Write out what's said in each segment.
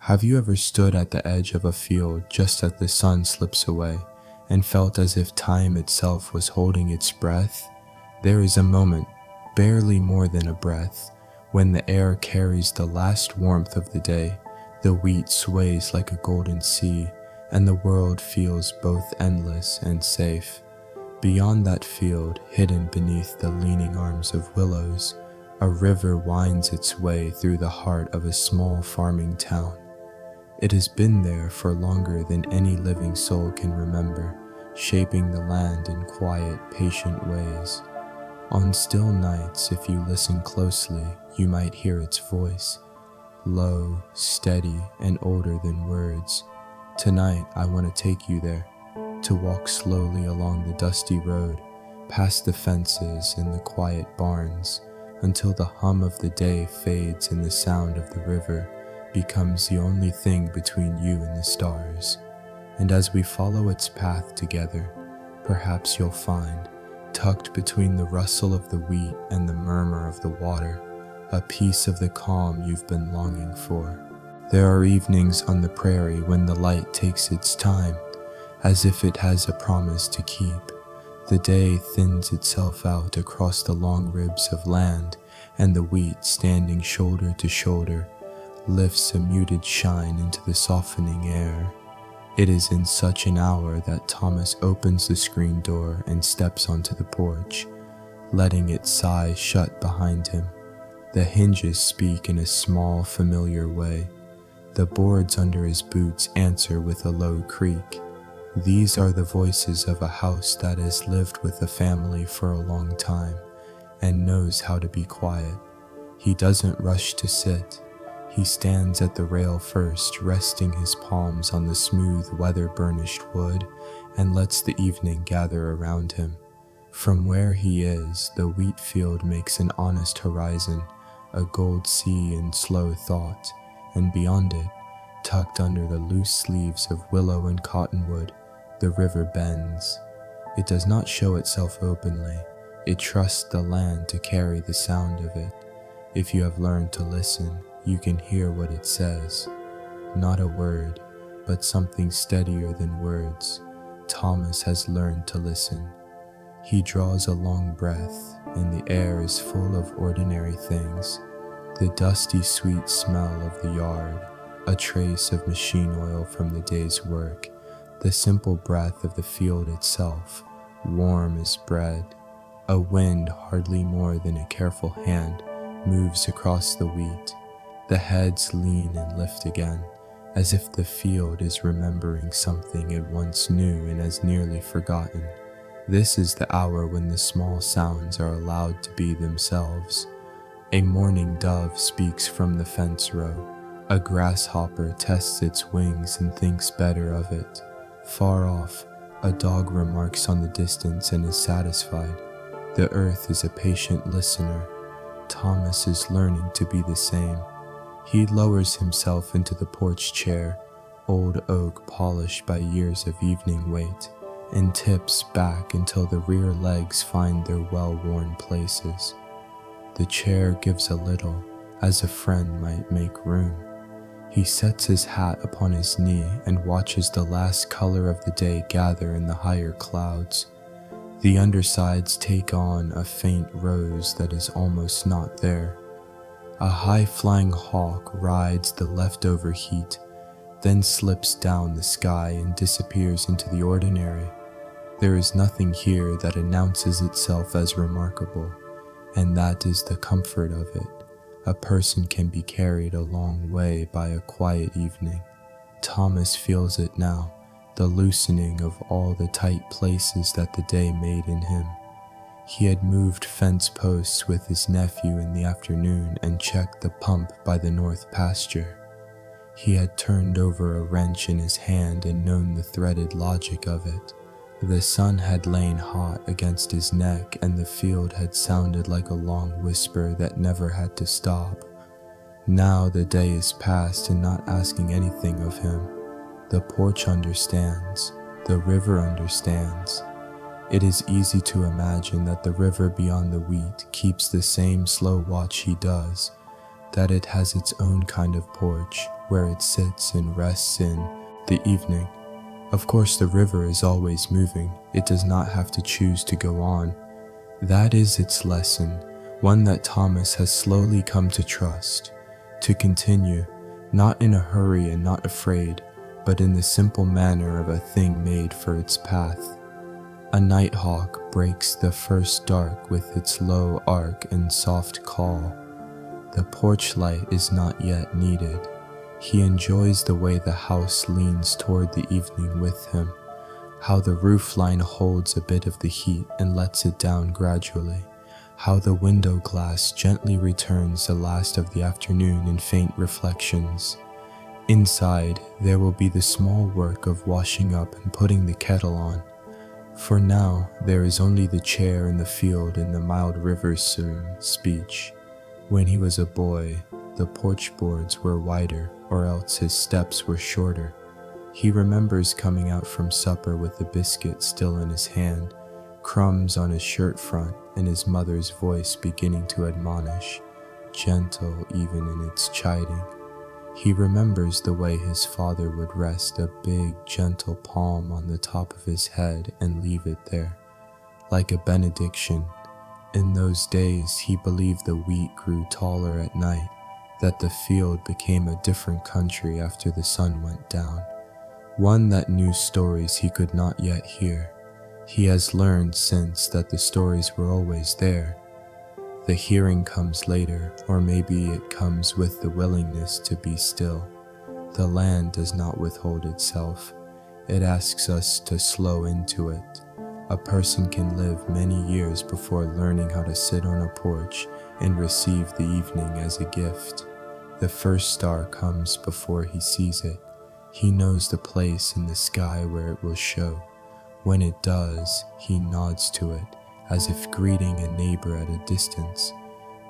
Have you ever stood at the edge of a field just as the sun slips away and felt as if time itself was holding its breath? There is a moment, barely more than a breath, when the air carries the last warmth of the day, the wheat sways like a golden sea, and the world feels both endless and safe. Beyond that field, hidden beneath the leaning arms of willows, a river winds its way through the heart of a small farming town. It has been there for longer than any living soul can remember, shaping the land in quiet, patient ways. On still nights, if you listen closely, you might hear its voice, low, steady, and older than words. Tonight, I want to take you there, to walk slowly along the dusty road, past the fences and the quiet barns, until the hum of the day fades and the sound of the river becomes the only thing between you and the stars. And as we follow its path together, perhaps you'll find, tucked between the rustle of the wheat and the murmur of the water, a piece of the calm you've been longing for. There are evenings on the prairie when the light takes its time, as if it has a promise to keep. The day thins itself out across the long ribs of land, and the wheat, standing shoulder to shoulder, lifts a muted shine into the softening air. It is in such an hour that Thomas opens the screen door and steps onto the porch, letting it sigh shut behind him. The hinges speak in a small, familiar way. The boards under his boots answer with a low creak. These are the voices of a house that has lived with the family for a long time and knows how to be quiet. He doesn't rush to sit. He stands at the rail first, resting his palms on the smooth, weather-burnished wood, and lets the evening gather around him. From where he is, the wheat field makes an honest horizon, a gold sea in slow thought, and beyond it, tucked under the loose leaves of willow and cottonwood, the river bends. It does not show itself openly. It trusts the land to carry the sound of it. If you have learned to listen, you can hear what it says. Not a word, but something steadier than words. Thomas has learned to listen. He draws a long breath, and the air is full of ordinary things. The dusty, sweet smell of the yard, a trace of machine oil from the day's work, the simple breath of the field itself, warm as bread. A wind hardly more than a careful hand moves across the wheat. The heads lean and lift again, as if the field is remembering something it once knew and has nearly forgotten. This is the hour when the small sounds are allowed to be themselves. A mourning dove speaks from the fence row. A grasshopper tests its wings and thinks better of it. Far off, a dog remarks on the distance and is satisfied. The earth is a patient listener. Thomas is learning to be the same. He lowers himself into the porch chair, old oak polished by years of evening wait, and tips back until the rear legs find their well-worn places. The chair gives a little, as a friend might make room. He sets his hat upon his knee and watches the last color of the day gather in the higher clouds. The undersides take on a faint rose that is almost not there. A high-flying hawk rides the leftover heat, then slips down the sky and disappears into the ordinary. There is nothing here that announces itself as remarkable, and that is the comfort of it. A person can be carried a long way by a quiet evening. Thomas feels it now, the loosening of all the tight places that the day made in him. He had moved fence posts with his nephew in the afternoon and checked the pump by the north pasture. He had turned over a wrench in his hand and known the threaded logic of it. The sun had lain hot against his neck, and the field had sounded like a long whisper that never had to stop. Now the day is past and not asking anything of him. The porch understands. The river understands. It is easy to imagine that the river beyond the wheat keeps the same slow watch he does, that it has its own kind of porch, where it sits and rests in the evening. Of course, the river is always moving. It does not have to choose to go on. That is its lesson, one that Thomas has slowly come to trust, to continue, not in a hurry and not afraid, but in the simple manner of a thing made for its path. A nighthawk breaks the first dark with its low arc and soft call. The porch light is not yet needed. He enjoys the way the house leans toward the evening with him, how the roof line holds a bit of the heat and lets it down gradually, how the window glass gently returns the last of the afternoon in faint reflections. Inside, there will be the small work of washing up and putting the kettle on. For now, there is only the chair and the field and the mild river speech. When he was a boy, the porch boards were wider, or else his steps were shorter. He remembers coming out from supper with the biscuit still in his hand, crumbs on his shirt front, and his mother's voice beginning to admonish, gentle even in its chiding. He remembers the way his father would rest a big, gentle palm on the top of his head and leave it there, like a benediction. In those days, he believed the wheat grew taller at night, that the field became a different country after the sun went down, one that knew stories he could not yet hear. He has learned since that the stories were always there. The hearing comes later, or maybe it comes with the willingness to be still. The land does not withhold itself. It asks us to slow into it. A person can live many years before learning how to sit on a porch and receive the evening as a gift. The first star comes before he sees it. He knows the place in the sky where it will show. When it does, he nods to it, as if greeting a neighbor at a distance.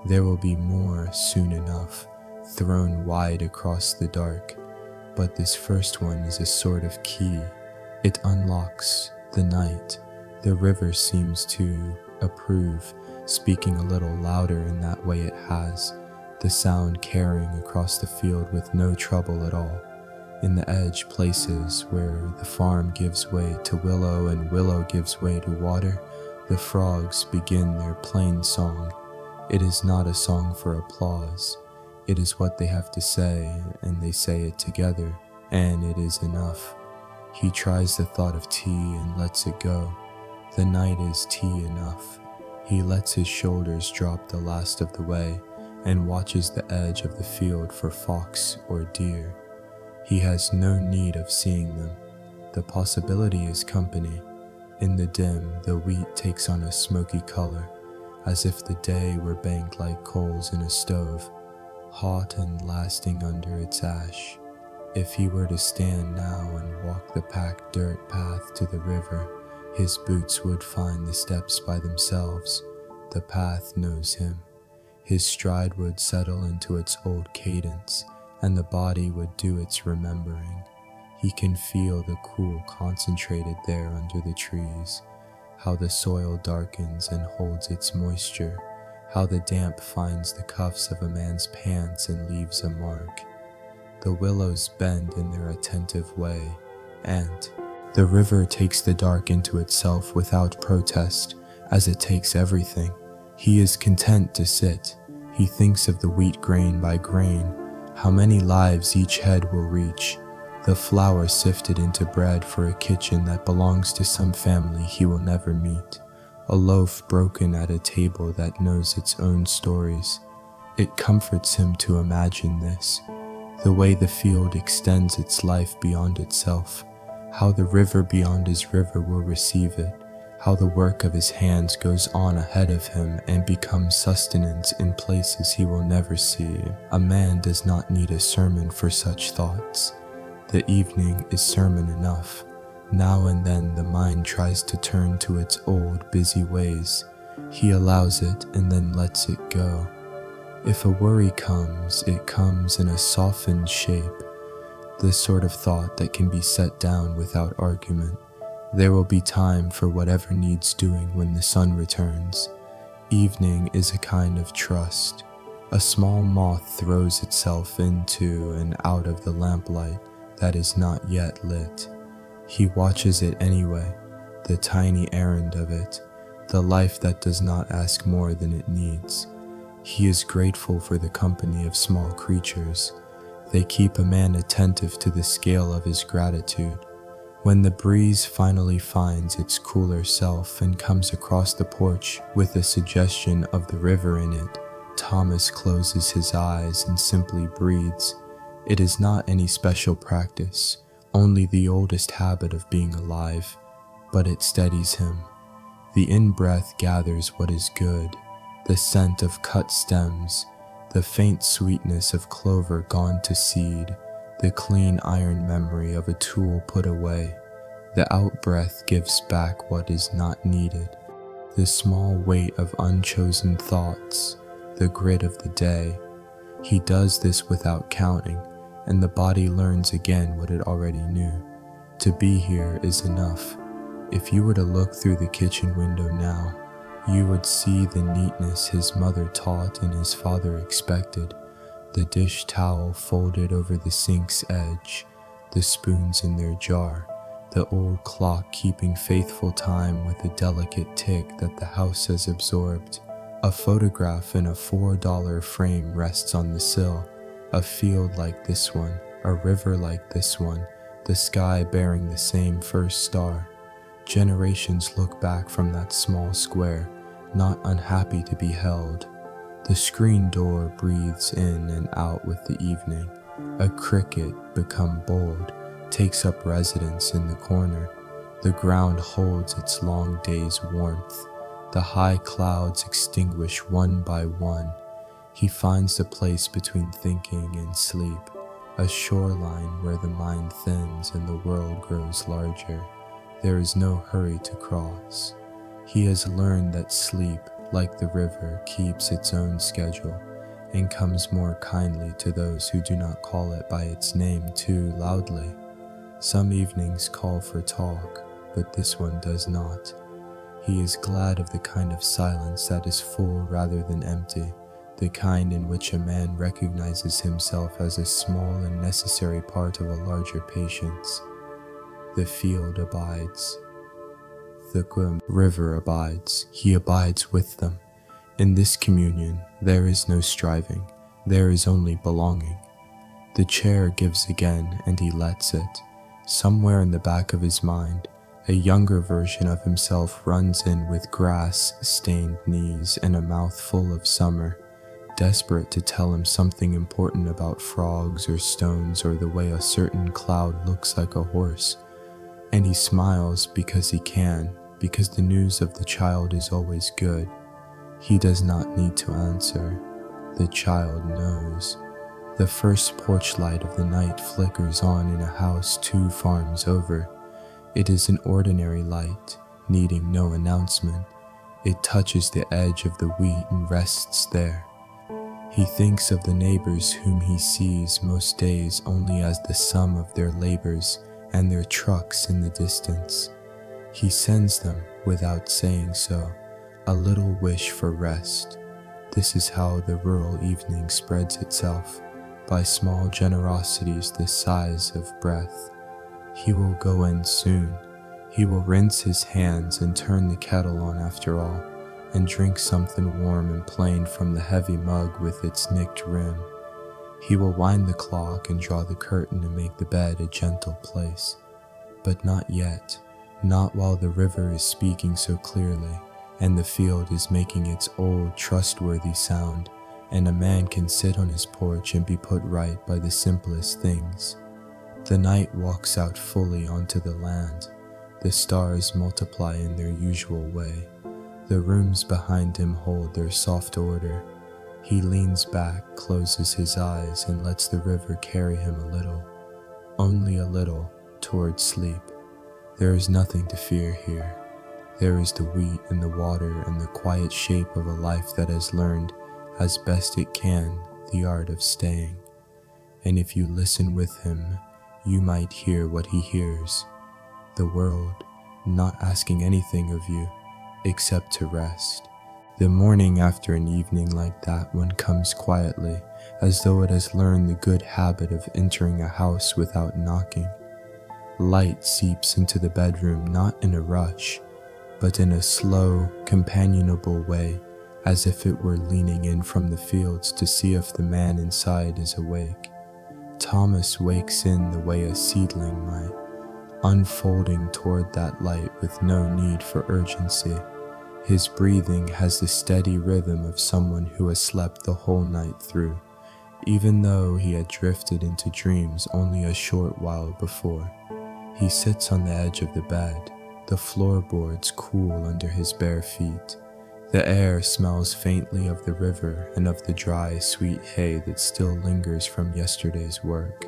There will be more soon enough, thrown wide across the dark. But this first one is a sort of key. It unlocks the night. The river seems to approve, speaking a little louder in that way it has, the sound carrying across the field with no trouble at all. In the edge places where the farm gives way to willow and willow gives way to water, the frogs begin their plain song. It is not a song for applause. It is what they have to say, and they say it together, and it is enough. He tries the thought of tea and lets it go. The night is tea enough. He lets his shoulders drop the last of the way and watches the edge of the field for fox or deer. He has no need of seeing them. The possibility is company. In the dim, the wheat takes on a smoky color, as if the day were banked like coals in a stove, hot and lasting under its ash. If he were to stand now and walk the packed dirt path to the river, his boots would find the steps by themselves. The path knows him. His stride would settle into its old cadence, and the body would do its remembering. He can feel the cool concentrated there under the trees, how the soil darkens and holds its moisture, how the damp finds the cuffs of a man's pants and leaves a mark. The willows bend in their attentive way, and the river takes the dark into itself without protest, as it takes everything. He is content to sit. He thinks of the wheat grain by grain, how many lives each head will reach, the flour sifted into bread for a kitchen that belongs to some family he will never meet, a loaf broken at a table that knows its own stories. It comforts him to imagine this, the way the field extends its life beyond itself, how the river beyond his river will receive it, how the work of his hands goes on ahead of him and becomes sustenance in places he will never see. A man does not need a sermon for such thoughts. The evening is sermon enough. Now and then the mind tries to turn to its old, busy ways. He allows it and then lets it go. If a worry comes, it comes in a softened shape, the sort of thought that can be set down without argument. There will be time for whatever needs doing when the sun returns. Evening is a kind of trust. A small moth throws itself into and out of the lamplight that is not yet lit. He watches it anyway, the tiny errand of it, the life that does not ask more than it needs. He is grateful for the company of small creatures. They keep a man attentive to the scale of his gratitude. When the breeze finally finds its cooler self and comes across the porch with a suggestion of the river in it, Thomas closes his eyes and simply breathes. It is not any special practice, only the oldest habit of being alive, but it steadies him. The in-breath gathers what is good, the scent of cut stems, the faint sweetness of clover gone to seed, the clean iron memory of a tool put away. The out-breath gives back what is not needed, the small weight of unchosen thoughts, the grit of the day. He does this without counting, and the body learns again what it already knew. To be here is enough. If you were to look through the kitchen window now, you would see the neatness his mother taught and his father expected, the dish towel folded over the sink's edge, the spoons in their jar, the old clock keeping faithful time with the delicate tick that the house has absorbed. A photograph in a $4 frame rests on the sill, a field like this one, a river like this one, the sky bearing the same first star. Generations look back from that small square, not unhappy to be held. The screen door breathes in and out with the evening. A cricket, become bold, takes up residence in the corner. The ground holds its long day's warmth. The high clouds extinguish one by one. He finds the place between thinking and sleep, a shoreline where the mind thins and the world grows larger. There is no hurry to cross. He has learned that sleep, like the river, keeps its own schedule and comes more kindly to those who do not call it by its name too loudly. Some evenings call for talk, but this one does not. He is glad of the kind of silence that is full rather than empty, the kind in which a man recognizes himself as a small and necessary part of a larger patience. The field abides. The river abides. He abides with them. In this communion, there is no striving. There is only belonging. The chair gives again, and he lets it. Somewhere in the back of his mind, a younger version of himself runs in with grass-stained knees and a mouth full of summer, desperate to tell him something important about frogs or stones or the way a certain cloud looks like a horse. And he smiles because he can, because the news of the child is always good. He does not need to answer. The child knows. The first porch light of the night flickers on in a house 2 farms over. It is an ordinary light, needing no announcement. It touches the edge of the wheat and rests there. He thinks of the neighbors whom he sees most days only as the sum of their labors and their trucks in the distance. He sends them, without saying so, a little wish for rest. This is how the rural evening spreads itself, by small generosities the size of breath. He will go in soon. He will rinse his hands and turn the kettle on after all, and drink something warm and plain from the heavy mug with its nicked rim. He will wind the clock and draw the curtain and make the bed a gentle place. But not yet, not while the river is speaking so clearly, and the field is making its old, trustworthy sound, and a man can sit on his porch and be put right by the simplest things. The night walks out fully onto the land. The stars multiply in their usual way. The rooms behind him hold their soft order. He leans back, closes his eyes, and lets the river carry him a little, only a little, toward sleep. There is nothing to fear here. There is the wheat and the water and the quiet shape of a life that has learned, as best it can, the art of staying. And if you listen with him, you might hear what he hears. The world, not asking anything of you, except to rest. The morning after an evening like that one comes quietly, as though it has learned the good habit of entering a house without knocking. Light seeps into the bedroom not in a rush, but in a slow, companionable way, as if it were leaning in from the fields to see if the man inside is awake. Thomas wakes in the way a seedling might, unfolding toward that light with no need for urgency. His breathing has the steady rhythm of someone who has slept the whole night through, even though he had drifted into dreams only a short while before. He sits on the edge of the bed, the floorboards cool under his bare feet. The air smells faintly of the river and of the dry, sweet hay that still lingers from yesterday's work.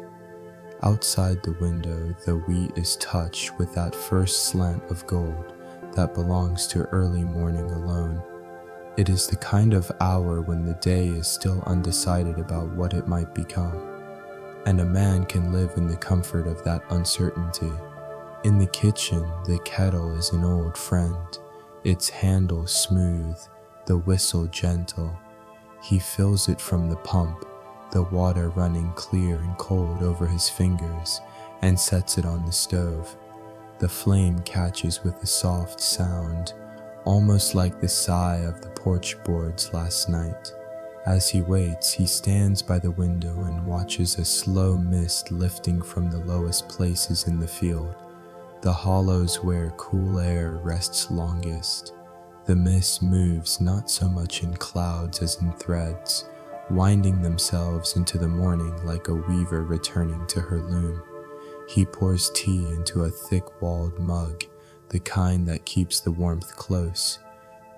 Outside the window, the wheat is touched with that first slant of gold that belongs to early morning alone. It is the kind of hour when the day is still undecided about what it might become, and a man can live in the comfort of that uncertainty. In the kitchen, the kettle is an old friend, its handle smooth, the whistle gentle. He fills it from the pump, the water running clear and cold over his fingers, and sets it on the stove. The flame catches with a soft sound, almost like the sigh of the porch boards last night. As he waits, he stands by the window and watches a slow mist lifting from the lowest places in the field, the hollows where cool air rests longest. The mist moves not so much in clouds as in threads, winding themselves into the morning like a weaver returning to her loom. He pours tea into a thick-walled mug, the kind that keeps the warmth close.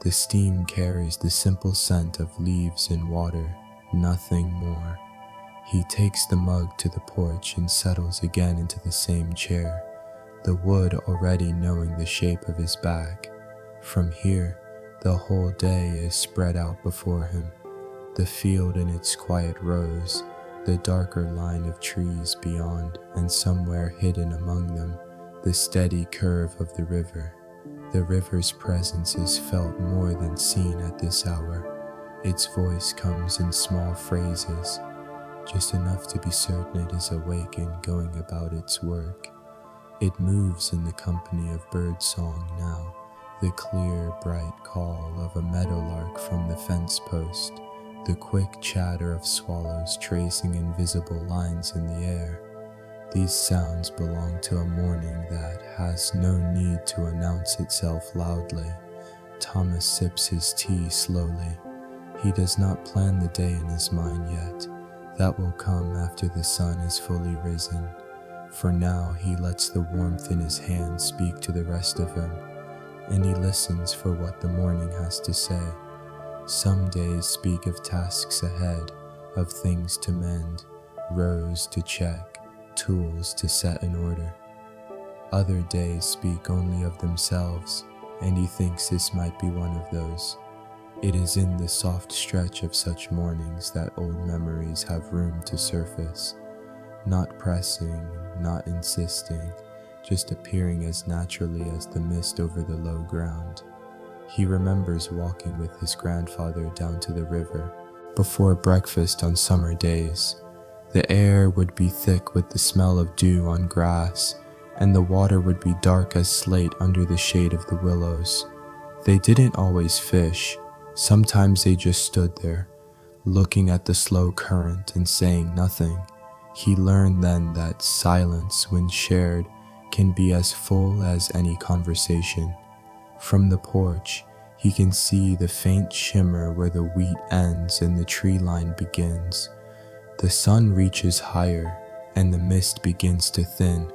The steam carries the simple scent of leaves and water, nothing more. He takes the mug to the porch and settles again into the same chair, the wood already knowing the shape of his back. From here, the whole day is spread out before him, the field in its quiet rows, the darker line of trees beyond, and somewhere hidden among them, the steady curve of the river. The river's presence is felt more than seen at this hour. Its voice comes in small phrases, just enough to be certain it is awake and going about its work. It moves in the company of birdsong now, the clear, bright call of a meadowlark from the fence post, the quick chatter of swallows tracing invisible lines in the air. These sounds belong to a morning that has no need to announce itself loudly. Thomas sips his tea slowly. He does not plan the day in his mind yet. That will come after the sun is fully risen. For now he lets the warmth in his hand speak to the rest of him, and he listens for what the morning has to say. Some days speak of tasks ahead, of things to mend, rows to check, tools to set in order. Other days speak only of themselves, and he thinks this might be one of those. It is in the soft stretch of such mornings that old memories have room to surface, not pressing, not insisting, just appearing as naturally as the mist over the low ground. He remembers walking with his grandfather down to the river before breakfast on summer days. The air would be thick with the smell of dew on grass, and the water would be dark as slate under the shade of the willows. They didn't always fish. Sometimes they just stood there, looking at the slow current and saying nothing. He learned then that silence, when shared, can be as full as any conversation. From the porch, he can see the faint shimmer where the wheat ends and the tree line begins. The sun reaches higher, and the mist begins to thin,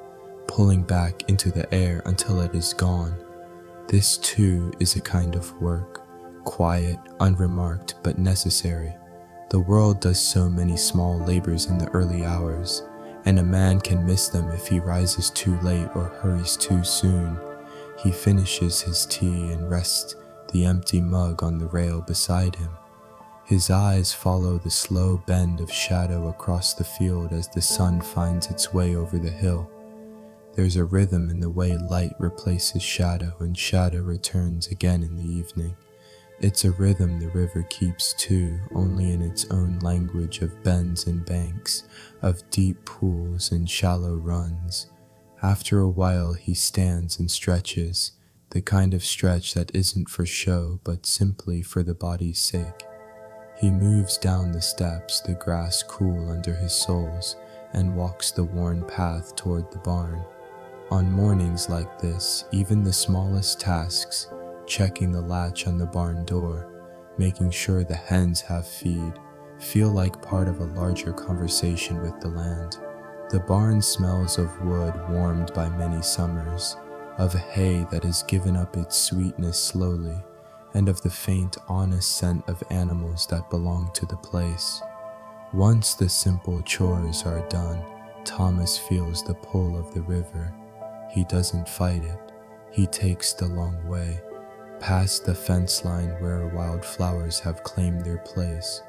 pulling back into the air until it is gone. This too is a kind of work, quiet, unremarked, but necessary. The world does so many small labors in the early hours, and a man can miss them if he rises too late or hurries too soon. He finishes his tea and rests the empty mug on the rail beside him. His eyes follow the slow bend of shadow across the field as the sun finds its way over the hill. There's a rhythm in the way light replaces shadow and shadow returns again in the evening. It's a rhythm the river keeps too, only in its own language of bends and banks, of deep pools and shallow runs. After a while he stands and stretches, the kind of stretch that isn't for show but simply for the body's sake. He moves down the steps, the grass cool under his soles, and walks the worn path toward the barn. On mornings like this, even the smallest tasks, checking the latch on the barn door, making sure the hens have feed, feel like part of a larger conversation with the land. The barn smells of wood warmed by many summers, of hay that has given up its sweetness slowly, and of the faint, honest scent of animals that belong to the place. Once the simple chores are done, Thomas feels the pull of the river. He doesn't fight it. He takes the long way, past the fence line where wildflowers have claimed their place.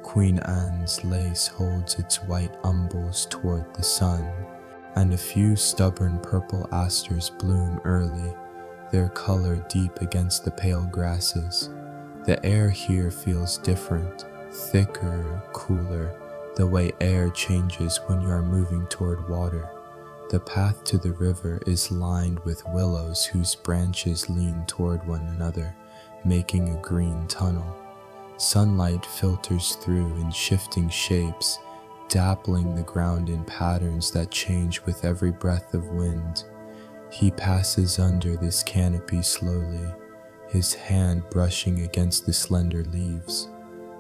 Queen Anne's lace holds its white umbels toward the sun, and a few stubborn purple asters bloom early, their color deep against the pale grasses. The air here feels different, thicker, cooler, the way air changes when you are moving toward water. The path to the river is lined with willows whose branches lean toward one another, making a green tunnel. Sunlight filters through in shifting shapes, dappling the ground in patterns that change with every breath of wind. He passes under this canopy slowly, his hand brushing against the slender leaves.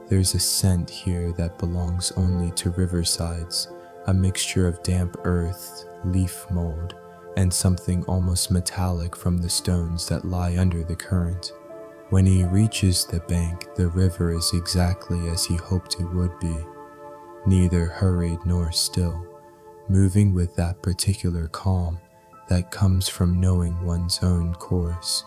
There's a scent here that belongs only to riversides, a mixture of damp earth, leaf mold, and something almost metallic from the stones that lie under the current. When he reaches the bank, the river is exactly as he hoped it would be, neither hurried nor still, moving with that particular calm that comes from knowing one's own course.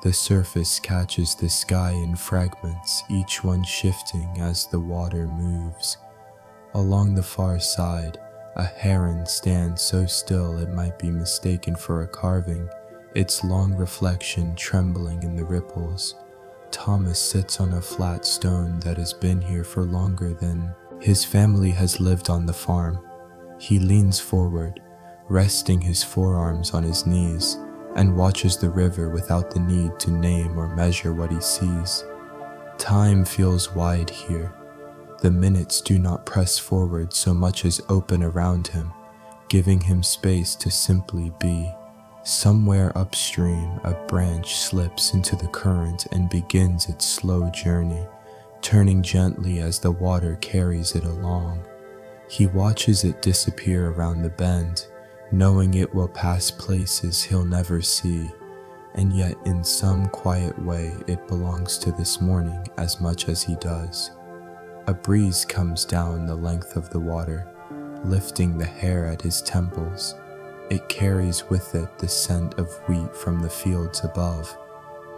The surface catches the sky in fragments, each one shifting as the water moves. Along the far side, a heron stands so still it might be mistaken for a carving, its long reflection trembling in the ripples. Thomas sits on a flat stone that has been here for longer than his family has lived on the farm. He leans forward, resting his forearms on his knees, and watches the river without the need to name or measure what he sees. Time feels wide here. The minutes do not press forward so much as open around him, giving him space to simply be. Somewhere upstream, a branch slips into the current and begins its slow journey, turning gently as the water carries it along. He watches it disappear around the bend, knowing it will pass places he'll never see, and yet in some quiet way it belongs to this morning as much as he does. A breeze comes down the length of the water, lifting the hair at his temples. It carries with it the scent of wheat from the fields above,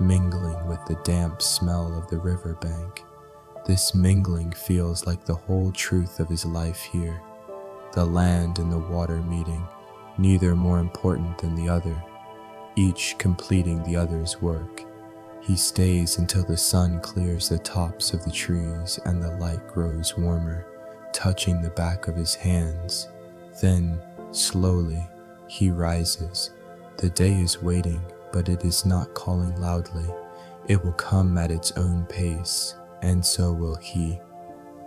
mingling with the damp smell of the riverbank. This mingling feels like the whole truth of his life here, the land and the water meeting, neither more important than the other, each completing the other's work. He stays until the sun clears the tops of the trees and the light grows warmer, touching the back of his hands. Then, slowly, he rises. The day is waiting, but it is not calling loudly. It will come at its own pace, and so will he.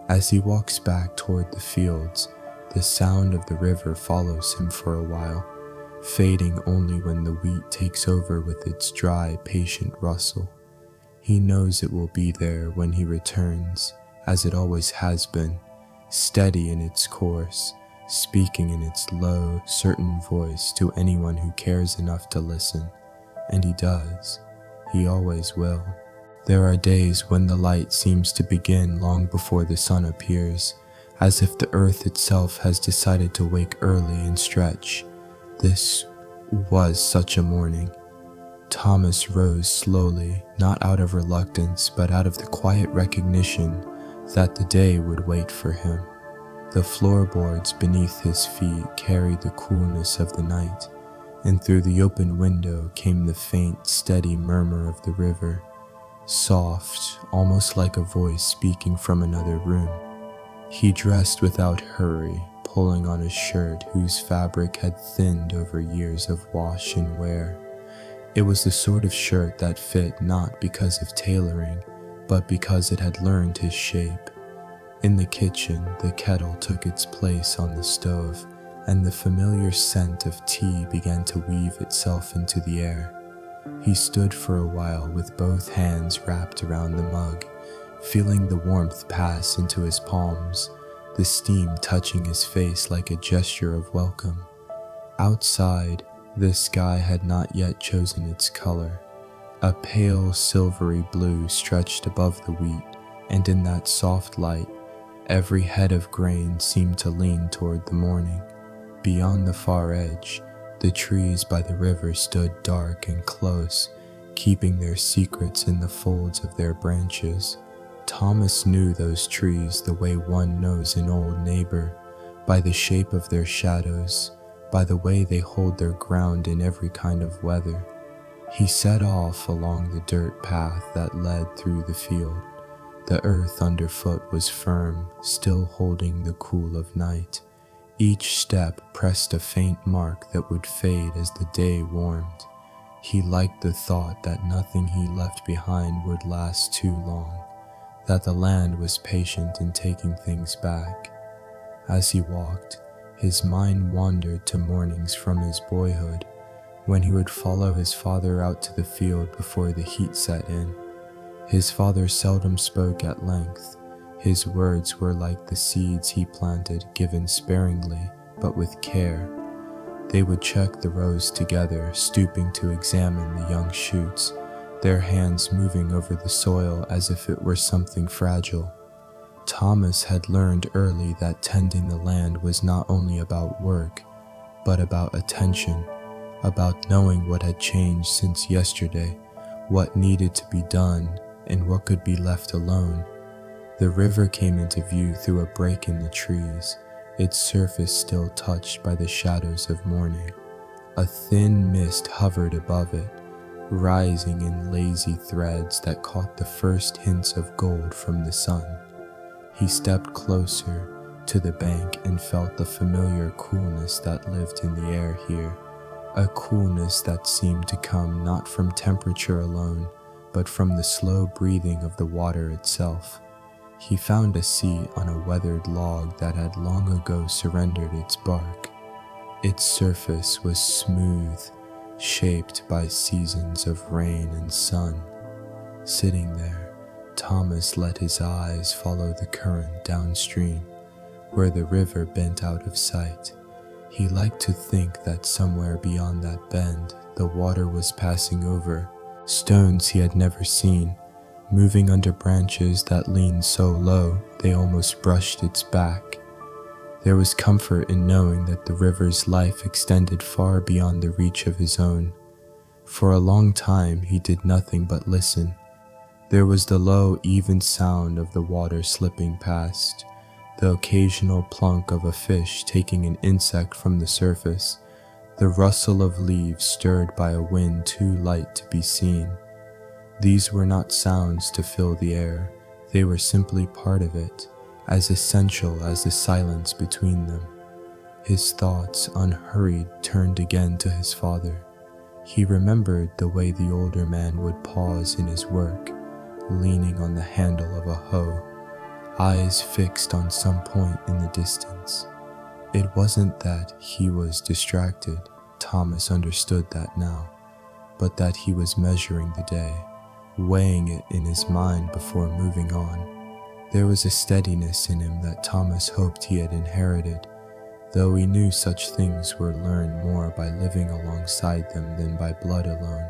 As he walks back toward the fields, the sound of the river follows him for a while, fading only when the wheat takes over with its dry, patient rustle. He knows it will be there when he returns, as it always has been, steady in its course, speaking in its low, certain voice to anyone who cares enough to listen. And he does. He always will. There are days when the light seems to begin long before the sun appears, as if the earth itself has decided to wake early and stretch. This was such a morning. Thomas rose slowly, not out of reluctance, but out of the quiet recognition that the day would wait for him. The floorboards beneath his feet carried the coolness of the night, and through the open window came the faint, steady murmur of the river. soft, almost like a voice speaking from another room. He dressed without hurry, pulling on a shirt whose fabric had thinned over years of wash and wear. It was the sort of shirt that fit not because of tailoring, but because it had learned his shape. In the kitchen, the kettle took its place on the stove, and the familiar scent of tea began to weave itself into the air. He stood for a while with both hands wrapped around the mug, feeling the warmth pass into his palms, the steam touching his face like a gesture of welcome. Outside, the sky had not yet chosen its color. A pale silvery blue stretched above the wheat, and in that soft light, every head of grain seemed to lean toward the morning. Beyond the far edge, the trees by the river stood dark and close, keeping their secrets in the folds of their branches. Thomas knew those trees the way one knows an old neighbor, by the shape of their shadows, by the way they hold their ground in every kind of weather. He set off along the dirt path that led through the field. The earth underfoot was firm, still holding the cool of night. Each step pressed a faint mark that would fade as the day warmed. He liked the thought that nothing he left behind would last too long, that the land was patient in taking things back. As he walked, his mind wandered to mornings from his boyhood, when he would follow his father out to the field before the heat set in. His father seldom spoke at length. His words were like the seeds he planted, given sparingly, but with care. They would check the rows together, stooping to examine the young shoots, their hands moving over the soil as if it were something fragile. Thomas had learned early that tending the land was not only about work, but about attention, about knowing what had changed since yesterday, what needed to be done, and what could be left alone. The river came into view through a break in the trees, its surface still touched by the shadows of morning. A thin mist hovered above it, rising in lazy threads that caught the first hints of gold from the sun. He stepped closer to the bank and felt the familiar coolness that lived in the air here, a coolness that seemed to come not from temperature alone, but from the slow breathing of the water itself. He found a seat on a weathered log that had long ago surrendered its bark. Its surface was smooth, shaped by seasons of rain and sun. Sitting there, Thomas let his eyes follow the current downstream, where the river bent out of sight. He liked to think that somewhere beyond that bend, the water was passing over, stones he had never seen, moving under branches that leaned so low they almost brushed its back. There was comfort in knowing that the river's life extended far beyond the reach of his own. For a long time he did nothing but listen. There was the low, even sound of the water slipping past, the occasional plunk of a fish taking an insect from the surface, the rustle of leaves stirred by a wind too light to be seen. These were not sounds to fill the air, they were simply part of it, as essential as the silence between them. His thoughts, unhurried, turned again to his father. He remembered the way the older man would pause in his work, leaning on the handle of a hoe, eyes fixed on some point in the distance. It wasn't that he was distracted, Thomas understood that now, but that he was measuring the day, weighing it in his mind before moving on. There was a steadiness in him that Thomas hoped he had inherited, though he knew such things were learned more by living alongside them than by blood alone.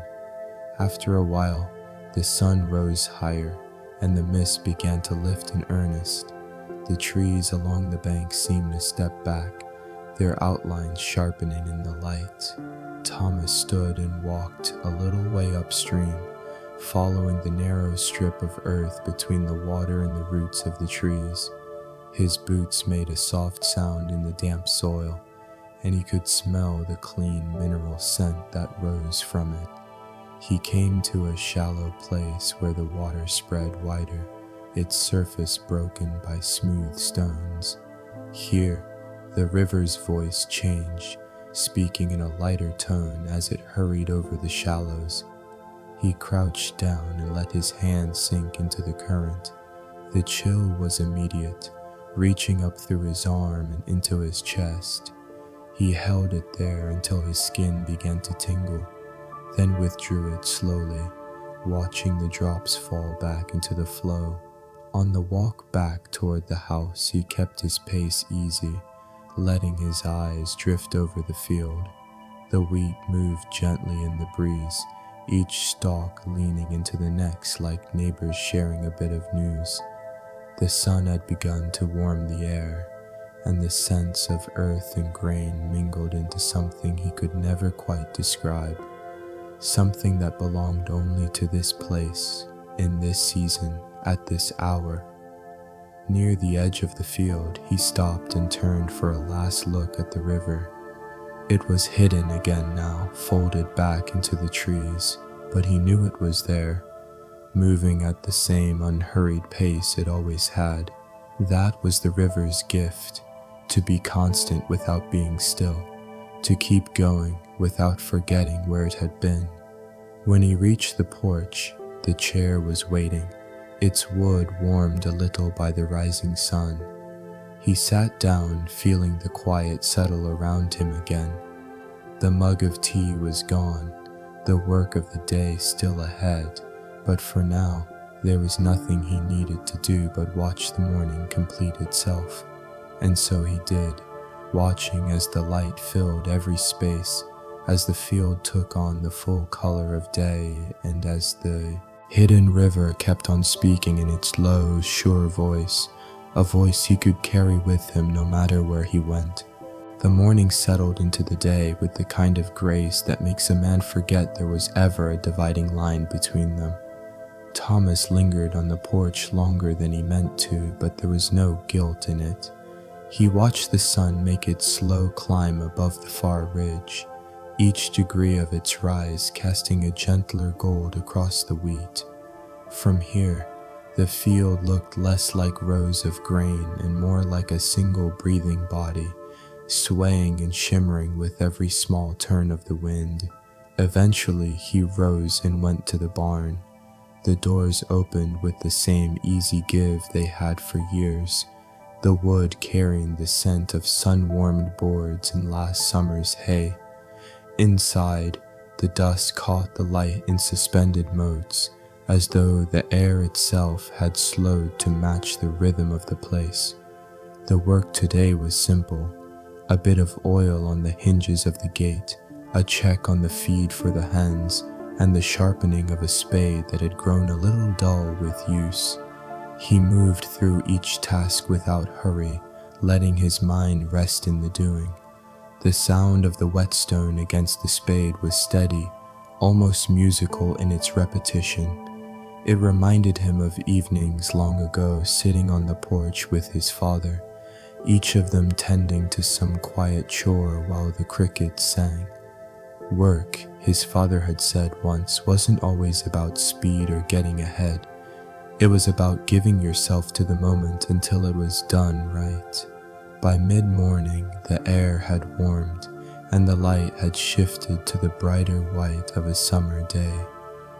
After a while, the sun rose higher, and the mist began to lift in earnest. The trees along the bank seemed to step back, their outlines sharpening in the light. Thomas stood and walked a little way upstream, following the narrow strip of earth between the water and the roots of the trees. His boots made a soft sound in the damp soil, and he could smell the clean mineral scent that rose from it. He came to a shallow place where the water spread wider, its surface broken by smooth stones. Here, the river's voice changed, speaking in a lighter tone as it hurried over the shallows. He crouched down and let his hand sink into the current. The chill was immediate, reaching up through his arm and into his chest. He held it there until his skin began to tingle, then withdrew it slowly, watching the drops fall back into the flow. On the walk back toward the house, he kept his pace easy, letting his eyes drift over the field. The wheat moved gently in the breeze, each stalk leaning into the next like neighbors sharing a bit of news. The sun had begun to warm the air, and the scents of earth and grain mingled into something he could never quite describe, something that belonged only to this place, in this season, at this hour. Near the edge of the field, he stopped and turned for a last look at the river. It was hidden again now, folded back into the trees, but he knew it was there, moving at the same unhurried pace it always had. That was the river's gift, to be constant without being still, to keep going without forgetting where it had been. When he reached the porch, the chair was waiting, its wood warmed a little by the rising sun. He sat down, feeling the quiet settle around him again. The mug of tea was gone, the work of the day still ahead, but for now, there was nothing he needed to do but watch the morning complete itself. And so he did, watching as the light filled every space, as the field took on the full color of day, and as the hidden river kept on speaking in its low, sure voice, a voice he could carry with him no matter where he went. The morning settled into the day with the kind of grace that makes a man forget there was ever a dividing line between them. Thomas lingered on the porch longer than he meant to, but there was no guilt in it. He watched the sun make its slow climb above the far ridge, each degree of its rise casting a gentler gold across the wheat. From here, the field looked less like rows of grain and more like a single breathing body, swaying and shimmering with every small turn of the wind. Eventually, he rose and went to the barn. The doors opened with the same easy give they had for years, the wood carrying the scent of sun-warmed boards and last summer's hay. Inside, the dust caught the light in suspended motes, as though the air itself had slowed to match the rhythm of the place. The work today was simple: a bit of oil on the hinges of the gate, a check on the feed for the hens, and the sharpening of a spade that had grown a little dull with use. He moved through each task without hurry, letting his mind rest in the doing. The sound of the whetstone against the spade was steady, almost musical in its repetition. It reminded him of evenings long ago sitting on the porch with his father, each of them tending to some quiet chore while the crickets sang. Work, his father had said once, wasn't always about speed or getting ahead. It was about giving yourself to the moment until it was done right. By mid-morning, the air had warmed, and the light had shifted to the brighter white of a summer day.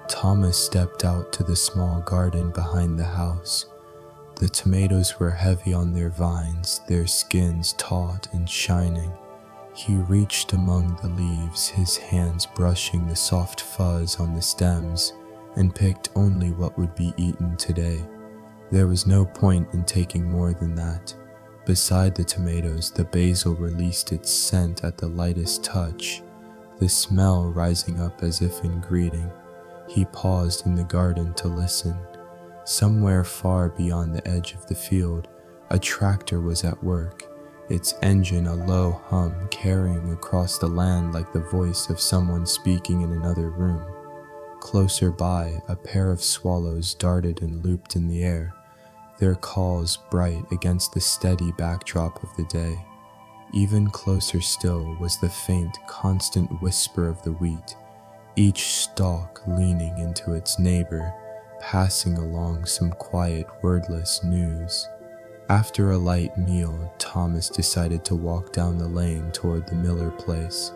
Thomas stepped out to the small garden behind the house. The tomatoes were heavy on their vines, their skins taut and shining. He reached among the leaves, his hands brushing the soft fuzz on the stems, and picked only what would be eaten today. There was no point in taking more than that. Beside the tomatoes, the basil released its scent at the lightest touch, the smell rising up as if in greeting. He paused in the garden to listen. Somewhere far beyond the edge of the field, a tractor was at work, its engine a low hum carrying across the land like the voice of someone speaking in another room. Closer by, a pair of swallows darted and looped in the air, their calls bright against the steady backdrop of the day. Even closer still was the faint, constant whisper of the wheat, each stalk leaning into its neighbor, passing along some quiet, wordless news. After a light meal, Thomas decided to walk down the lane toward the Miller place.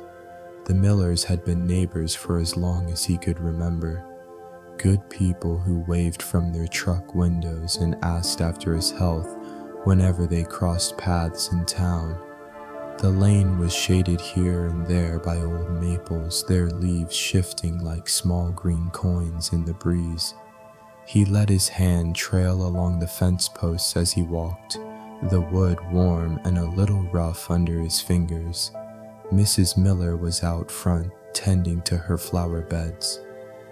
The Millers had been neighbors for as long as he could remember. Good people who waved from their truck windows and asked after his health whenever they crossed paths in town. The lane was shaded here and there by old maples, their leaves shifting like small green coins in the breeze. He let his hand trail along the fence posts as he walked, the wood warm and a little rough under his fingers. Mrs. Miller was out front, tending to her flower beds.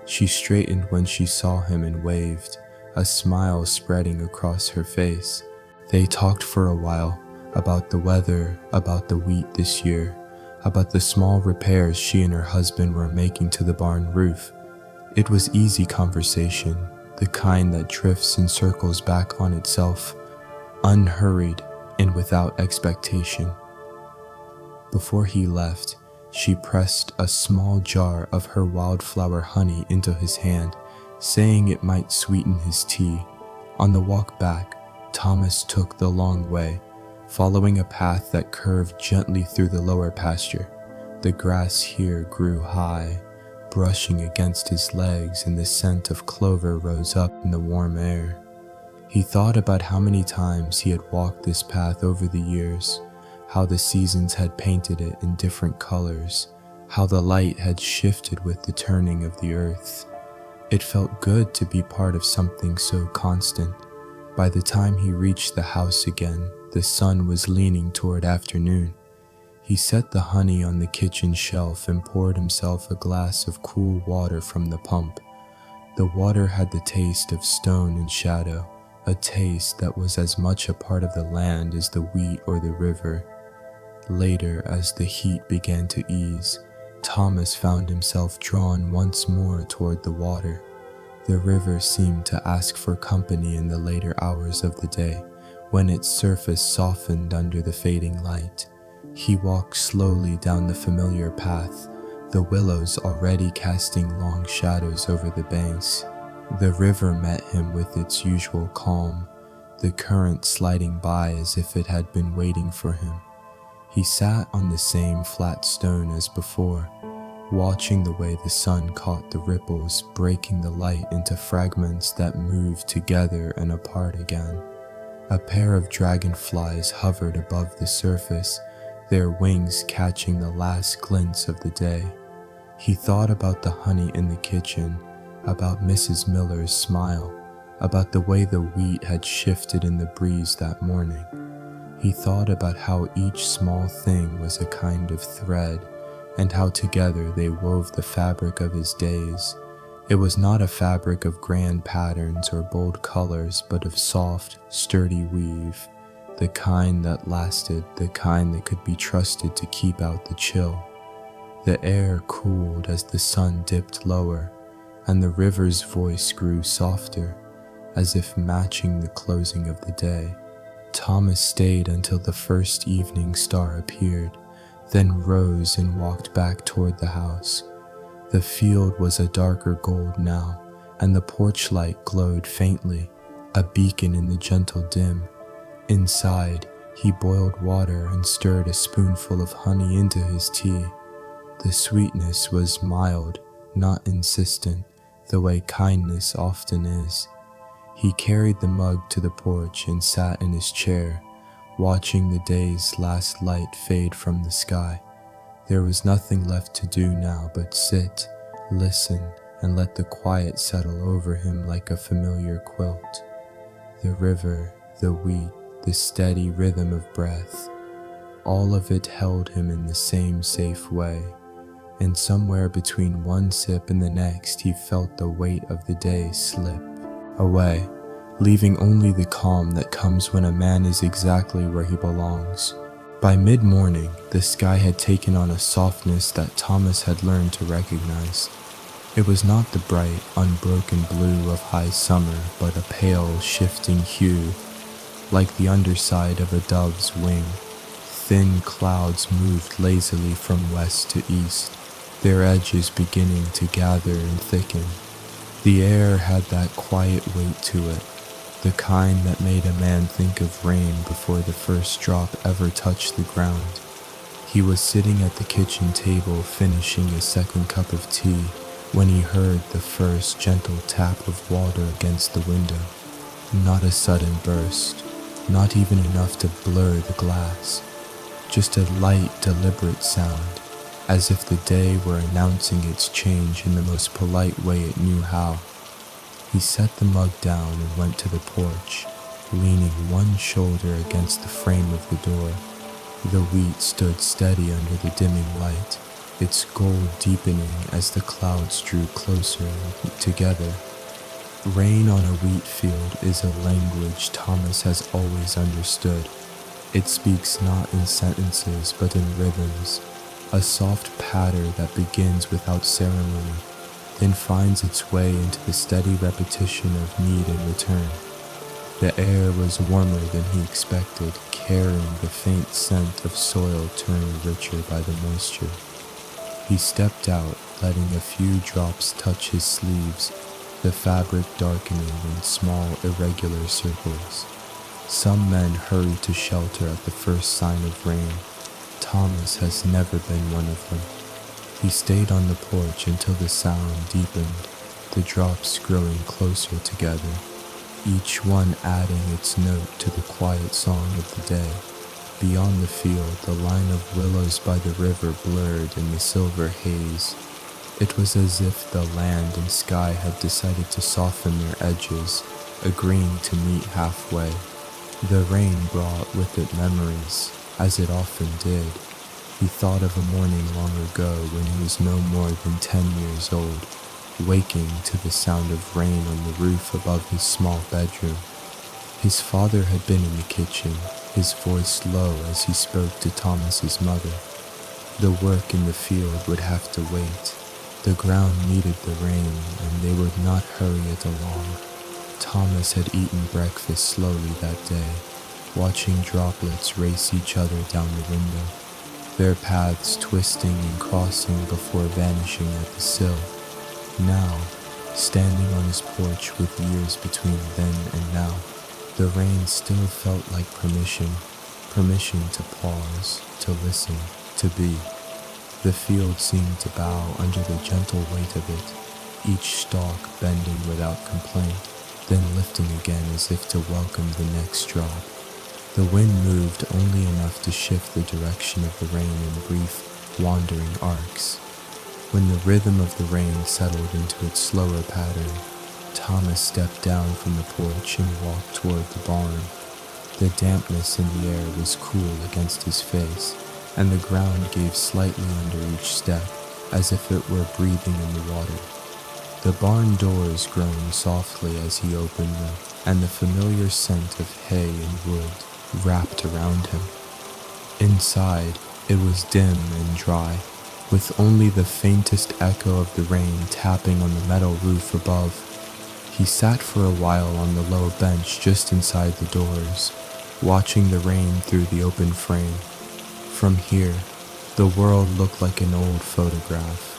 She straightened when she saw him and waved, a smile spreading across her face. They talked for a while, about the weather, about the wheat this year, about the small repairs she and her husband were making to the barn roof. It was easy conversation, the kind that drifts and circles back on itself, unhurried and without expectation. Before he left, she pressed a small jar of her wildflower honey into his hand, saying it might sweeten his tea. On the walk back, Thomas took the long way, following a path that curved gently through the lower pasture. The grass here grew high, brushing against his legs, and the scent of clover rose up in the warm air. He thought about how many times he had walked this path over the years, how the seasons had painted it in different colors, how the light had shifted with the turning of the earth. It felt good to be part of something so constant. By the time he reached the house again, the sun was leaning toward afternoon. He set the honey on the kitchen shelf and poured himself a glass of cool water from the pump. The water had the taste of stone and shadow, a taste that was as much a part of the land as the wheat or the river. Later, as the heat began to ease, Thomas found himself drawn once more toward the water. The river seemed to ask for company in the later hours of the day, when its surface softened under the fading light. He walked slowly down the familiar path, the willows already casting long shadows over the banks. The river met him with its usual calm, the current sliding by as if it had been waiting for him. He sat on the same flat stone as before, watching the way the sun caught the ripples, breaking the light into fragments that moved together and apart again. A pair of dragonflies hovered above the surface, their wings catching the last glints of the day. He thought about the honey in the kitchen, about Mrs. Miller's smile, about the way the wheat had shifted in the breeze that morning. He thought about how each small thing was a kind of thread, and how together they wove the fabric of his days. It was not a fabric of grand patterns or bold colors, but of soft, sturdy weave, the kind that lasted, the kind that could be trusted to keep out the chill. The air cooled as the sun dipped lower, and the river's voice grew softer, as if matching the closing of the day. Thomas stayed until the first evening star appeared, then rose and walked back toward the house. The field was a darker gold now, and the porch light glowed faintly, a beacon in the gentle dim. Inside, he boiled water and stirred a spoonful of honey into his tea. The sweetness was mild, not insistent, the way kindness often is. He carried the mug to the porch and sat in his chair, watching the day's last light fade from the sky. There was nothing left to do now but sit, listen, and let the quiet settle over him like a familiar quilt. The river, the wheat, the steady rhythm of breath, all of it held him in the same safe way, and somewhere between one sip and the next he felt the weight of the day slip away, leaving only the calm that comes when a man is exactly where he belongs. By mid-morning, the sky had taken on a softness that Thomas had learned to recognize. It was not the bright, unbroken blue of high summer, but a pale, shifting hue, like the underside of a dove's wing. Thin clouds moved lazily from west to east, their edges beginning to gather and thicken. The air had that quiet weight to it, the kind that made a man think of rain before the first drop ever touched the ground. He was sitting at the kitchen table finishing his second cup of tea when he heard the first gentle tap of water against the window. Not a sudden burst, not even enough to blur the glass, just a light, deliberate sound, as if the day were announcing its change in the most polite way it knew how. He set the mug down and went to the porch, leaning one shoulder against the frame of the door. The wheat stood steady under the dimming light, its gold deepening as the clouds drew closer together. Rain on a wheat field is a language Thomas has always understood. It speaks not in sentences but in rhythms, a soft patter that begins without ceremony, then finds its way into the steady repetition of need and return. The air was warmer than he expected, carrying the faint scent of soil turned richer by the moisture. He stepped out, letting a few drops touch his sleeves, the fabric darkening in small, irregular circles. Some men hurry to shelter at the first sign of rain. Thomas has never been one of them. He stayed on the porch until the sound deepened, the drops growing closer together, each one adding its note to the quiet song of the day. Beyond the field, the line of willows by the river blurred in the silver haze. It was as if the land and sky had decided to soften their edges, agreeing to meet halfway. The rain brought with it memories, as it often did. He thought of a morning long ago when he was no more than 10 years old, waking to the sound of rain on the roof above his small bedroom. His father had been in the kitchen, his voice low as he spoke to Thomas's mother. The work in the field would have to wait. The ground needed the rain, and they would not hurry it along. Thomas had eaten breakfast slowly that day, watching droplets race each other down the window, their paths twisting and crossing before vanishing at the sill. Now, standing on his porch with years between then and now, the rain still felt like permission to pause, to listen, to be. The field seemed to bow under the gentle weight of it, each stalk bending without complaint, then lifting again as if to welcome the next drop. The wind moved only enough to shift the direction of the rain in brief, wandering arcs. When the rhythm of the rain settled into its slower pattern, Thomas stepped down from the porch and walked toward the barn. The dampness in the air was cool against his face, and the ground gave slightly under each step, as if it were breathing in the water. The barn doors groaned softly as he opened them, and the familiar scent of hay and wood wrapped around him. Inside, it was dim and dry, with only the faintest echo of the rain tapping on the metal roof above. He sat for a while on the low bench just inside the doors, watching the rain through the open frame. From here, the world looked like an old photograph,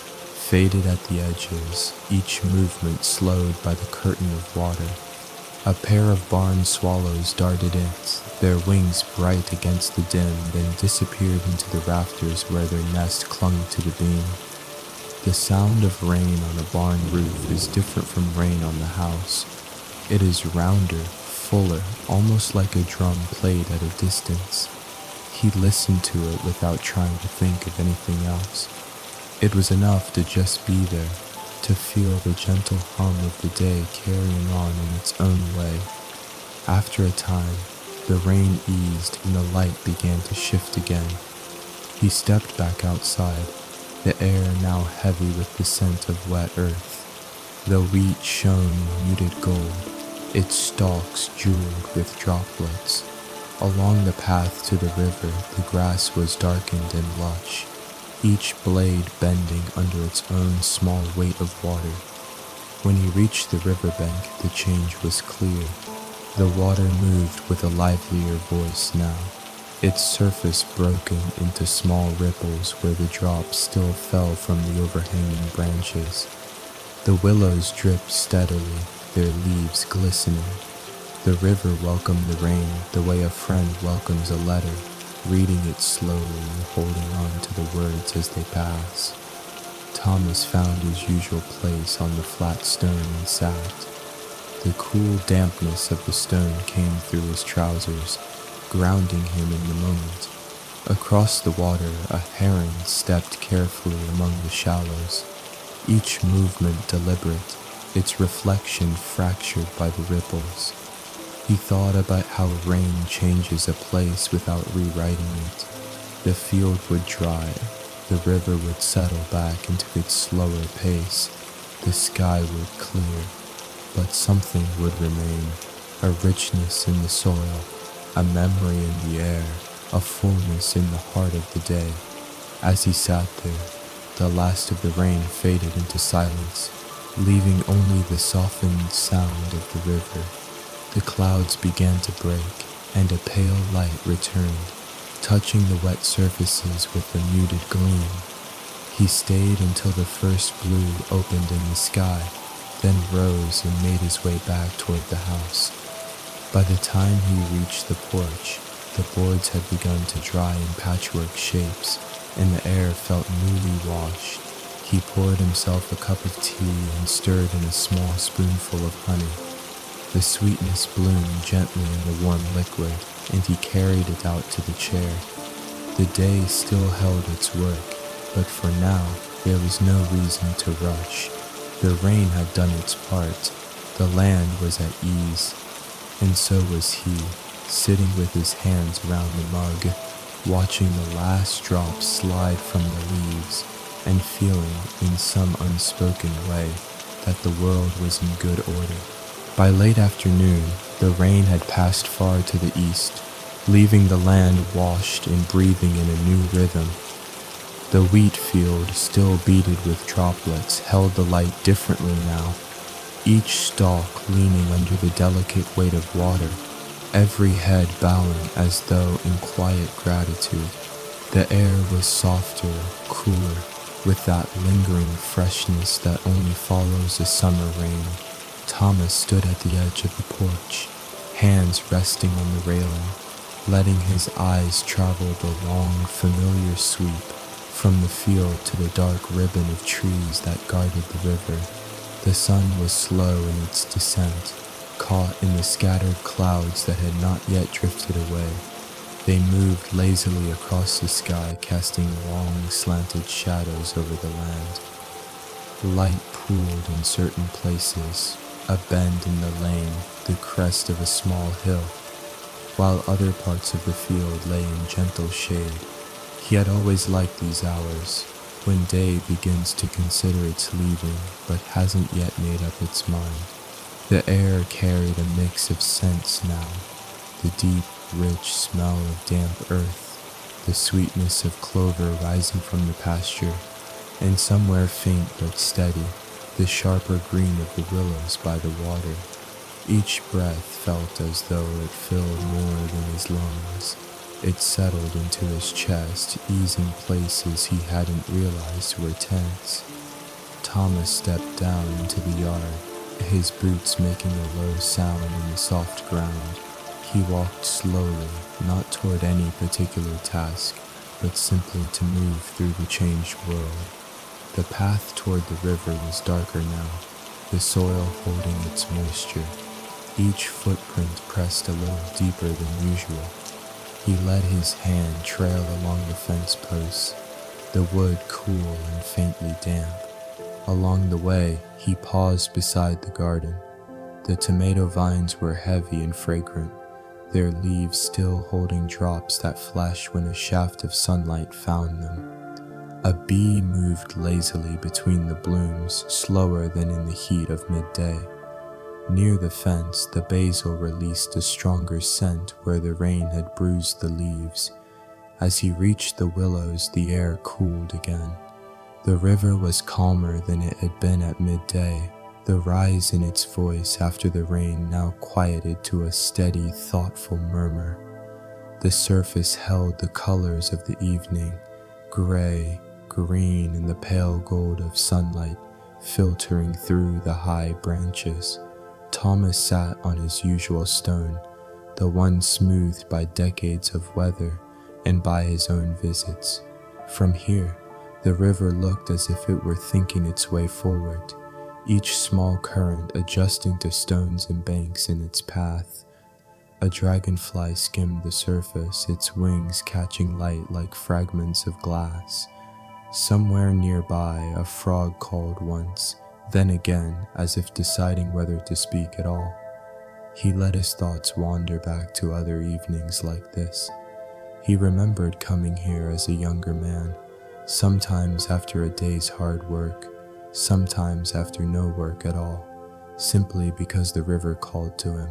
faded at the edges, each movement slowed by the curtain of water. A pair of barn swallows darted in, their wings bright against the dim, then disappeared into the rafters where their nest clung to the beam. The sound of rain on a barn roof is different from rain on the house. It is rounder, fuller, almost like a drum played at a distance. He listened to it without trying to think of anything else. It was enough to just be there, to feel the gentle hum of the day carrying on in its own way. After a time, the rain eased and the light began to shift again. He stepped back outside, the air now heavy with the scent of wet earth. The wheat shone muted gold, its stalks jeweled with droplets. Along the path to the river, the grass was darkened and lush, each blade bending under its own small weight of water. When he reached the riverbank, the change was clear. The water moved with a livelier voice now, its surface broken into small ripples where the drops still fell from the overhanging branches. The willows dripped steadily, their leaves glistening. The river welcomed the rain the way a friend welcomes a letter, reading it slowly and holding on to the words as they pass. Thomas found his usual place on the flat stone and sat. The cool dampness of the stone came through his trousers, grounding him in the moment. Across the water, a heron stepped carefully among the shallows, each movement deliberate, its reflection fractured by the ripples. He thought about how rain changes a place without rewriting it. The field would dry, the river would settle back into its slower pace, the sky would clear, but something would remain, a richness in the soil, a memory in the air, a fullness in the heart of the day. As he sat there, the last of the rain faded into silence, leaving only the softened sound of the river. The clouds began to break, and a pale light returned, touching the wet surfaces with a muted gleam. He stayed until the first blue opened in the sky, then rose and made his way back toward the house. By the time he reached the porch, the boards had begun to dry in patchwork shapes, and the air felt newly washed. He poured himself a cup of tea and stirred in a small spoonful of honey. The sweetness bloomed gently in the warm liquid, and he carried it out to the chair. The day still held its work, but for now there was no reason to rush. The rain had done its part, the land was at ease, and so was he, sitting with his hands around the mug, watching the last drops slide from the leaves, and feeling, in some unspoken way, that the world was in good order. By late afternoon, the rain had passed far to the east, leaving the land washed and breathing in a new rhythm. The wheat field, still beaded with droplets, held the light differently now, each stalk leaning under the delicate weight of water, every head bowing as though in quiet gratitude. The air was softer, cooler, with that lingering freshness that only follows a summer rain. Thomas stood at the edge of the porch, hands resting on the railing, letting his eyes travel the long, familiar sweep from the field to the dark ribbon of trees that guarded the river. The sun was slow in its descent, caught in the scattered clouds that had not yet drifted away. They moved lazily across the sky, casting long, slanted shadows over the land. Light pooled in certain places, a bend in the lane, the crest of a small hill, while other parts of the field lay in gentle shade. He had always liked these hours, when day begins to consider its leaving, but hasn't yet made up its mind. The air carried a mix of scents now, the deep, rich smell of damp earth, the sweetness of clover rising from the pasture, and somewhere faint but steady, the sharper green of the willows by the water. Each breath felt as though it filled more than his lungs. It settled into his chest, easing places he hadn't realized were tense. Thomas stepped down into the yard, his boots making a low sound in the soft ground. He walked slowly, not toward any particular task, but simply to move through the changed world. The path toward the river was darker now, the soil holding its moisture. Each footprint pressed a little deeper than usual. He let his hand trail along the fence posts, the wood cool and faintly damp. Along the way, he paused beside the garden. The tomato vines were heavy and fragrant, their leaves still holding drops that flashed when a shaft of sunlight found them. A bee moved lazily between the blooms, slower than in the heat of midday. Near the fence, the basil released a stronger scent where the rain had bruised the leaves. As he reached the willows, the air cooled again. The river was calmer than it had been at midday, the rise in its voice after the rain now quieted to a steady, thoughtful murmur. The surface held the colors of the evening, gray, green, and the pale gold of sunlight filtering through the high branches. Thomas sat on his usual stone, the one smoothed by decades of weather and by his own visits. From here, the river looked as if it were thinking its way forward, each small current adjusting to stones and banks in its path. A dragonfly skimmed the surface, its wings catching light like fragments of glass. Somewhere nearby, a frog called once, then again, as if deciding whether to speak at all. He let his thoughts wander back to other evenings like this. He remembered coming here as a younger man, sometimes after a day's hard work, sometimes after no work at all, simply because the river called to him.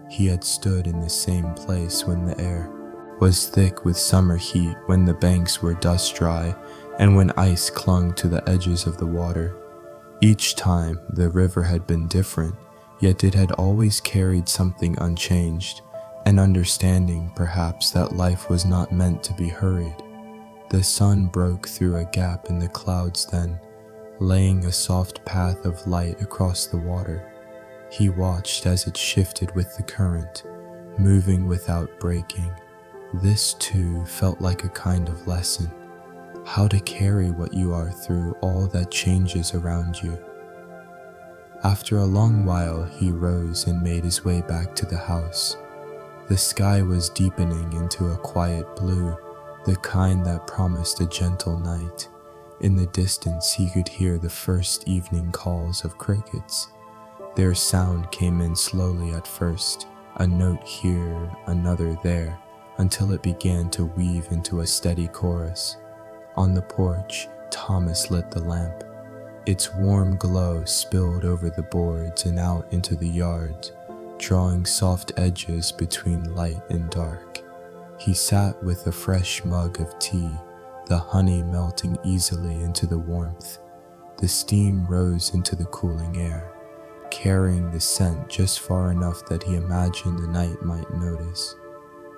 He had stood in the same place when the air was thick with summer heat, when the banks were dust dry, and when ice clung to the edges of the water. Each time, the river had been different, yet it had always carried something unchanged, an understanding, perhaps, that life was not meant to be hurried. The sun broke through a gap in the clouds then, laying a soft path of light across the water. He watched as it shifted with the current, moving without breaking. This too felt like a kind of lesson, how to carry what you are through all that changes around you. After a long while, he rose and made his way back to the house. The sky was deepening into a quiet blue, the kind that promised a gentle night. In the distance, he could hear the first evening calls of crickets. Their sound came in slowly at first, a note here, another there, until it began to weave into a steady chorus. On the porch, Thomas lit the lamp. Its warm glow spilled over the boards and out into the yard, drawing soft edges between light and dark. He sat with a fresh mug of tea, the honey melting easily into the warmth. The steam rose into the cooling air, carrying the scent just far enough that he imagined the night might notice.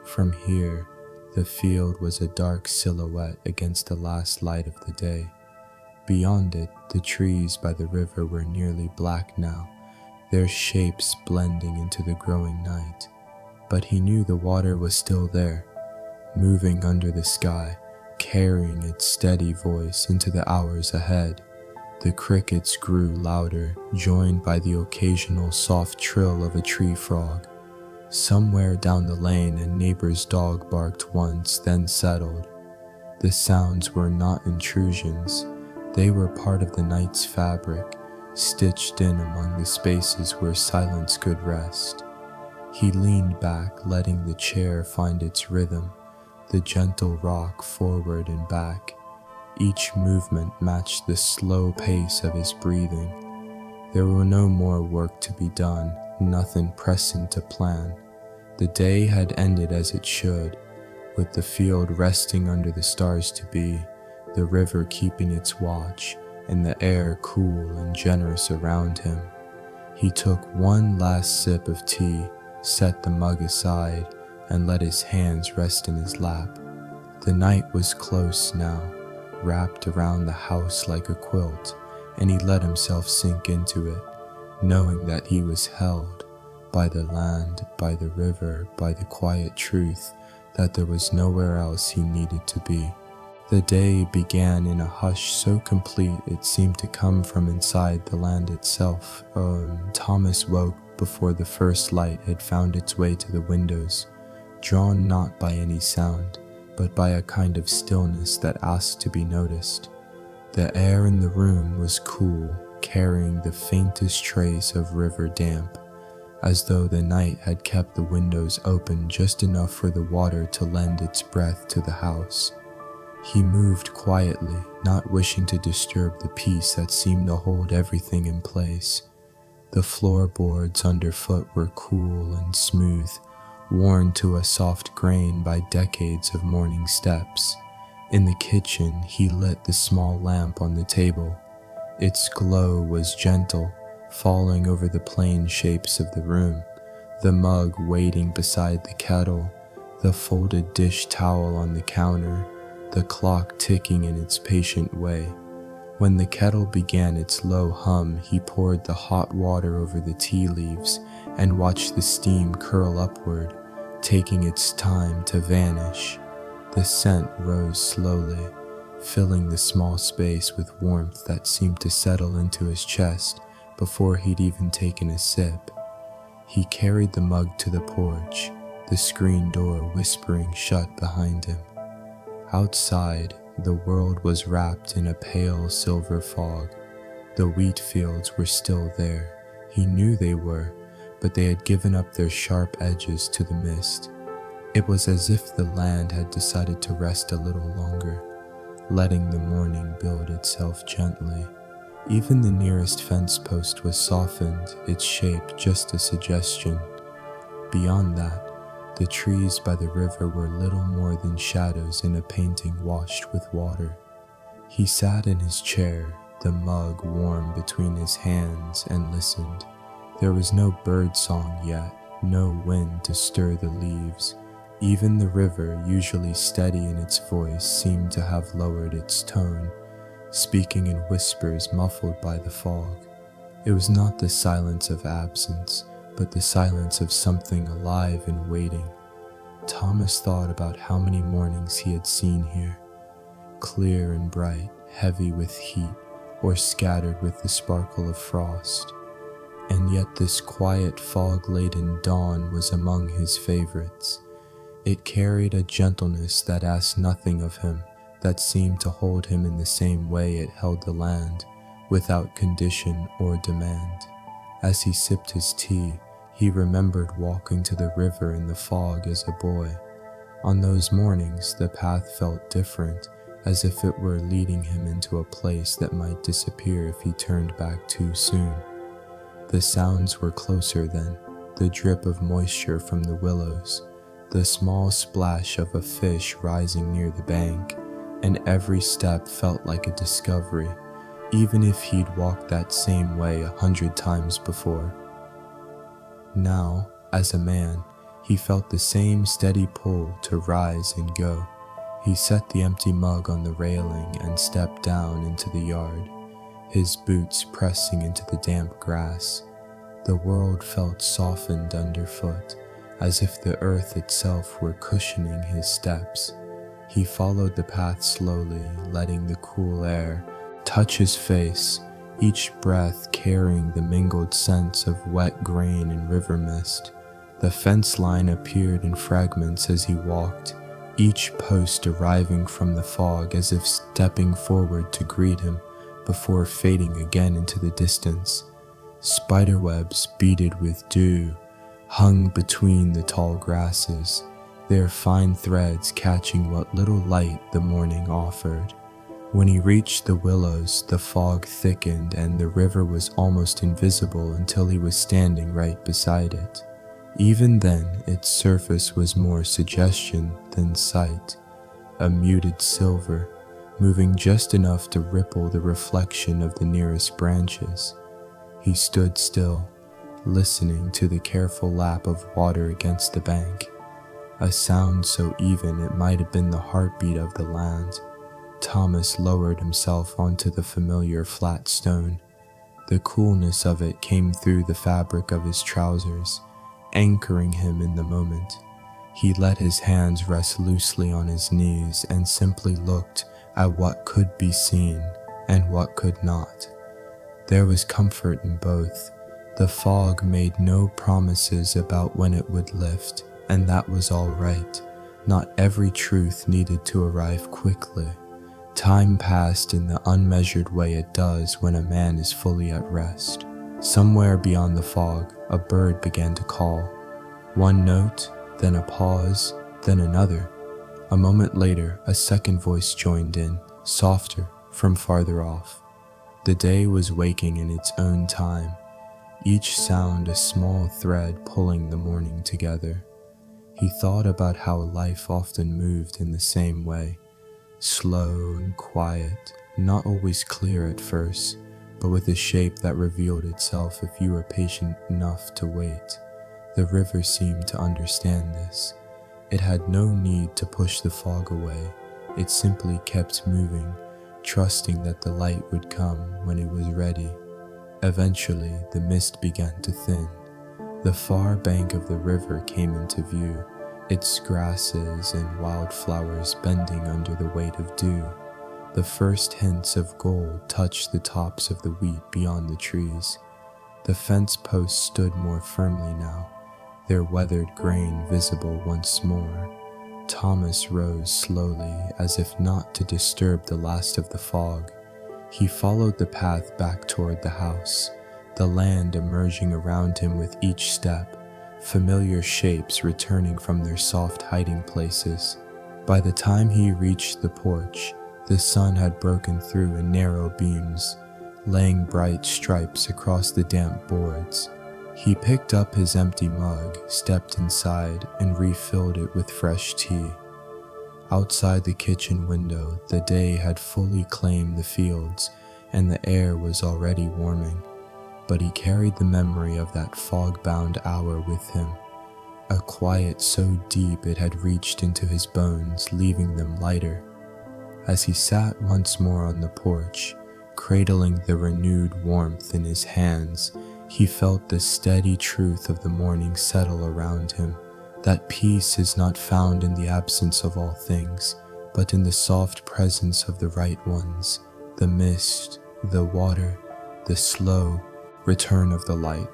From here, the field was a dark silhouette against the last light of the day. Beyond it, the trees by the river were nearly black now, their shapes blending into the growing night. But he knew the water was still there, moving under the sky, carrying its steady voice into the hours ahead. The crickets grew louder, joined by the occasional soft trill of a tree frog. Somewhere down the lane, a neighbor's dog barked once, then settled. The sounds were not intrusions. They were part of the night's fabric, stitched in among the spaces where silence could rest. He leaned back, letting the chair find its rhythm, the gentle rock forward and back. Each movement matched the slow pace of his breathing. There were no more work to be done, nothing pressing to plan. The day had ended as it should, with the field resting under the stars to be, the river keeping its watch, and the air cool and generous around him. He took one last sip of tea, set the mug aside, and let his hands rest in his lap. The night was close now, wrapped around the house like a quilt, and he let himself sink into it, knowing that he was held by the land, by the river, by the quiet truth that there was nowhere else he needed to be. The day began in a hush so complete it seemed to come from inside the land itself. Thomas woke before the first light had found its way to the windows, drawn not by any sound, but by a kind of stillness that asked to be noticed. The air in the room was cool, carrying the faintest trace of river damp, as though the night had kept the windows open just enough for the water to lend its breath to the house. He moved quietly, not wishing to disturb the peace that seemed to hold everything in place. The floorboards underfoot were cool and smooth, worn to a soft grain by decades of morning steps. In the kitchen, he lit the small lamp on the table. Its glow was gentle, falling over the plain shapes of the room, the mug waiting beside the kettle, the folded dish towel on the counter, the clock ticking in its patient way. When the kettle began its low hum, he poured the hot water over the tea leaves and watched the steam curl upward, taking its time to vanish. The scent rose slowly, filling the small space with warmth that seemed to settle into his chest before he'd even taken a sip. He carried the mug to the porch, the screen door whispering shut behind him. Outside, the world was wrapped in a pale silver fog. The wheat fields were still there. He knew they were, but they had given up their sharp edges to the mist. It was as if the land had decided to rest a little longer, letting the morning build itself gently. Even the nearest fence post was softened, its shape just a suggestion. Beyond that, the trees by the river were little more than shadows in a painting washed with water. He sat in his chair, the mug warm between his hands, and listened. There was no bird song yet, no wind to stir the leaves. Even the river, usually steady in its voice, seemed to have lowered its tone, speaking in whispers muffled by the fog. It was not the silence of absence, but the silence of something alive and waiting. Thomas thought about how many mornings he had seen here, clear and bright, heavy with heat, or scattered with the sparkle of frost. And yet this quiet, fog-laden dawn was among his favorites. It carried a gentleness that asked nothing of him, that seemed to hold him in the same way it held the land, without condition or demand. As he sipped his tea, he remembered walking to the river in the fog as a boy. On those mornings, the path felt different, as if it were leading him into a place that might disappear if he turned back too soon. The sounds were closer then, the drip of moisture from the willows, the small splash of a fish rising near the bank, and every step felt like a discovery, even if he'd walked that same way 100 times before. Now, as a man, he felt the same steady pull to rise and go. He set the empty mug on the railing and stepped down into the yard, his boots pressing into the damp grass. The world felt softened underfoot, as if the earth itself were cushioning his steps. He followed the path slowly, letting the cool air touch his face, each breath carrying the mingled scents of wet grain and river mist. The fence line appeared in fragments as he walked, each post arriving from the fog as if stepping forward to greet him before fading again into the distance. Spiderwebs beaded with dew hung between the tall grasses, their fine threads catching what little light the morning offered. When he reached the willows, the fog thickened and the river was almost invisible until he was standing right beside it. Even then, its surface was more suggestion than sight, a muted silver, moving just enough to ripple the reflection of the nearest branches. He stood still, listening to the careful lap of water against the bank, a sound so even it might have been the heartbeat of the land. Thomas lowered himself onto the familiar flat stone. The coolness of it came through the fabric of his trousers, anchoring him in the moment. He let his hands rest loosely on his knees and simply looked at what could be seen and what could not. There was comfort in both. The fog made no promises about when it would lift, and that was all right. Not every truth needed to arrive quickly. Time passed in the unmeasured way it does when a man is fully at rest. Somewhere beyond the fog, a bird began to call. One note, then a pause, then another. A moment later, a second voice joined in, softer, from farther off. The day was waking in its own time, each sound a small thread pulling the morning together. He thought about how life often moved in the same way. Slow and quiet, not always clear at first, but with a shape that revealed itself if you were patient enough to wait. The river seemed to understand this. It had no need to push the fog away. It simply kept moving, trusting that the light would come when it was ready. Eventually, the mist began to thin. The far bank of the river came into view, its grasses and wildflowers bending under the weight of dew. The first hints of gold touched the tops of the wheat beyond the trees. The fence posts stood more firmly now, their weathered grain visible once more. Thomas rose slowly, as if not to disturb the last of the fog. He followed the path back toward the house, the land emerging around him with each step, familiar shapes returning from their soft hiding places. By the time he reached the porch, the sun had broken through in narrow beams, laying bright stripes across the damp boards. He picked up his empty mug, stepped inside, and refilled it with fresh tea. Outside the kitchen window, the day had fully claimed the fields, and the air was already warming. But he carried the memory of that fog-bound hour with him, a quiet so deep it had reached into his bones, leaving them lighter. As he sat once more on the porch, cradling the renewed warmth in his hands, he felt the steady truth of the morning settle around him, that peace is not found in the absence of all things, but in the soft presence of the right ones, the mist, the water, the slow return of the light.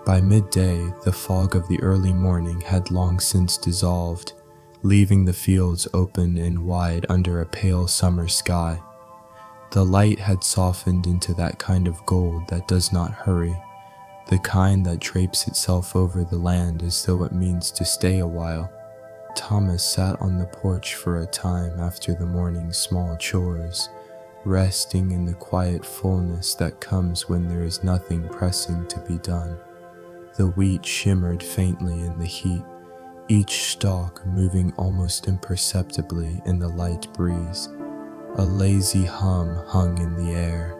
By midday, the fog of the early morning had long since dissolved, leaving the fields open and wide under a pale summer sky. The light had softened into that kind of gold that does not hurry, the kind that drapes itself over the land as though it means to stay a while. Thomas sat on the porch for a time after the morning's small chores, resting in the quiet fullness that comes when there is nothing pressing to be done. The wheat shimmered faintly in the heat, each stalk moving almost imperceptibly in the light breeze. A lazy hum hung in the air,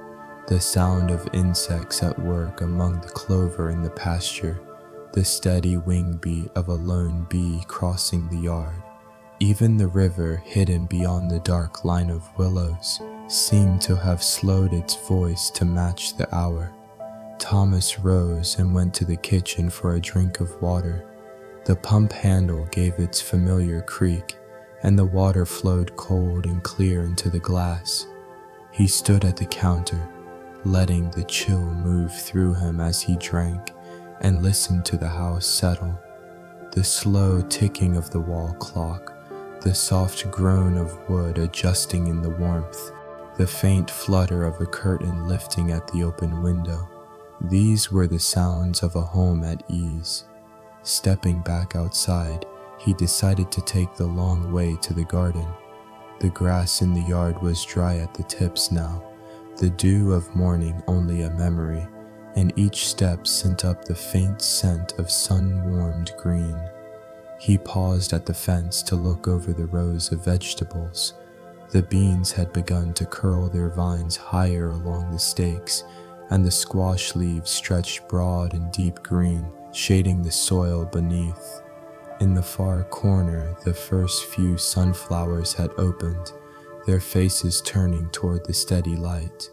the sound of insects at work among the clover in the pasture, the steady wing beat of a lone bee crossing the yard. Even the river, hidden beyond the dark line of willows, seemed to have slowed its voice to match the hour. Thomas rose and went to the kitchen for a drink of water. The pump handle gave its familiar creak, and the water flowed cold and clear into the glass. He stood at the counter, letting the chill move through him as he drank, and listened to the house settle. The slow ticking of the wall clock, the soft groan of wood adjusting in the warmth, the faint flutter of a curtain lifting at the open window. These were the sounds of a home at ease. Stepping back outside, he decided to take the long way to the garden. The grass in the yard was dry at the tips now, the dew of morning only a memory, and each step sent up the faint scent of sun-warmed green. He paused at the fence to look over the rows of vegetables. The beans had begun to curl their vines higher along the stakes, and the squash leaves stretched broad and deep green, shading the soil beneath. In the far corner, the first few sunflowers had opened, their faces turning toward the steady light.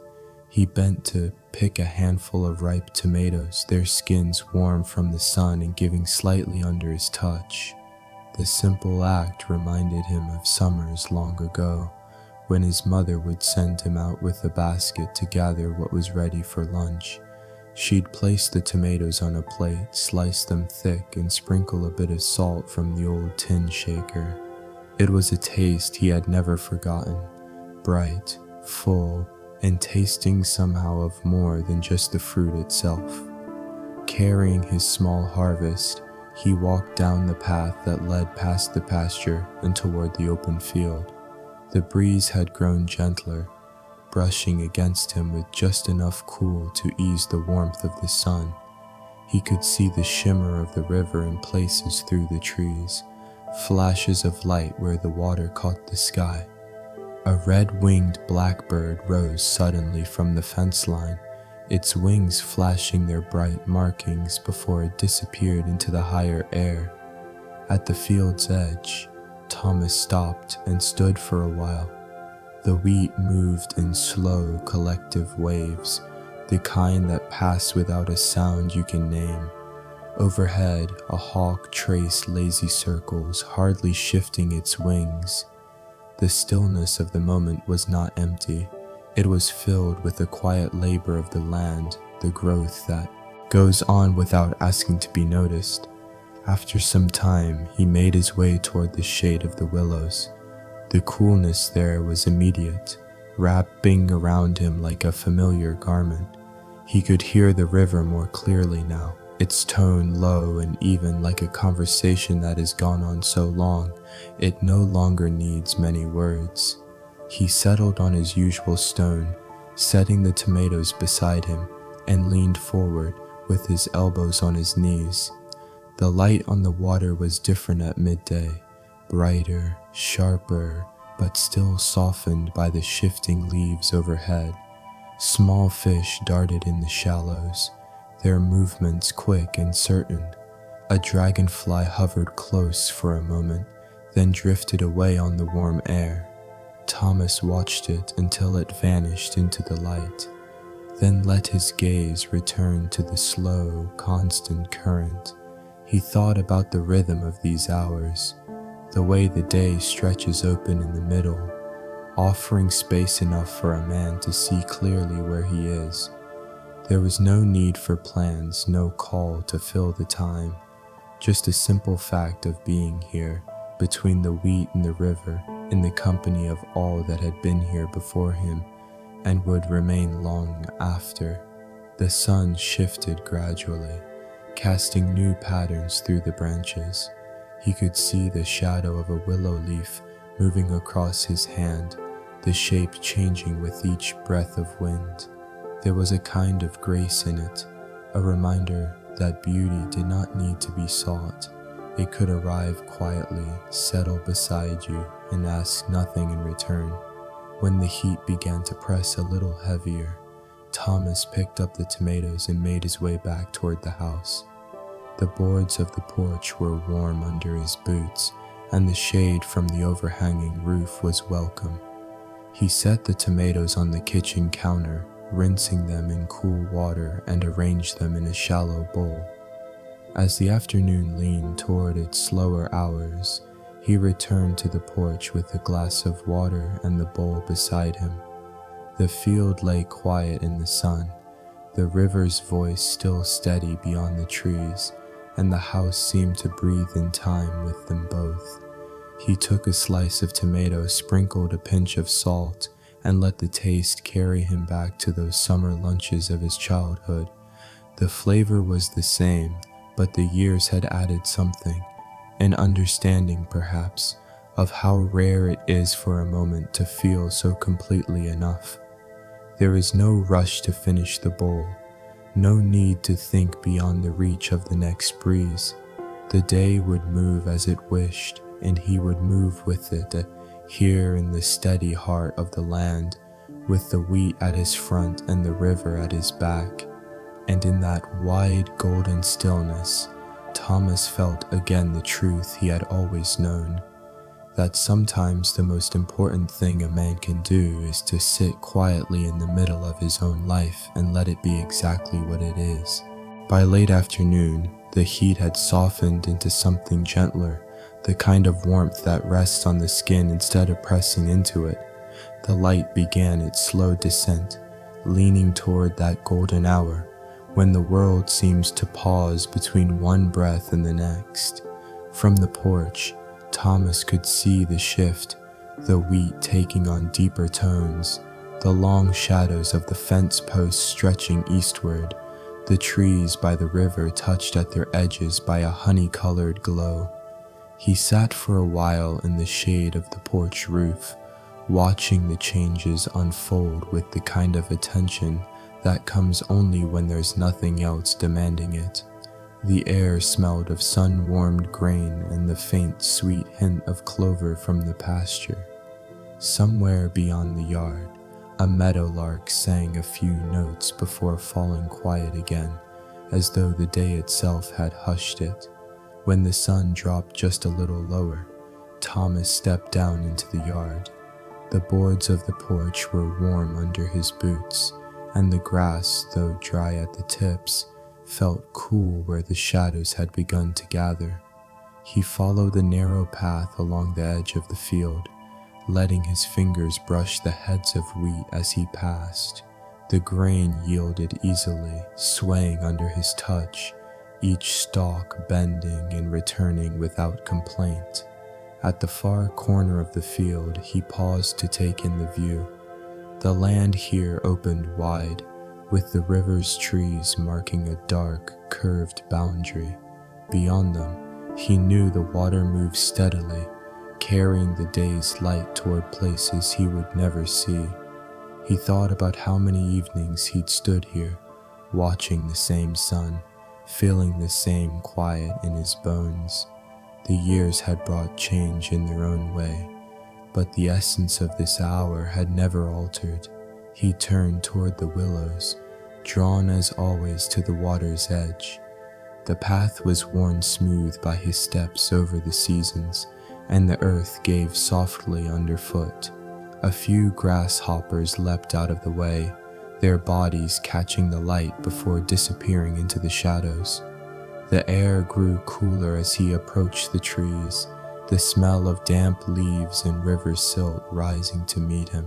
He bent to pick a handful of ripe tomatoes, their skins warm from the sun and giving slightly under his touch. The simple act reminded him of summers long ago, when his mother would send him out with a basket to gather what was ready for lunch. She'd place the tomatoes on a plate, slice them thick, and sprinkle a bit of salt from the old tin shaker. It was a taste he had never forgotten, bright, full, and tasting somehow of more than just the fruit itself. Carrying his small harvest, he walked down the path that led past the pasture and toward the open field. The breeze had grown gentler, brushing against him with just enough cool to ease the warmth of the sun. He could see the shimmer of the river in places through the trees, flashes of light where the water caught the sky. A red-winged blackbird rose suddenly from the fence line, its wings flashing their bright markings before it disappeared into the higher air. At the field's edge, Thomas stopped and stood for a while. The wheat moved in slow, collective waves, the kind that pass without a sound you can name. Overhead, a hawk traced lazy circles, hardly shifting its wings. The stillness of the moment was not empty. It was filled with the quiet labor of the land, the growth that goes on without asking to be noticed. After some time, he made his way toward the shade of the willows. The coolness there was immediate, wrapping around him like a familiar garment. He could hear the river more clearly now, its tone low and even, like a conversation that has gone on so long, it no longer needs many words. He settled on his usual stone, setting the tomatoes beside him, and leaned forward with his elbows on his knees. The light on the water was different at midday, brighter, sharper, but still softened by the shifting leaves overhead. Small fish darted in the shallows, their movements quick and certain. A dragonfly hovered close for a moment, then drifted away on the warm air. Thomas watched it until it vanished into the light, then let his gaze return to the slow, constant current. He thought about the rhythm of these hours, the way the day stretches open in the middle, offering space enough for a man to see clearly where he is. There was no need for plans, no call to fill the time, just a simple fact of being here, between the wheat and the river, in the company of all that had been here before him, and would remain long after. The sun shifted gradually, casting new patterns through the branches. He could see the shadow of a willow leaf moving across his hand, the shape changing with each breath of wind. There was a kind of grace in it, a reminder that beauty did not need to be sought. It could arrive quietly, settle beside you, and ask nothing in return. When the heat began to press a little heavier, Thomas picked up the tomatoes and made his way back toward the house. The boards of the porch were warm under his boots, and the shade from the overhanging roof was welcome. He set the tomatoes on the kitchen counter, rinsing them in cool water, and arranged them in a shallow bowl. As the afternoon leaned toward its slower hours, he returned to the porch with a glass of water and the bowl beside him. The field lay quiet in the sun, the river's voice still steady beyond the trees, and the house seemed to breathe in time with them both. He took a slice of tomato, sprinkled a pinch of salt, and let the taste carry him back to those summer lunches of his childhood. The flavor was the same, but the years had added something, an understanding perhaps, of how rare it is for a moment to feel so completely enough. There is no rush to finish the bowl, no need to think beyond the reach of the next breeze. The day would move as it wished, and he would move with it, here in the steady heart of the land, with the wheat at his front and the river at his back. And in that wide golden stillness, Thomas felt again the truth he had always known, that sometimes the most important thing a man can do is to sit quietly in the middle of his own life and let it be exactly what it is. By late afternoon, the heat had softened into something gentler, the kind of warmth that rests on the skin instead of pressing into it. The light began its slow descent, leaning toward that golden hour, when the world seems to pause between one breath and the next. From the porch, Thomas could see the shift, the wheat taking on deeper tones, the long shadows of the fence posts stretching eastward, the trees by the river touched at their edges by a honey-colored glow. He sat for a while in the shade of the porch roof, watching the changes unfold with the kind of attention that comes only when there's nothing else demanding it. The air smelled of sun-warmed grain and the faint, sweet hint of clover from the pasture. Somewhere beyond the yard, a meadowlark sang a few notes before falling quiet again, as though the day itself had hushed it. When the sun dropped just a little lower, Thomas stepped down into the yard. The boards of the porch were warm under his boots, and the grass, though dry at the tips, felt cool where the shadows had begun to gather. He followed the narrow path along the edge of the field, letting his fingers brush the heads of wheat as he passed. The grain yielded easily, swaying under his touch, each stalk bending and returning without complaint. At the far corner of the field, he paused to take in the view. The land here opened wide, with the river's trees marking a dark, curved boundary. Beyond them, he knew the water moved steadily, carrying the day's light toward places he would never see. He thought about how many evenings he'd stood here, watching the same sun, feeling the same quiet in his bones. The years had brought change in their own way, but the essence of this hour had never altered. He turned toward the willows, drawn as always to the water's edge. The path was worn smooth by his steps over the seasons, and the earth gave softly underfoot. A few grasshoppers leapt out of the way, their bodies catching the light before disappearing into the shadows. The air grew cooler as he approached the trees, the smell of damp leaves and river silt rising to meet him.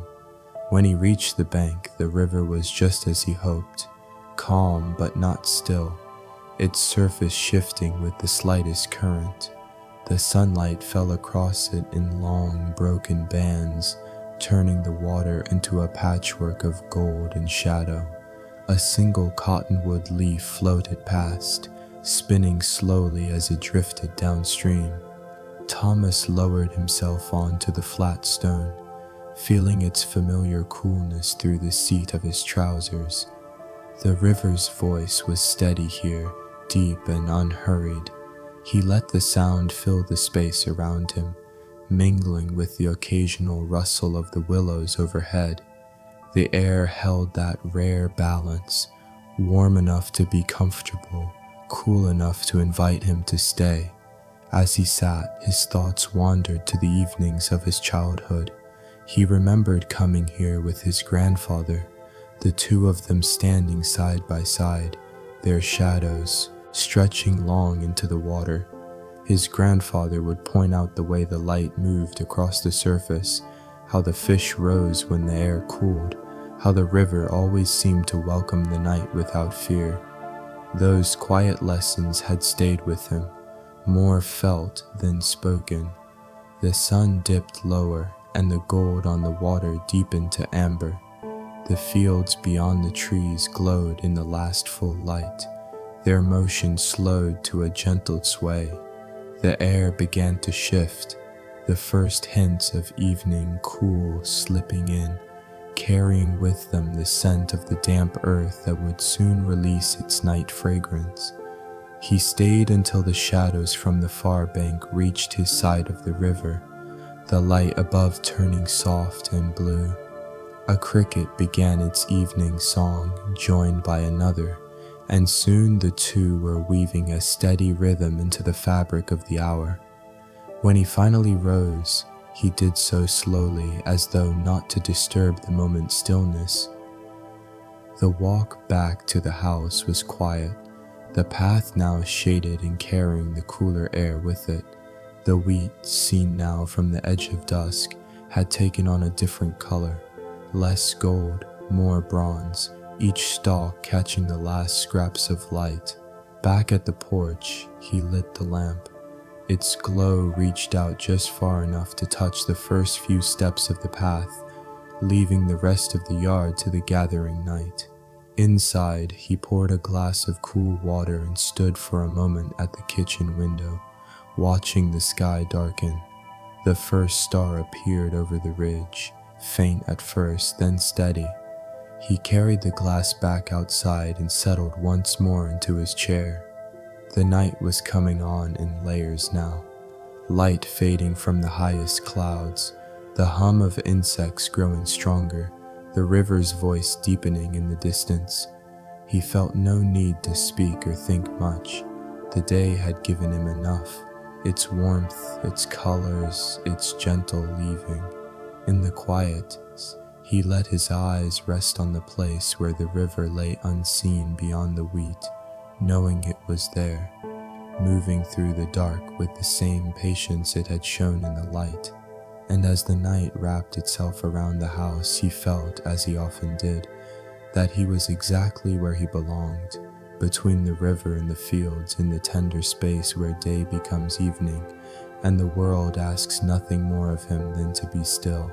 When he reached the bank, the river was just as he hoped, calm but not still, its surface shifting with the slightest current. The sunlight fell across it in long, broken bands, turning the water into a patchwork of gold and shadow. A single cottonwood leaf floated past, spinning slowly as it drifted downstream. Thomas lowered himself onto the flat stone, feeling its familiar coolness through the seat of his trousers. The river's voice was steady here, deep and unhurried. He let the sound fill the space around him, mingling with the occasional rustle of the willows overhead. The air held that rare balance, warm enough to be comfortable, cool enough to invite him to stay. As he sat, his thoughts wandered to the evenings of his childhood. He remembered coming here with his grandfather, the two of them standing side by side, their shadows stretching long into the water. His grandfather would point out the way the light moved across the surface, how the fish rose when the air cooled, how the river always seemed to welcome the night without fear. Those quiet lessons had stayed with him, more felt than spoken. The sun dipped lower, and the gold on the water deepened to amber. The fields beyond the trees glowed in the last full light. Their motion slowed to a gentle sway. The air began to shift, the first hints of evening cool slipping in, carrying with them the scent of the damp earth that would soon release its night fragrance. He stayed until the shadows from the far bank reached his side of the river, the light above turning soft and blue. A cricket began its evening song, joined by another, and soon the two were weaving a steady rhythm into the fabric of the hour. When he finally rose, he did so slowly, as though not to disturb the moment's stillness. The walk back to the house was quiet, the path now shaded and carrying the cooler air with it. The wheat, seen now from the edge of dusk, had taken on a different color, less gold, more bronze, each stalk catching the last scraps of light. Back at the porch, he lit the lamp. Its glow reached out just far enough to touch the first few steps of the path, leaving the rest of the yard to the gathering night. Inside, he poured a glass of cool water and stood for a moment at the kitchen window, watching the sky darken. The first star appeared over the ridge, faint at first, then steady. He carried the glass back outside and settled once more into his chair. The night was coming on in layers now, light fading from the highest clouds, the hum of insects growing stronger, the river's voice deepening in the distance. He felt no need to speak or think much. The day had given him enough, its warmth, its colors, its gentle leaving. In the quiet, he let his eyes rest on the place where the river lay unseen beyond the wheat, knowing it was there, moving through the dark with the same patience it had shown in the light. And as the night wrapped itself around the house, he felt, as he often did, that he was exactly where he belonged, between the river and the fields, in the tender space where day becomes evening, and the world asks nothing more of him than to be still.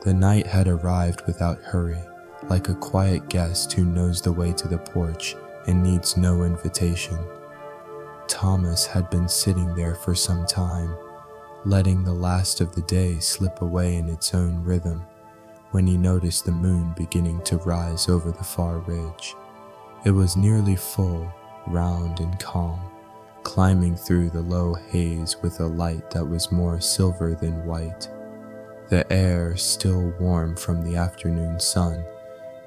The night had arrived without hurry, like a quiet guest who knows the way to the porch and needs no invitation. Thomas had been sitting there for some time, letting the last of the day slip away in its own rhythm, when he noticed the moon beginning to rise over the far ridge. It was nearly full, round and calm, climbing through the low haze with a light that was more silver than white. The air, still warm from the afternoon sun,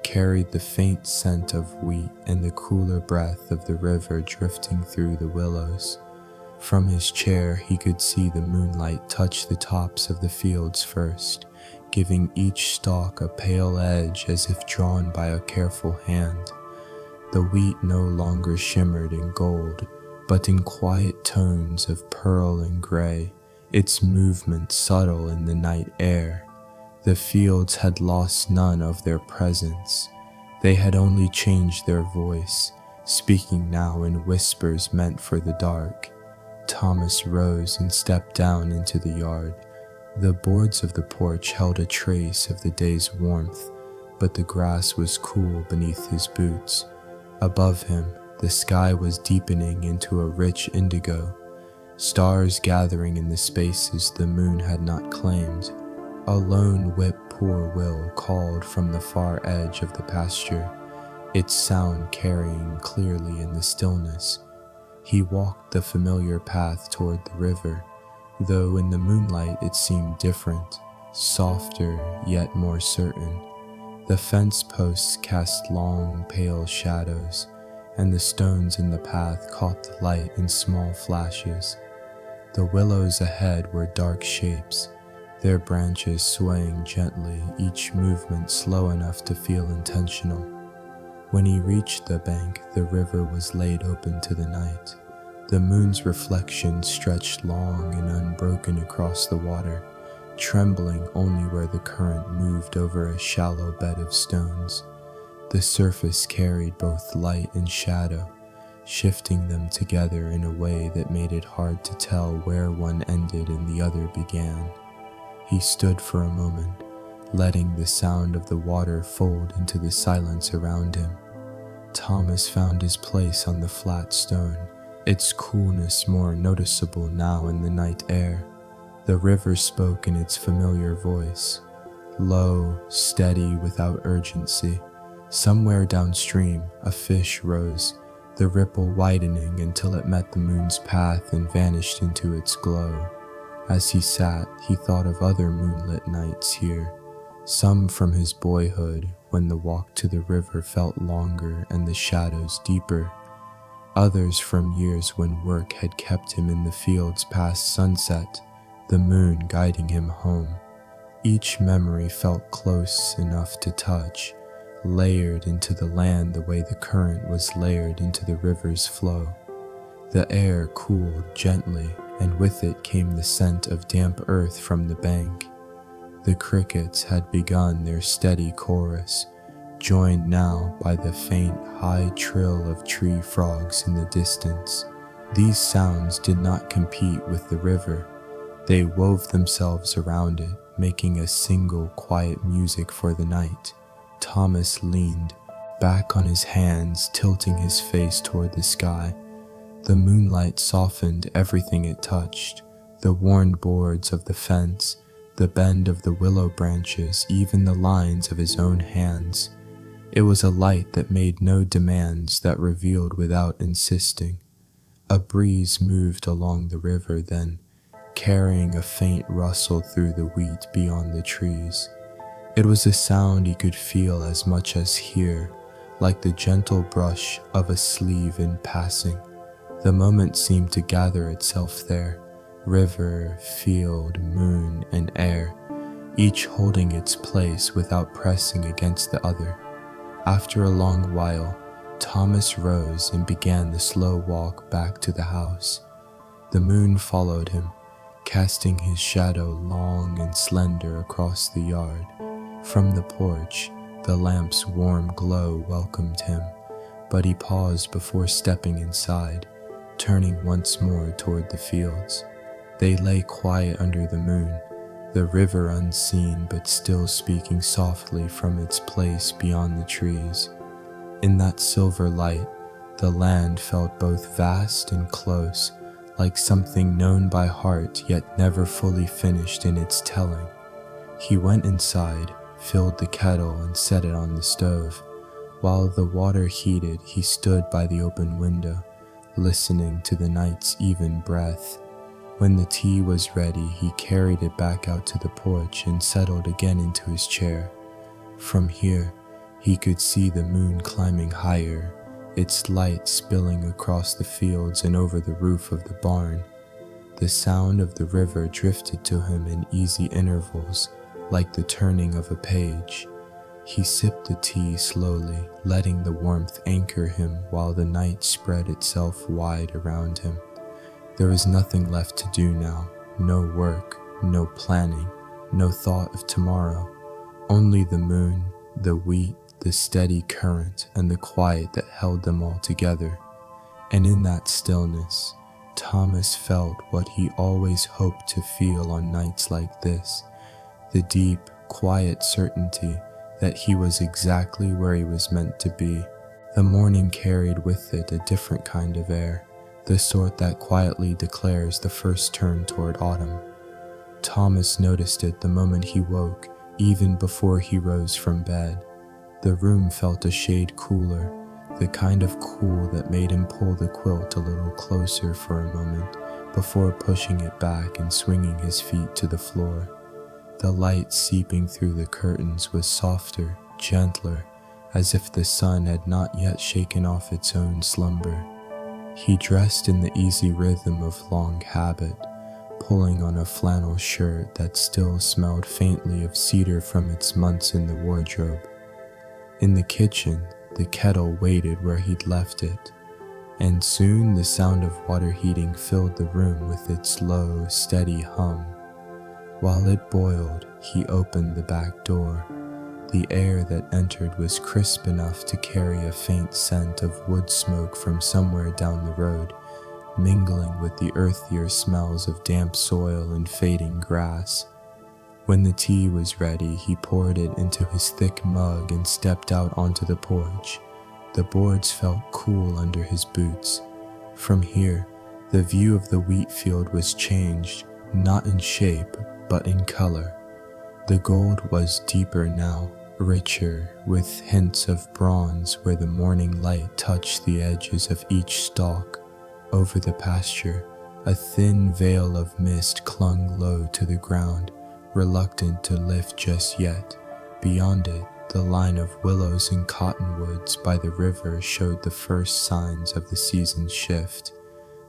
carried the faint scent of wheat and the cooler breath of the river drifting through the willows. From his chair he could see the moonlight touch the tops of the fields first, giving each stalk a pale edge as if drawn by a careful hand. The wheat no longer shimmered in gold, but in quiet tones of pearl and gray, its movement subtle in the night air. The fields had lost none of their presence. They had only changed their voice, speaking now in whispers meant for the dark. Thomas rose and stepped down into the yard. The boards of the porch held a trace of the day's warmth, but the grass was cool beneath his boots. Above him, the sky was deepening into a rich indigo, stars gathering in the spaces the moon had not claimed. A lone whip poor will called from the far edge of the pasture, its sound carrying clearly in the stillness. He walked the familiar path toward the river, though in the moonlight it seemed different, softer yet more certain. The fence posts cast long, pale shadows, and the stones in the path caught the light in small flashes. The willows ahead were dark shapes, their branches swaying gently, each movement slow enough to feel intentional. When he reached the bank, the river was laid open to the night. The moon's reflection stretched long and unbroken across the water, trembling only where the current moved over a shallow bed of stones. The surface carried both light and shadow, shifting them together in a way that made it hard to tell where one ended and the other began. He stood for a moment, letting the sound of the water fold into the silence around him. Thomas found his place on the flat stone, its coolness more noticeable now in the night air. The river spoke in its familiar voice, low, steady, without urgency. Somewhere downstream, a fish rose, the ripple widening until it met the moon's path and vanished into its glow. As he sat, he thought of other moonlit nights here, some from his boyhood when the walk to the river felt longer and the shadows deeper, others from years when work had kept him in the fields past sunset, the moon guiding him home. Each memory felt close enough to touch, layered into the land the way the current was layered into the river's flow. The air cooled gently, and with it came the scent of damp earth from the bank. The crickets had begun their steady chorus, joined now by the faint, high trill of tree frogs in the distance. These sounds did not compete with the river. They wove themselves around it, making a single quiet music for the night. Thomas leaned, back on his hands, tilting his face toward the sky. The moonlight softened everything it touched, the worn boards of the fence, the bend of the willow branches, even the lines of his own hands. It was a light that made no demands, that revealed without insisting. A breeze moved along the river then, carrying a faint rustle through the wheat beyond the trees. It was a sound he could feel as much as hear, like the gentle brush of a sleeve in passing. The moment seemed to gather itself there, river, field, moon, and air, each holding its place without pressing against the other. After a long while, Thomas rose and began the slow walk back to the house. The moon followed him, casting his shadow long and slender across the yard. From the porch, the lamp's warm glow welcomed him, but he paused before stepping inside, turning once more toward the fields. They lay quiet under the moon, the river unseen but still speaking softly from its place beyond the trees. In that silver light, the land felt both vast and close, like something known by heart yet never fully finished in its telling. He went inside, filled the kettle and set it on the stove. While the water heated, he stood by the open window, listening to the night's even breath. When the tea was ready, he carried it back out to the porch and settled again into his chair. From here, he could see the moon climbing higher, its light spilling across the fields and over the roof of the barn. The sound of the river drifted to him in easy intervals, like the turning of a page. He sipped the tea slowly, letting the warmth anchor him while the night spread itself wide around him. There was nothing left to do now, no work, no planning, no thought of tomorrow. Only the moon, the wheat, the steady current, and the quiet that held them all together. And in that stillness, Thomas felt what he always hoped to feel on nights like this, the deep, quiet certainty that he was exactly where he was meant to be. The morning carried with it a different kind of air, the sort that quietly declares the first turn toward autumn. Thomas noticed it the moment he woke, even before he rose from bed. The room felt a shade cooler, the kind of cool that made him pull the quilt a little closer for a moment before pushing it back and swinging his feet to the floor. The light seeping through the curtains was softer, gentler, as if the sun had not yet shaken off its own slumber. He dressed in the easy rhythm of long habit, pulling on a flannel shirt that still smelled faintly of cedar from its months in the wardrobe. In the kitchen, the kettle waited where he'd left it, and soon the sound of water heating filled the room with its low, steady hum. While it boiled, he opened the back door. The air that entered was crisp enough to carry a faint scent of wood smoke from somewhere down the road, mingling with the earthier smells of damp soil and fading grass. When the tea was ready, he poured it into his thick mug and stepped out onto the porch. The boards felt cool under his boots. From here, the view of the wheat field was changed, not in shape, but in color. The gold was deeper now, richer, with hints of bronze where the morning light touched the edges of each stalk. Over the pasture, a thin veil of mist clung low to the ground, reluctant to lift just yet. Beyond it, the line of willows and cottonwoods by the river showed the first signs of the season's shift.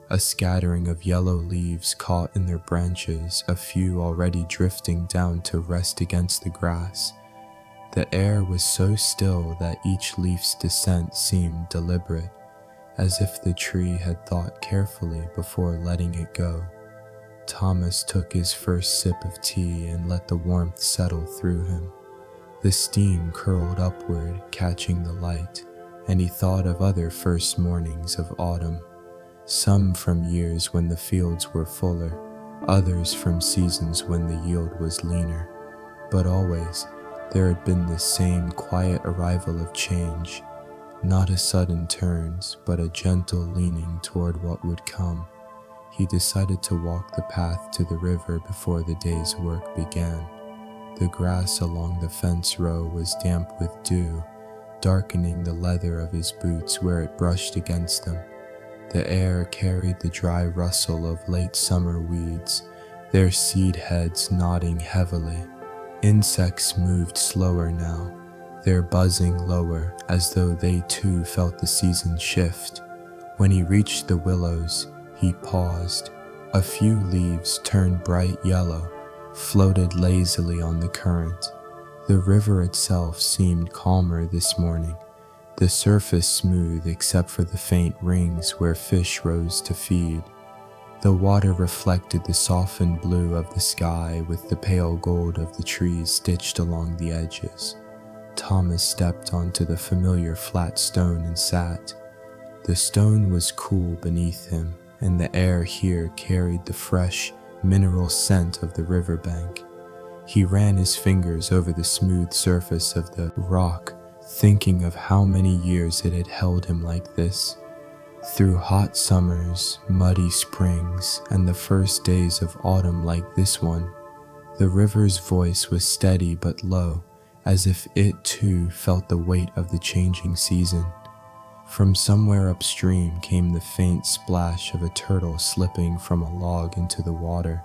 A scattering of yellow leaves caught in their branches, a few already drifting down to rest against the grass. The air was so still that each leaf's descent seemed deliberate, as if the tree had thought carefully before letting it go. Thomas took his first sip of tea and let the warmth settle through him. The steam curled upward, catching the light, and he thought of other first mornings of autumn, some from years when the fields were fuller, others from seasons when the yield was leaner. But always, there had been the same quiet arrival of change, not a sudden turns, but a gentle leaning toward what would come. He decided to walk the path to the river before the day's work began. The grass along the fence row was damp with dew, darkening the leather of his boots where it brushed against them. The air carried the dry rustle of late summer weeds, their seed heads nodding heavily. Insects moved slower now, their buzzing lower, as though they too felt the season shift. When he reached the willows, he paused. A few leaves turned bright yellow, floated lazily on the current. The river itself seemed calmer this morning, the surface smooth except for the faint rings where fish rose to feed. The water reflected the softened blue of the sky with the pale gold of the trees stitched along the edges. Thomas stepped onto the familiar flat stone and sat. The stone was cool beneath him, and the air here carried the fresh, mineral scent of the riverbank. He ran his fingers over the smooth surface of the rock, thinking of how many years it had held him like this. Through hot summers, muddy springs, and the first days of autumn like this one, the river's voice was steady but low, as if it too felt the weight of the changing season. From somewhere upstream came the faint splash of a turtle slipping from a log into the water.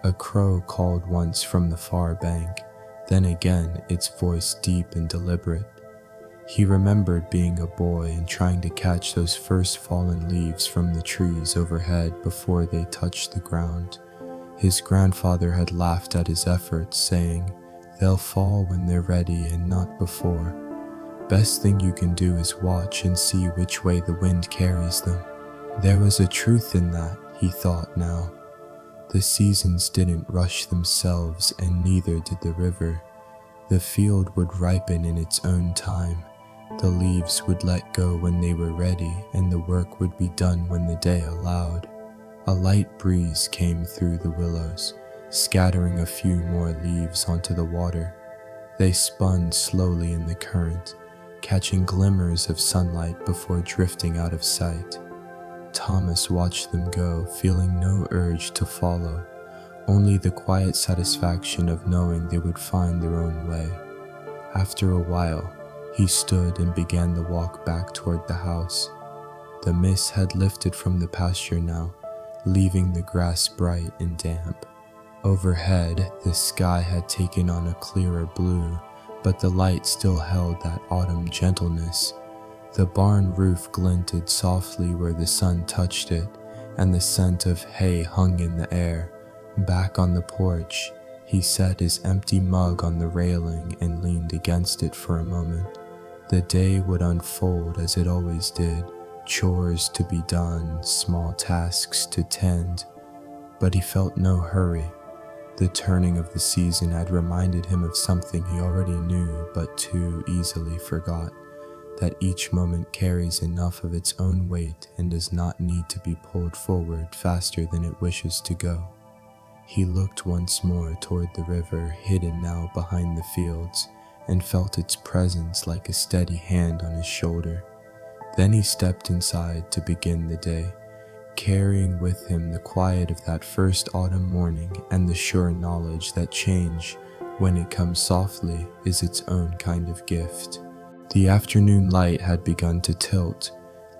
A crow called once from the far bank, then again its voice deep and deliberate. He remembered being a boy and trying to catch those first fallen leaves from the trees overhead before they touched the ground. His grandfather had laughed at his efforts, saying, "They'll fall when they're ready and not before. Best thing you can do is watch and see which way the wind carries them." There was a truth in that, he thought now. The seasons didn't rush themselves, and neither did the river. The field would ripen in its own time. The leaves would let go when they were ready, and the work would be done when the day allowed. A light breeze came through the willows, scattering a few more leaves onto the water. They spun slowly in the current, catching glimmers of sunlight before drifting out of sight. Thomas watched them go, feeling no urge to follow, only the quiet satisfaction of knowing they would find their own way. After a while, he stood and began the walk back toward the house. The mist had lifted from the pasture now, leaving the grass bright and damp. Overhead, the sky had taken on a clearer blue, but the light still held that autumn gentleness. The barn roof glinted softly where the sun touched it, and the scent of hay hung in the air. Back on the porch, he set his empty mug on the railing and leaned against it for a moment. The day would unfold as it always did, chores to be done, small tasks to tend, but he felt no hurry. The turning of the season had reminded him of something he already knew but too easily forgot, that each moment carries enough of its own weight and does not need to be pulled forward faster than it wishes to go. He looked once more toward the river, hidden now behind the fields, and felt its presence like a steady hand on his shoulder. Then he stepped inside to begin the day, carrying with him the quiet of that first autumn morning and the sure knowledge that change, when it comes softly, is its own kind of gift. The afternoon light had begun to tilt,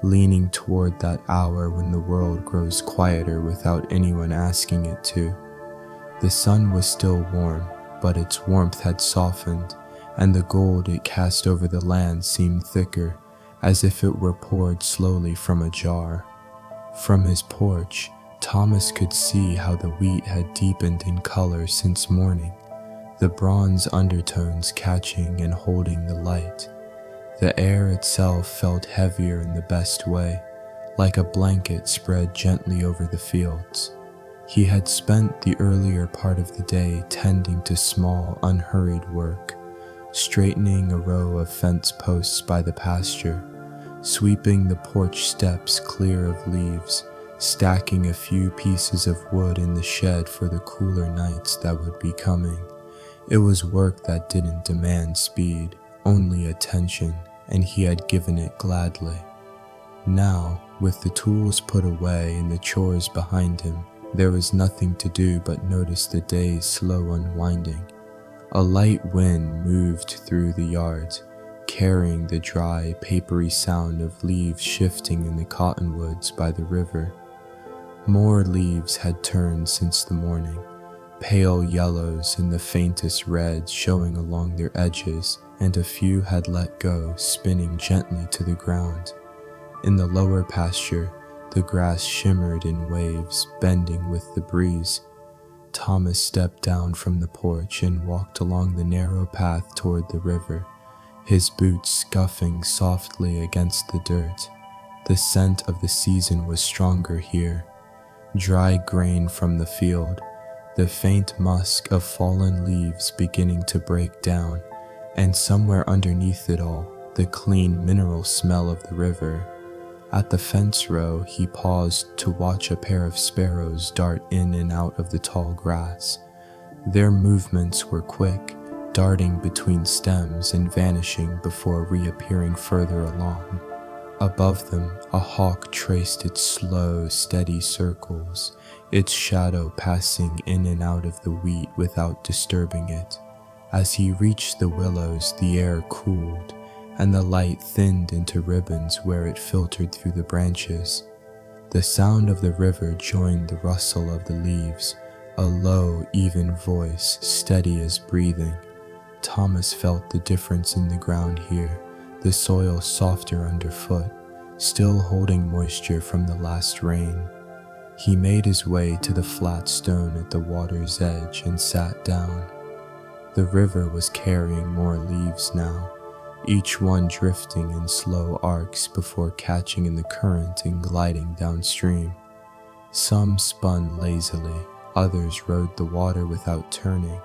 leaning toward that hour when the world grows quieter without anyone asking it to. The sun was still warm, but its warmth had softened, and the gold it cast over the land seemed thicker, as if it were poured slowly from a jar. From his porch, Thomas could see how the wheat had deepened in color since morning, the bronze undertones catching and holding the light. The air itself felt heavier in the best way, like a blanket spread gently over the fields. He had spent the earlier part of the day tending to small, unhurried work, straightening a row of fence posts by the pasture, sweeping the porch steps clear of leaves, stacking a few pieces of wood in the shed for the cooler nights that would be coming. It was work that didn't demand speed, only attention, and he had given it gladly. Now, with the tools put away and the chores behind him, there was nothing to do but notice the day's slow unwinding. A light wind moved through the yard, carrying the dry, papery sound of leaves shifting in the cottonwoods by the river. More leaves had turned since the morning, pale yellows and the faintest reds showing along their edges, and a few had let go, spinning gently to the ground. In the lower pasture, the grass shimmered in waves, bending with the breeze. Thomas stepped down from the porch and walked along the narrow path toward the river, his boots scuffing softly against the dirt. The scent of the season was stronger here, dry grain from the field, the faint musk of fallen leaves beginning to break down, and somewhere underneath it all, the clean mineral smell of the river. At the fence row, he paused to watch a pair of sparrows dart in and out of the tall grass. Their movements were quick, darting between stems and vanishing before reappearing further along. Above them, a hawk traced its slow, steady circles, its shadow passing in and out of the wheat without disturbing it. As he reached the willows, the air cooled, and the light thinned into ribbons where it filtered through the branches. The sound of the river joined the rustle of the leaves, a low, even voice, steady as breathing. Thomas felt the difference in the ground here, the soil softer underfoot, still holding moisture from the last rain. He made his way to the flat stone at the water's edge and sat down. The river was carrying more leaves now, each one drifting in slow arcs before catching in the current and gliding downstream. Some spun lazily, others rode the water without turning,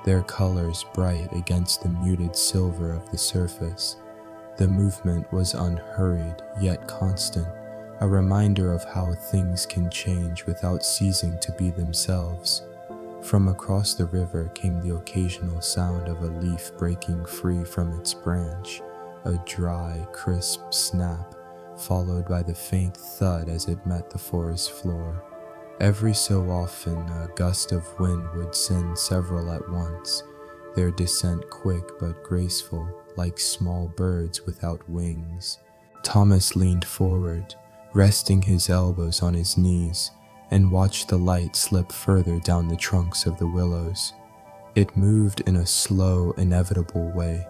their colors bright against the muted silver of the surface. The movement was unhurried yet constant, a reminder of how things can change without ceasing to be themselves. From across the river came the occasional sound of a leaf breaking free from its branch, a dry, crisp snap, followed by the faint thud as it met the forest floor. Every so often, a gust of wind would send several at once, their descent quick but graceful, like small birds without wings. Thomas leaned forward, resting his elbows on his knees, and watched the light slip further down the trunks of the willows. It moved in a slow, inevitable way,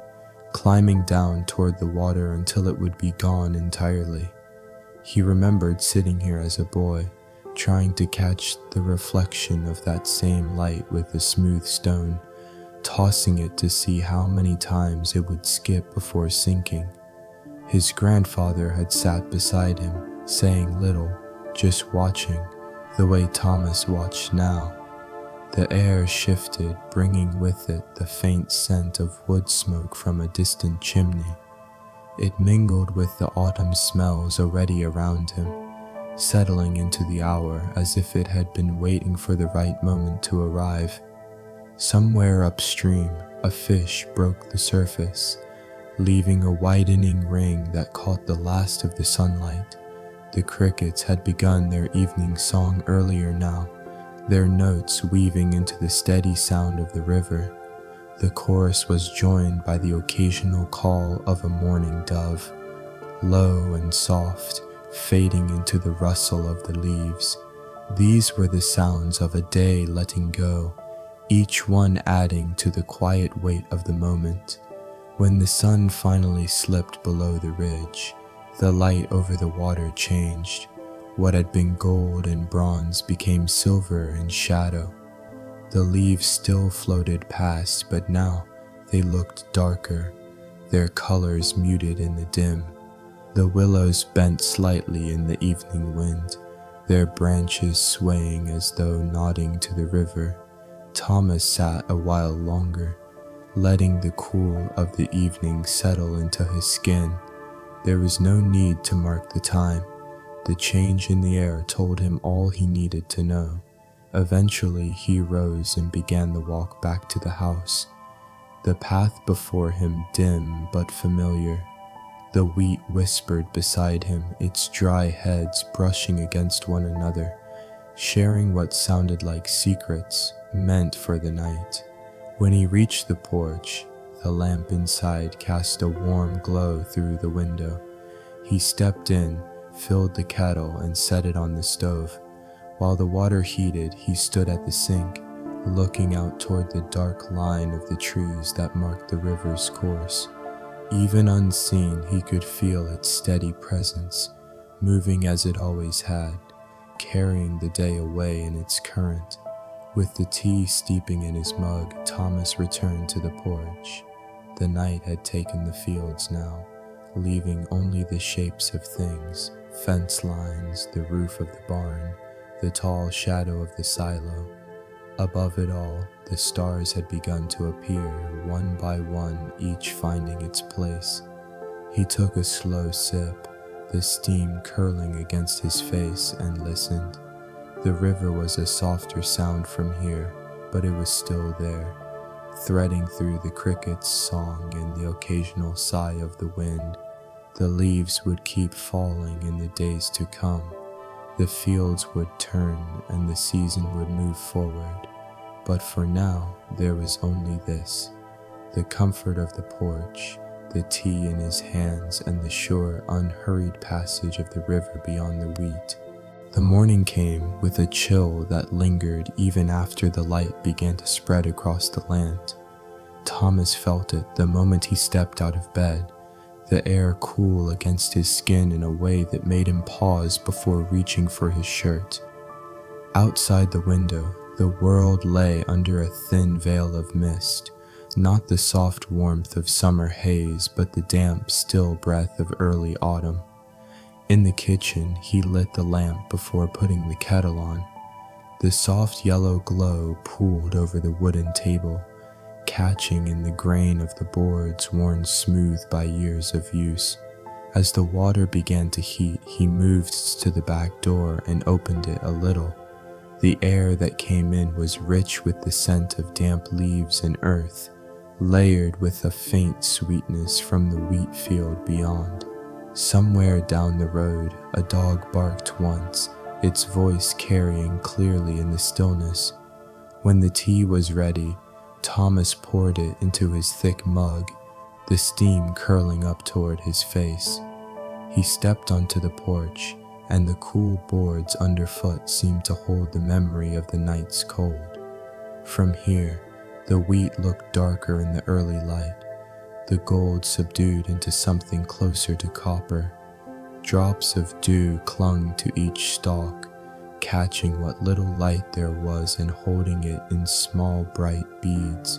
climbing down toward the water until it would be gone entirely. He remembered sitting here as a boy, trying to catch the reflection of that same light with a smooth stone, tossing it to see how many times it would skip before sinking. His grandfather had sat beside him, saying little, just watching, the way Thomas watched now. The air shifted, bringing with it the faint scent of wood smoke from a distant chimney. It mingled with the autumn smells already around him, settling into the hour as if it had been waiting for the right moment to arrive. Somewhere upstream, a fish broke the surface, leaving a widening ring that caught the last of the sunlight. The crickets had begun their evening song earlier now, their notes weaving into the steady sound of the river. The chorus was joined by the occasional call of a mourning dove, low and soft, fading into the rustle of the leaves. These were the sounds of a day letting go, each one adding to the quiet weight of the moment. When the sun finally slipped below the ridge, the light over the water changed. What had been gold and bronze became silver and shadow. The leaves still floated past, but now they looked darker, their colors muted in the dim. The willows bent slightly in the evening wind, their branches swaying as though nodding to the river. Thomas sat a while longer, letting the cool of the evening settle into his skin. There was no need to mark the time. The change in the air told him all he needed to know. Eventually, he rose and began the walk back to the house. The path before him dim but familiar. The wheat whispered beside him, its dry heads brushing against one another, sharing what sounded like secrets meant for the night. When he reached the porch, the lamp inside cast a warm glow through the window. He stepped in, filled the kettle, and set it on the stove. While the water heated, he stood at the sink, looking out toward the dark line of the trees that marked the river's course. Even unseen, he could feel its steady presence, moving as it always had, carrying the day away in its current. With the tea steeping in his mug, Thomas returned to the porch. The night had taken the fields now, leaving only the shapes of things, fence lines, the roof of the barn, the tall shadow of the silo. Above it all, the stars had begun to appear, one by one, each finding its place. He took a slow sip, the steam curling against his face, and listened. The river was a softer sound from here, but it was still there, threading through the cricket's song and the occasional sigh of the wind. The leaves would keep falling in the days to come. The fields would turn and the season would move forward. But for now, there was only this: the comfort of the porch, the tea in his hands, and the sure, unhurried passage of the river beyond the wheat. The morning came with a chill that lingered even after the light began to spread across the land. Thomas felt it the moment he stepped out of bed, the air cool against his skin in a way that made him pause before reaching for his shirt. Outside the window, the world lay under a thin veil of mist, not the soft warmth of summer haze, but the damp, still breath of early autumn. In the kitchen, he lit the lamp before putting the kettle on. The soft yellow glow pooled over the wooden table, catching in the grain of the boards worn smooth by years of use. As the water began to heat, he moved to the back door and opened it a little. The air that came in was rich with the scent of damp leaves and earth, layered with a faint sweetness from the wheat field beyond. Somewhere down the road, a dog barked once, its voice carrying clearly in the stillness. When the tea was ready, Thomas poured it into his thick mug, the steam curling up toward his face. He stepped onto the porch, and the cool boards underfoot seemed to hold the memory of the night's cold. From here, the wheat looked darker in the early light, the gold subdued into something closer to copper. Drops of dew clung to each stalk, catching what little light there was and holding it in small bright beads.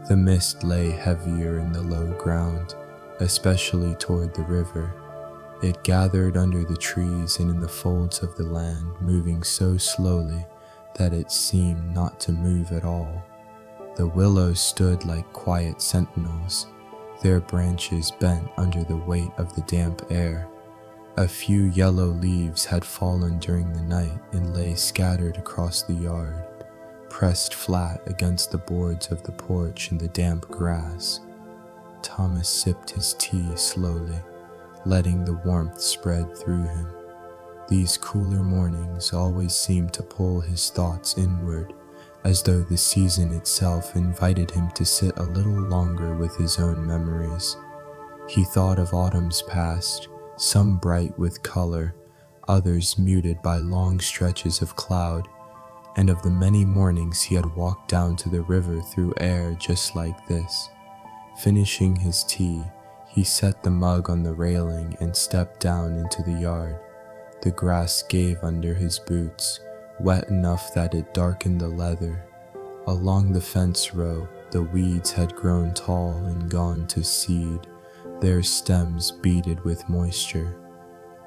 The mist lay heavier in the low ground, especially toward the river. It gathered under the trees and in the folds of the land, moving so slowly that it seemed not to move at all. The willows stood like quiet sentinels, their branches bent under the weight of the damp air. A few yellow leaves had fallen during the night and lay scattered across the yard, pressed flat against the boards of the porch in the damp grass. Thomas sipped his tea slowly, letting the warmth spread through him. These cooler mornings always seemed to pull his thoughts inward, as though the season itself invited him to sit a little longer with his own memories. He thought of autumns past, some bright with color, others muted by long stretches of cloud, and of the many mornings he had walked down to the river through air just like this. Finishing his tea, he set the mug on the railing and stepped down into the yard. The grass gave under his boots, wet enough that it darkened the leather. Along the fence row, the weeds had grown tall and gone to seed, their stems beaded with moisture.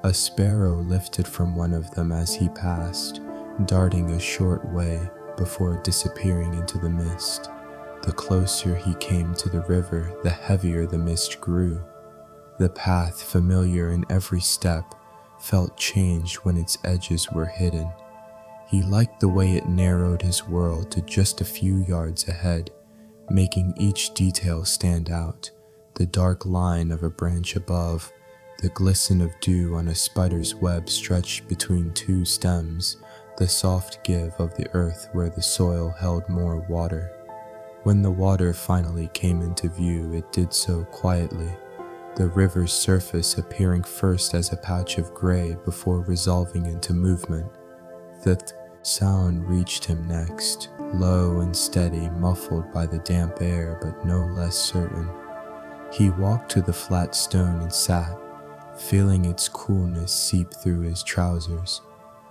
A sparrow lifted from one of them as he passed, darting a short way before disappearing into the mist. The closer he came to the river, the heavier the mist grew. The path, familiar in every step, felt changed when its edges were hidden. He liked the way it narrowed his world to just a few yards ahead, making each detail stand out: the dark line of a branch above, the glisten of dew on a spider's web stretched between two stems, the soft give of the earth where the soil held more water. When the water finally came into view, it did so quietly, the river's surface appearing first as a patch of gray before resolving into movement. The sound reached him next, low and steady, muffled by the damp air, but no less certain. He walked to the flat stone and sat, feeling its coolness seep through his trousers.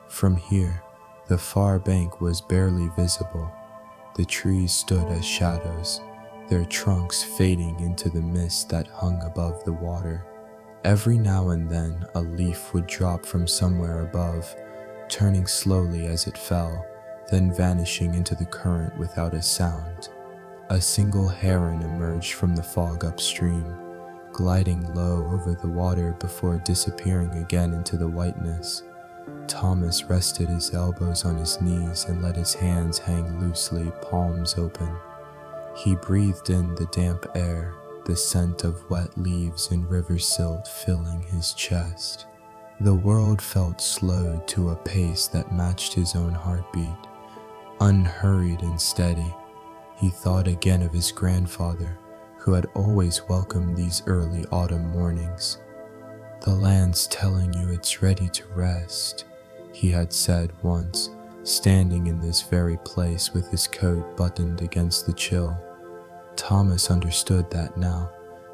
From here, the far bank was barely visible. The trees stood as shadows, their trunks fading into the mist that hung above the water. Every now and then, a leaf would drop from somewhere above, turning slowly as it fell, then vanishing into the current without a sound. A single heron emerged from the fog upstream, gliding low over the water before disappearing again into the whiteness. Thomas rested his elbows on his knees and let his hands hang loosely, palms open. He breathed in the damp air, the scent of wet leaves and river silt filling his chest. The world felt slowed to a pace that matched his own heartbeat, unhurried and steady. He thought again of his grandfather, who had always welcomed these early autumn mornings. "The land's telling you it's ready to rest," he had said once, standing in this very place with his coat buttoned against the chill. Thomas understood that now,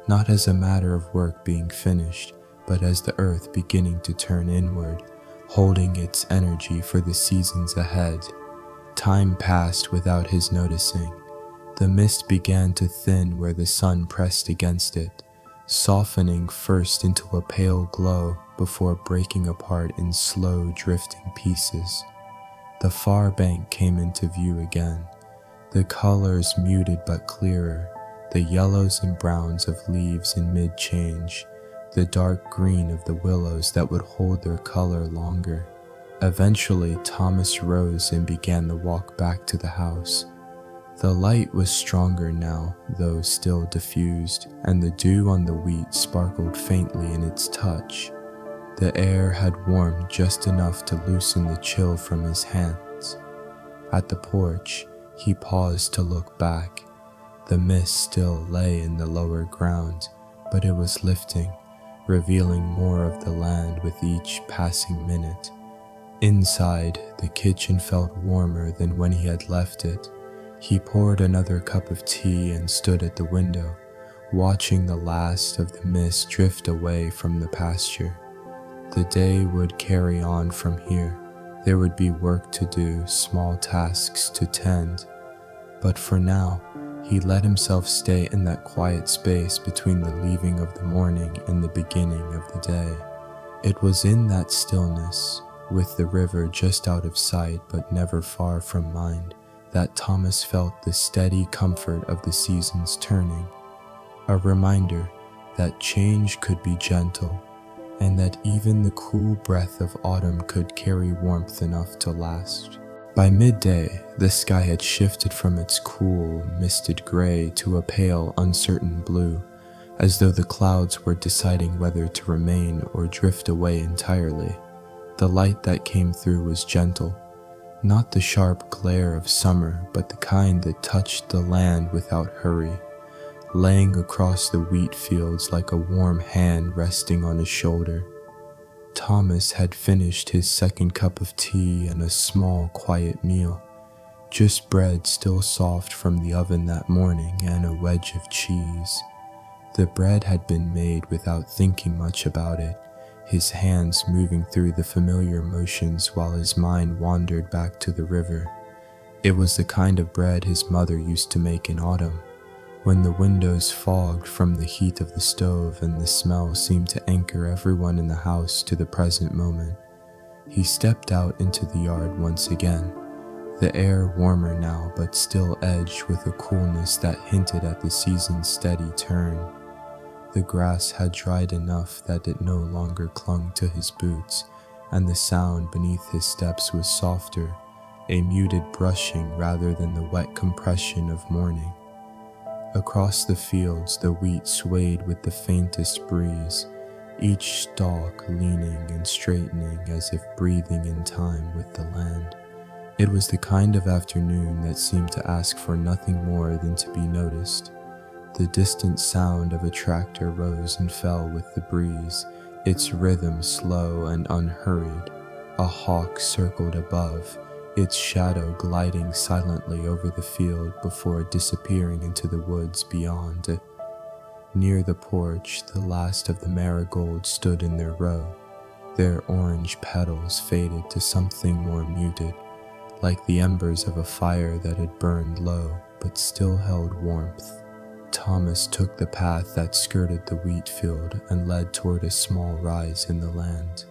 not as a matter of work being finished, but as the earth beginning to turn inward, holding its energy for the seasons ahead. Time passed without his noticing. The mist began to thin where the sun pressed against it, softening first into a pale glow before breaking apart in slow drifting pieces. The far bank came into view again, the colors muted but clearer, the yellows and browns of leaves in mid-change, the dark green of the willows that would hold their color longer. Eventually, Thomas rose and began the walk back to the house. The light was stronger now, though still diffused, and the dew on the wheat sparkled faintly in its touch. The air had warmed just enough to loosen the chill from his hands. At the porch, he paused to look back. The mist still lay in the lower ground, but it was lifting, revealing more of the land with each passing minute. Inside, the kitchen felt warmer than when he had left it. He poured another cup of tea and stood at the window, watching the last of the mist drift away from the pasture. The day would carry on from here. There would be work to do, small tasks to tend. But for now, he let himself stay in that quiet space between the leaving of the morning and the beginning of the day. It was in that stillness, with the river just out of sight but never far from mind, that Thomas felt the steady comfort of the seasons turning, a reminder that change could be gentle, and that even the cool breath of autumn could carry warmth enough to last. By midday, the sky had shifted from its cool, misted gray to a pale, uncertain blue, as though the clouds were deciding whether to remain or drift away entirely. The light that came through was gentle, not the sharp glare of summer, but the kind that touched the land without hurry, laying across the wheat fields like a warm hand resting on his shoulder. Thomas had finished his second cup of tea and a small, quiet meal, just bread still soft from the oven that morning and a wedge of cheese. The bread had been made without thinking much about it, his hands moving through the familiar motions while his mind wandered back to the river. It was the kind of bread his mother used to make in autumn, when the windows fogged from the heat of the stove and the smell seemed to anchor everyone in the house to the present moment. He stepped out into the yard once again, the air warmer now but still edged with a coolness that hinted at the season's steady turn. The grass had dried enough that it no longer clung to his boots, and the sound beneath his steps was softer, a muted brushing rather than the wet compression of morning. Across the fields, the wheat swayed with the faintest breeze, each stalk leaning and straightening as if breathing in time with the land. It was the kind of afternoon that seemed to ask for nothing more than to be noticed. The distant sound of a tractor rose and fell with the breeze, its rhythm slow and unhurried. A hawk circled above, its shadow gliding silently over the field before disappearing into the woods beyond. Near the porch, the last of the marigolds stood in their row. Their orange petals faded to something more muted, like the embers of a fire that had burned low but still held warmth. Thomas took the path that skirted the wheat field and led toward a small rise in the land.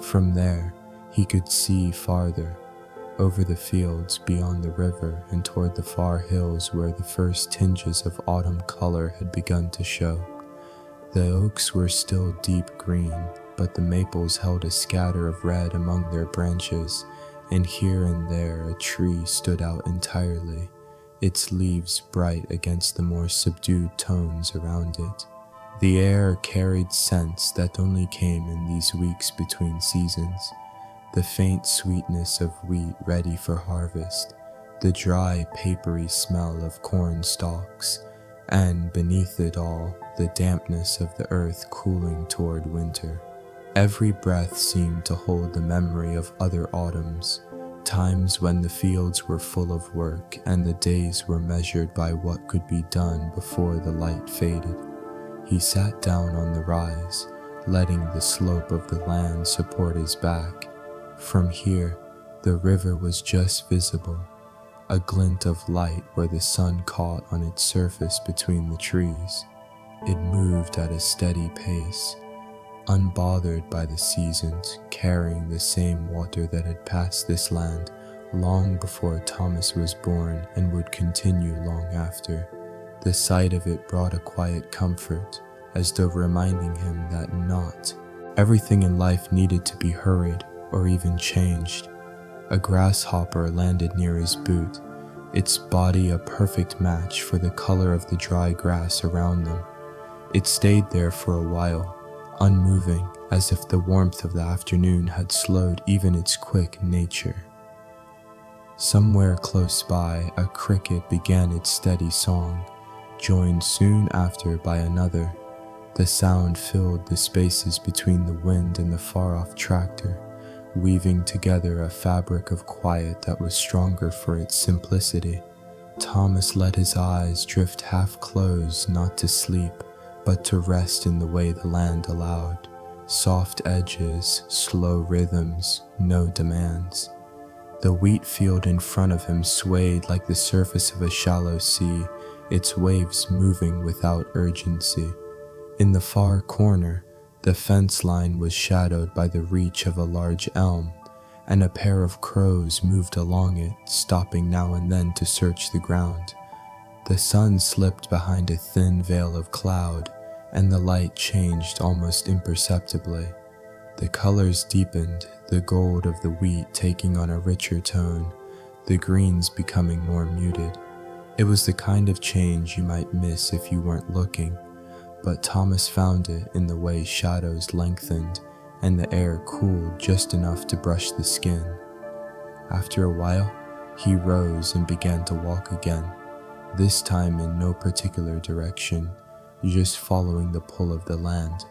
From there, he could see farther, over the fields beyond the river and toward the far hills where the first tinges of autumn color had begun to show. The oaks were still deep green, but the maples held a scatter of red among their branches, and here and there a tree stood out entirely, its leaves bright against the more subdued tones around it. The air carried scents that only came in these weeks between seasons. The faint sweetness of wheat ready for harvest, the dry, papery smell of corn stalks, and beneath it all, the dampness of the earth cooling toward winter. Every breath seemed to hold the memory of other autumns, times when the fields were full of work and the days were measured by what could be done before the light faded. He sat down on the rise, letting the slope of the land support his back. From here, the river was just visible, a glint of light where the sun caught on its surface between the trees. It moved at a steady pace, unbothered by the seasons, carrying the same water that had passed this land long before Thomas was born and would continue long after. The sight of it brought a quiet comfort, as though reminding him that not everything in life needed to be hurried or even changed. A grasshopper landed near his boot, its body a perfect match for the color of the dry grass around them. It stayed there for a while, unmoving, as if the warmth of the afternoon had slowed even its quick nature. Somewhere close by, a cricket began its steady song, joined soon after by another. The sound filled the spaces between the wind and the far-off tractor, weaving together a fabric of quiet that was stronger for its simplicity. Thomas let his eyes drift half closed, not to sleep, but to rest in the way the land allowed. Soft edges, slow rhythms, no demands. The wheat field in front of him swayed like the surface of a shallow sea, its waves moving without urgency. In the far corner, the fence line was shadowed by the reach of a large elm, and a pair of crows moved along it, stopping now and then to search the ground. The sun slipped behind a thin veil of cloud, and the light changed almost imperceptibly. The colors deepened, the gold of the wheat taking on a richer tone, the greens becoming more muted. It was the kind of change you might miss if you weren't looking, but Thomas found it in the way shadows lengthened and the air cooled just enough to brush the skin. After a while, he rose and began to walk again, this time in no particular direction, just following the pull of the land.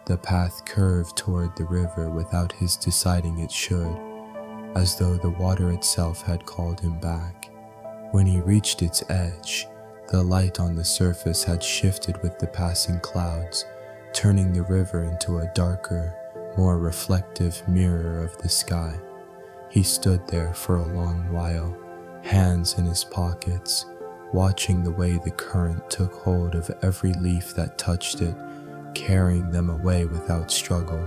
The path curved toward the river without his deciding it should, as though the water itself had called him back. When he reached its edge, the light on the surface had shifted with the passing clouds, turning the river into a darker, more reflective mirror of the sky. He stood there for a long while, hands in his pockets, watching the way the current took hold of every leaf that touched it, carrying them away without struggle.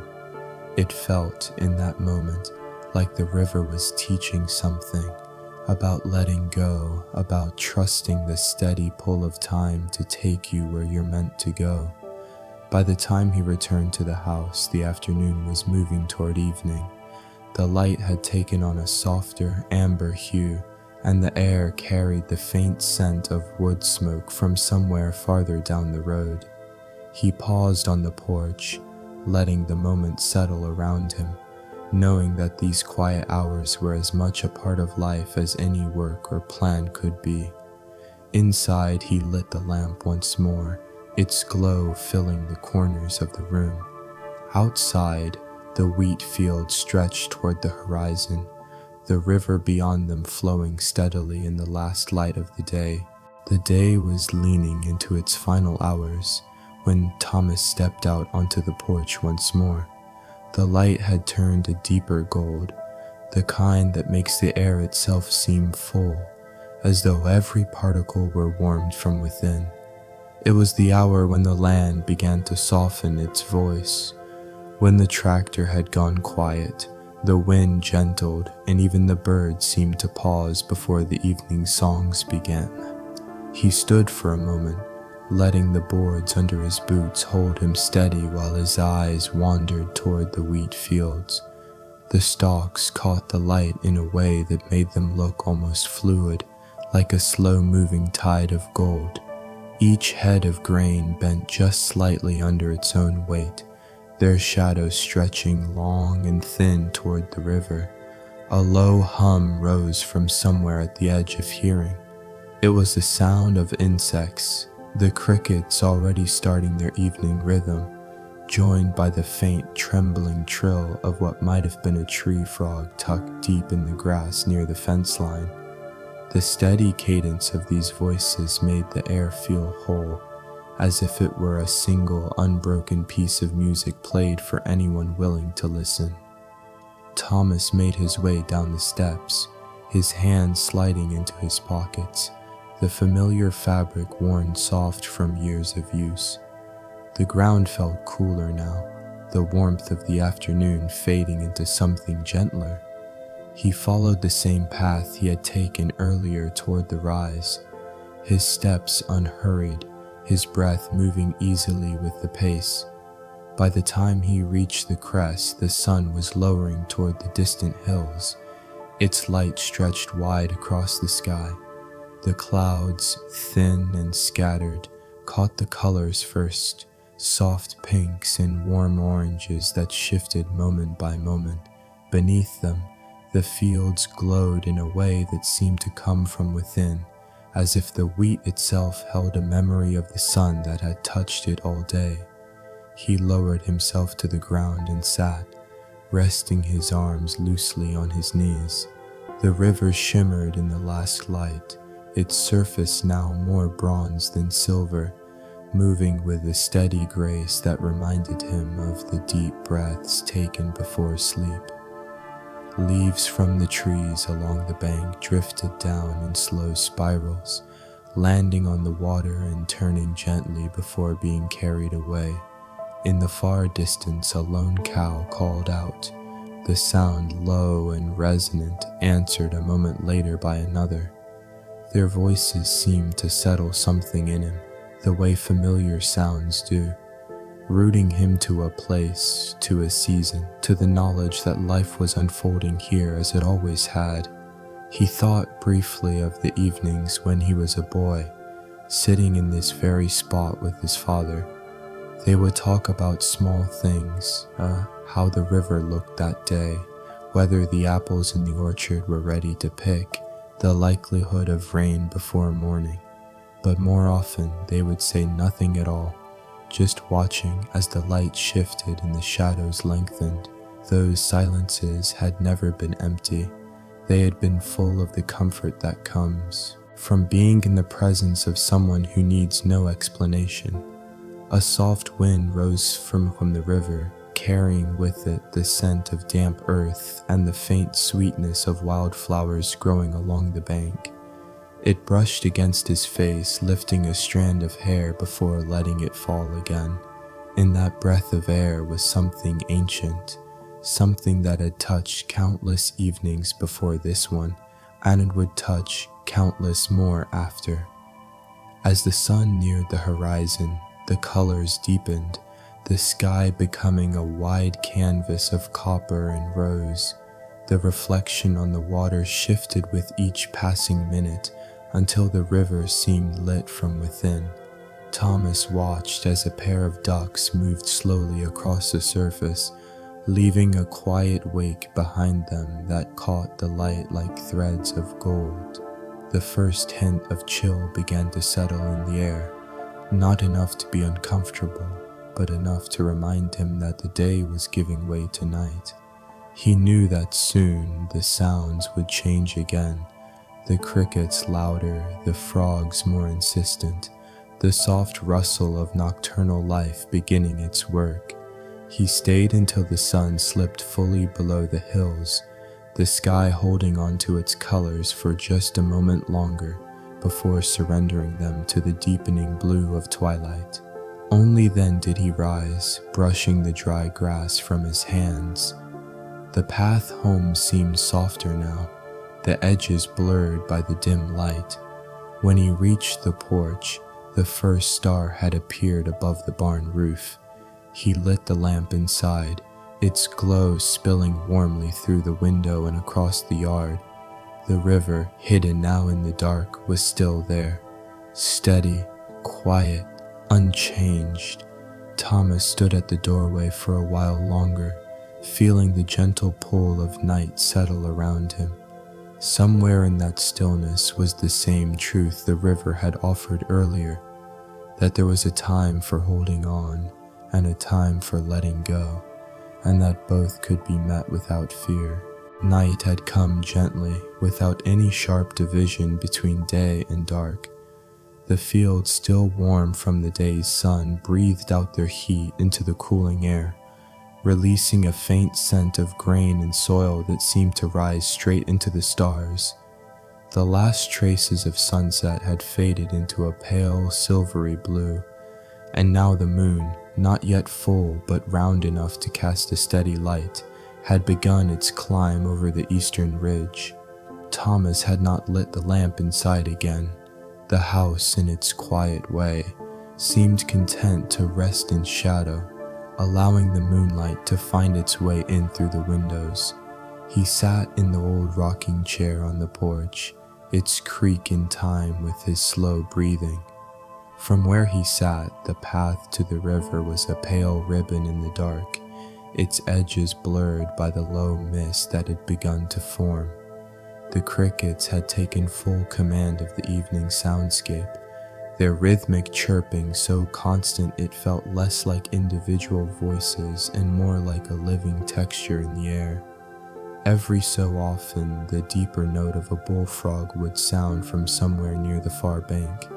It felt, in that moment, like the river was teaching something, about letting go, about trusting the steady pull of time to take you where you're meant to go. By the time he returned to the house, the afternoon was moving toward evening. The light had taken on a softer, amber hue, and the air carried the faint scent of wood smoke from somewhere farther down the road. He paused on the porch, letting the moment settle around him, knowing that these quiet hours were as much a part of life as any work or plan could be. Inside, he lit the lamp once more, its glow filling the corners of the room. Outside, the wheat field stretched toward the horizon, the river beyond them flowing steadily in the last light of the day. The day was leaning into its final hours, When Thomas stepped out onto the porch once more, the light had turned a deeper gold, the kind that makes the air itself seem full, as though every particle were warmed from within. It was the hour when the land began to soften its voice, when the tractor had gone quiet, the wind gentled, and even the birds seemed to pause before the evening songs began. He stood for a moment, letting the boards under his boots hold him steady while his eyes wandered toward the wheat fields. The stalks caught the light in a way that made them look almost fluid, like a slow-moving tide of gold. Each head of grain bent just slightly under its own weight, their shadows stretching long and thin toward the river. A low hum rose from somewhere at the edge of hearing. It was the sound of insects, the crickets already starting their evening rhythm, joined by the faint trembling trill of what might have been a tree frog tucked deep in the grass near the fence line. The steady cadence of these voices made the air feel whole, as if it were a single unbroken piece of music played for anyone willing to listen. Thomas made his way down the steps, his hands sliding into his pockets, the familiar fabric worn soft from years of use. The ground felt cooler now, the warmth of the afternoon fading into something gentler. He followed the same path he had taken earlier toward the rise, his steps unhurried, his breath moving easily with the pace. By the time he reached the crest, the sun was lowering toward the distant hills. Its light stretched wide across the sky. The clouds, thin and scattered, caught the colors first, soft pinks and warm oranges that shifted moment by moment. Beneath them, the fields glowed in a way that seemed to come from within, as if the wheat itself held a memory of the sun that had touched it all day. He lowered himself to the ground and sat, resting his arms loosely on his knees. The river shimmered in the last light, its surface now more bronze than silver, moving with a steady grace that reminded him of the deep breaths taken before sleep. Leaves from the trees along the bank drifted down in slow spirals, landing on the water and turning gently before being carried away. In the far distance, a lone cow called out, the sound low and resonant, answered a moment later by another. Their voices seemed to settle something in him, the way familiar sounds do, rooting him to a place, to a season, to the knowledge that life was unfolding here as it always had. He thought briefly of the evenings when he was a boy, sitting in this very spot with his father. They would talk about small things, how the river looked that day, whether the apples in the orchard were ready to pick, the likelihood of rain before morning. But more often they would say nothing at all, just watching as the light shifted and the shadows lengthened. Those silences had never been empty. They had been full of the comfort that comes from being in the presence of someone who needs no explanation. A soft wind rose from the river, carrying with it the scent of damp earth and the faint sweetness of wildflowers growing along the bank. It brushed against his face, lifting a strand of hair before letting it fall again. In that breath of air was something ancient, something that had touched countless evenings before this one, and it would touch countless more after. As the sun neared the horizon, the colors deepened, the sky becoming a wide canvas of copper and rose. The reflection on the water shifted with each passing minute until the river seemed lit from within. Thomas watched as a pair of ducks moved slowly across the surface, leaving a quiet wake behind them that caught the light like threads of gold. The first hint of chill began to settle in the air, not enough to be uncomfortable, but enough to remind him that the day was giving way to night. He knew that soon the sounds would change again, the crickets louder, the frogs more insistent, the soft rustle of nocturnal life beginning its work. He stayed until the sun slipped fully below the hills, the sky holding on to its colors for just a moment longer before surrendering them to the deepening blue of twilight. Only then did he rise, brushing the dry grass from his hands. The path home seemed softer now, the edges blurred by the dim light. When he reached the porch, the first star had appeared above the barn roof. He lit the lamp inside, its glow spilling warmly through the window and across the yard. The river, hidden now in the dark, was still there, steady, quiet, unchanged. Thomas stood at the doorway for a while longer, feeling the gentle pull of night settle around him. Somewhere in that stillness was the same truth the river had offered earlier, that there was a time for holding on and a time for letting go, and that both could be met without fear. Night had come gently, without any sharp division between day and dark. The fields, still warm from the day's sun, breathed out their heat into the cooling air, releasing a faint scent of grain and soil that seemed to rise straight into the stars. The last traces of sunset had faded into a pale, silvery blue, and now the moon, not yet full but round enough to cast a steady light, had begun its climb over the eastern ridge. Thomas had not lit the lamp inside again. The house, in its quiet way, seemed content to rest in shadow, allowing the moonlight to find its way in through the windows. He sat in the old rocking chair on the porch, its creak in time with his slow breathing. From where he sat, the path to the river was a pale ribbon in the dark, its edges blurred by the low mist that had begun to form. The crickets had taken full command of the evening soundscape, their rhythmic chirping so constant it felt less like individual voices and more like a living texture in the air. Every so often, the deeper note of a bullfrog would sound from somewhere near the far bank,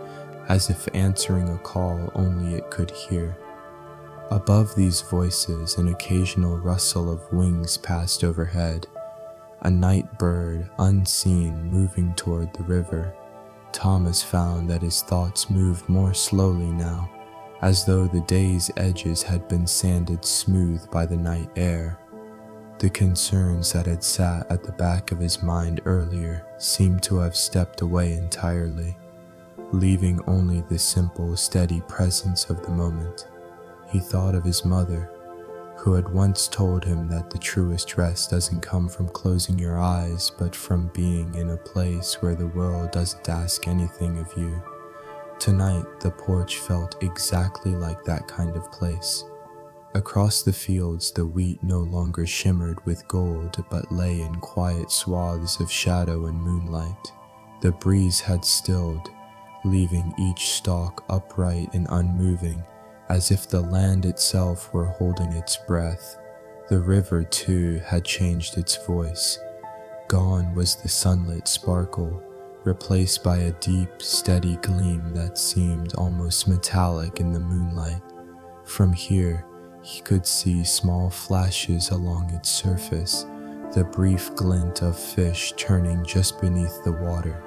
as if answering a call only it could hear. Above these voices, an occasional rustle of wings passed overhead, a night bird, unseen, moving toward the river. Thomas found that his thoughts moved more slowly now, as though the day's edges had been sanded smooth by the night air. The concerns that had sat at the back of his mind earlier seemed to have stepped away entirely, leaving only the simple, steady presence of the moment. He thought of his mother, who had once told him that the truest rest doesn't come from closing your eyes, but from being in a place where the world doesn't ask anything of you. Tonight, the porch felt exactly like that kind of place. Across the fields, the wheat no longer shimmered with gold, but lay in quiet swaths of shadow and moonlight. The breeze had stilled, leaving each stalk upright and unmoving, as if the land itself were holding its breath. The river, too, had changed its voice. Gone was the sunlit sparkle, replaced by a deep, steady gleam that seemed almost metallic in the moonlight. From here, he could see small flashes along its surface, the brief glint of fish turning just beneath the water.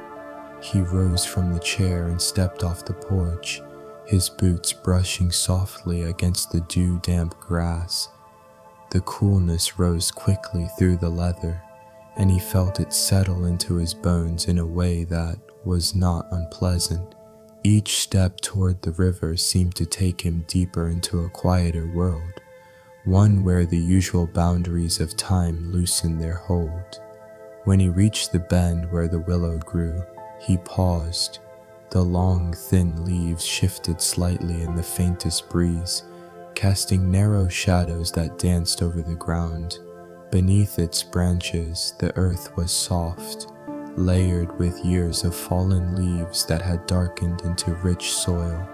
He rose from the chair and stepped off the porch, his boots brushing softly against the dew-damp grass. The coolness rose quickly through the leather, and he felt it settle into his bones in a way that was not unpleasant. Each step toward the river seemed to take him deeper into a quieter world, one where the usual boundaries of time loosened their hold. When he reached the bend where the willow grew, he paused. The long, thin leaves shifted slightly in the faintest breeze, casting narrow shadows that danced over the ground. Beneath its branches, the earth was soft, layered with years of fallen leaves that had darkened into rich soil.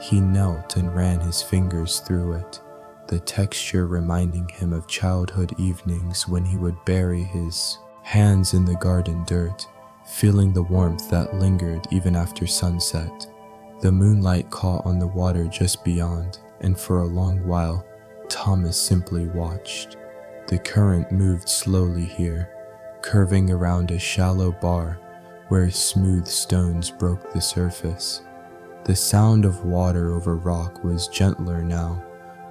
He knelt and ran his fingers through it, the texture reminding him of childhood evenings when he would bury his hands in the garden dirt, feeling the warmth that lingered even after sunset. The moonlight caught on the water just beyond, and for a long while, Thomas simply watched. The current moved slowly here, curving around a shallow bar where smooth stones broke the surface. The sound of water over rock was gentler now,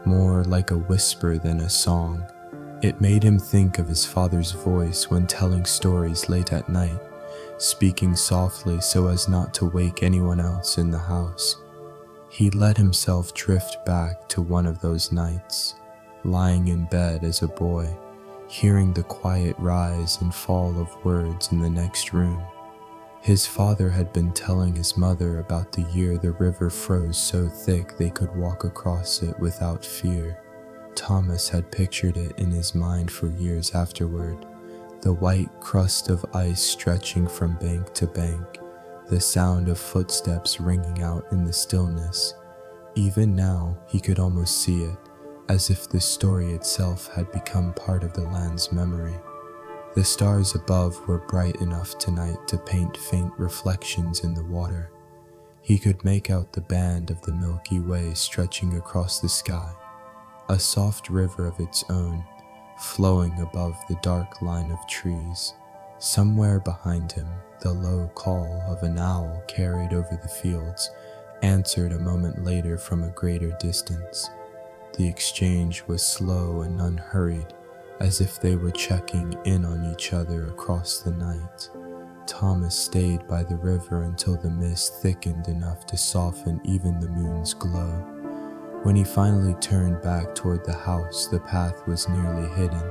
more like a whisper than a song. It made him think of his father's voice when telling stories late at night, speaking softly so as not to wake anyone else in the house. He let himself drift back to one of those nights, lying in bed as a boy, hearing the quiet rise and fall of words in the next room. His father had been telling his mother about the year the river froze so thick they could walk across it without fear. Thomas had pictured it in his mind for years afterward, the white crust of ice stretching from bank to bank, the sound of footsteps ringing out in the stillness. Even now, he could almost see it, as if the story itself had become part of the land's memory. The stars above were bright enough tonight to paint faint reflections in the water. He could make out the band of the Milky Way stretching across the sky, a soft river of its own, flowing above the dark line of trees. Somewhere behind him, the low call of an owl carried over the fields, answered a moment later from a greater distance. The exchange was slow and unhurried, as if they were checking in on each other across the night. Thomas stayed by the river until the mist thickened enough to soften even the moon's glow. When he finally turned back toward the house, the path was nearly hidden,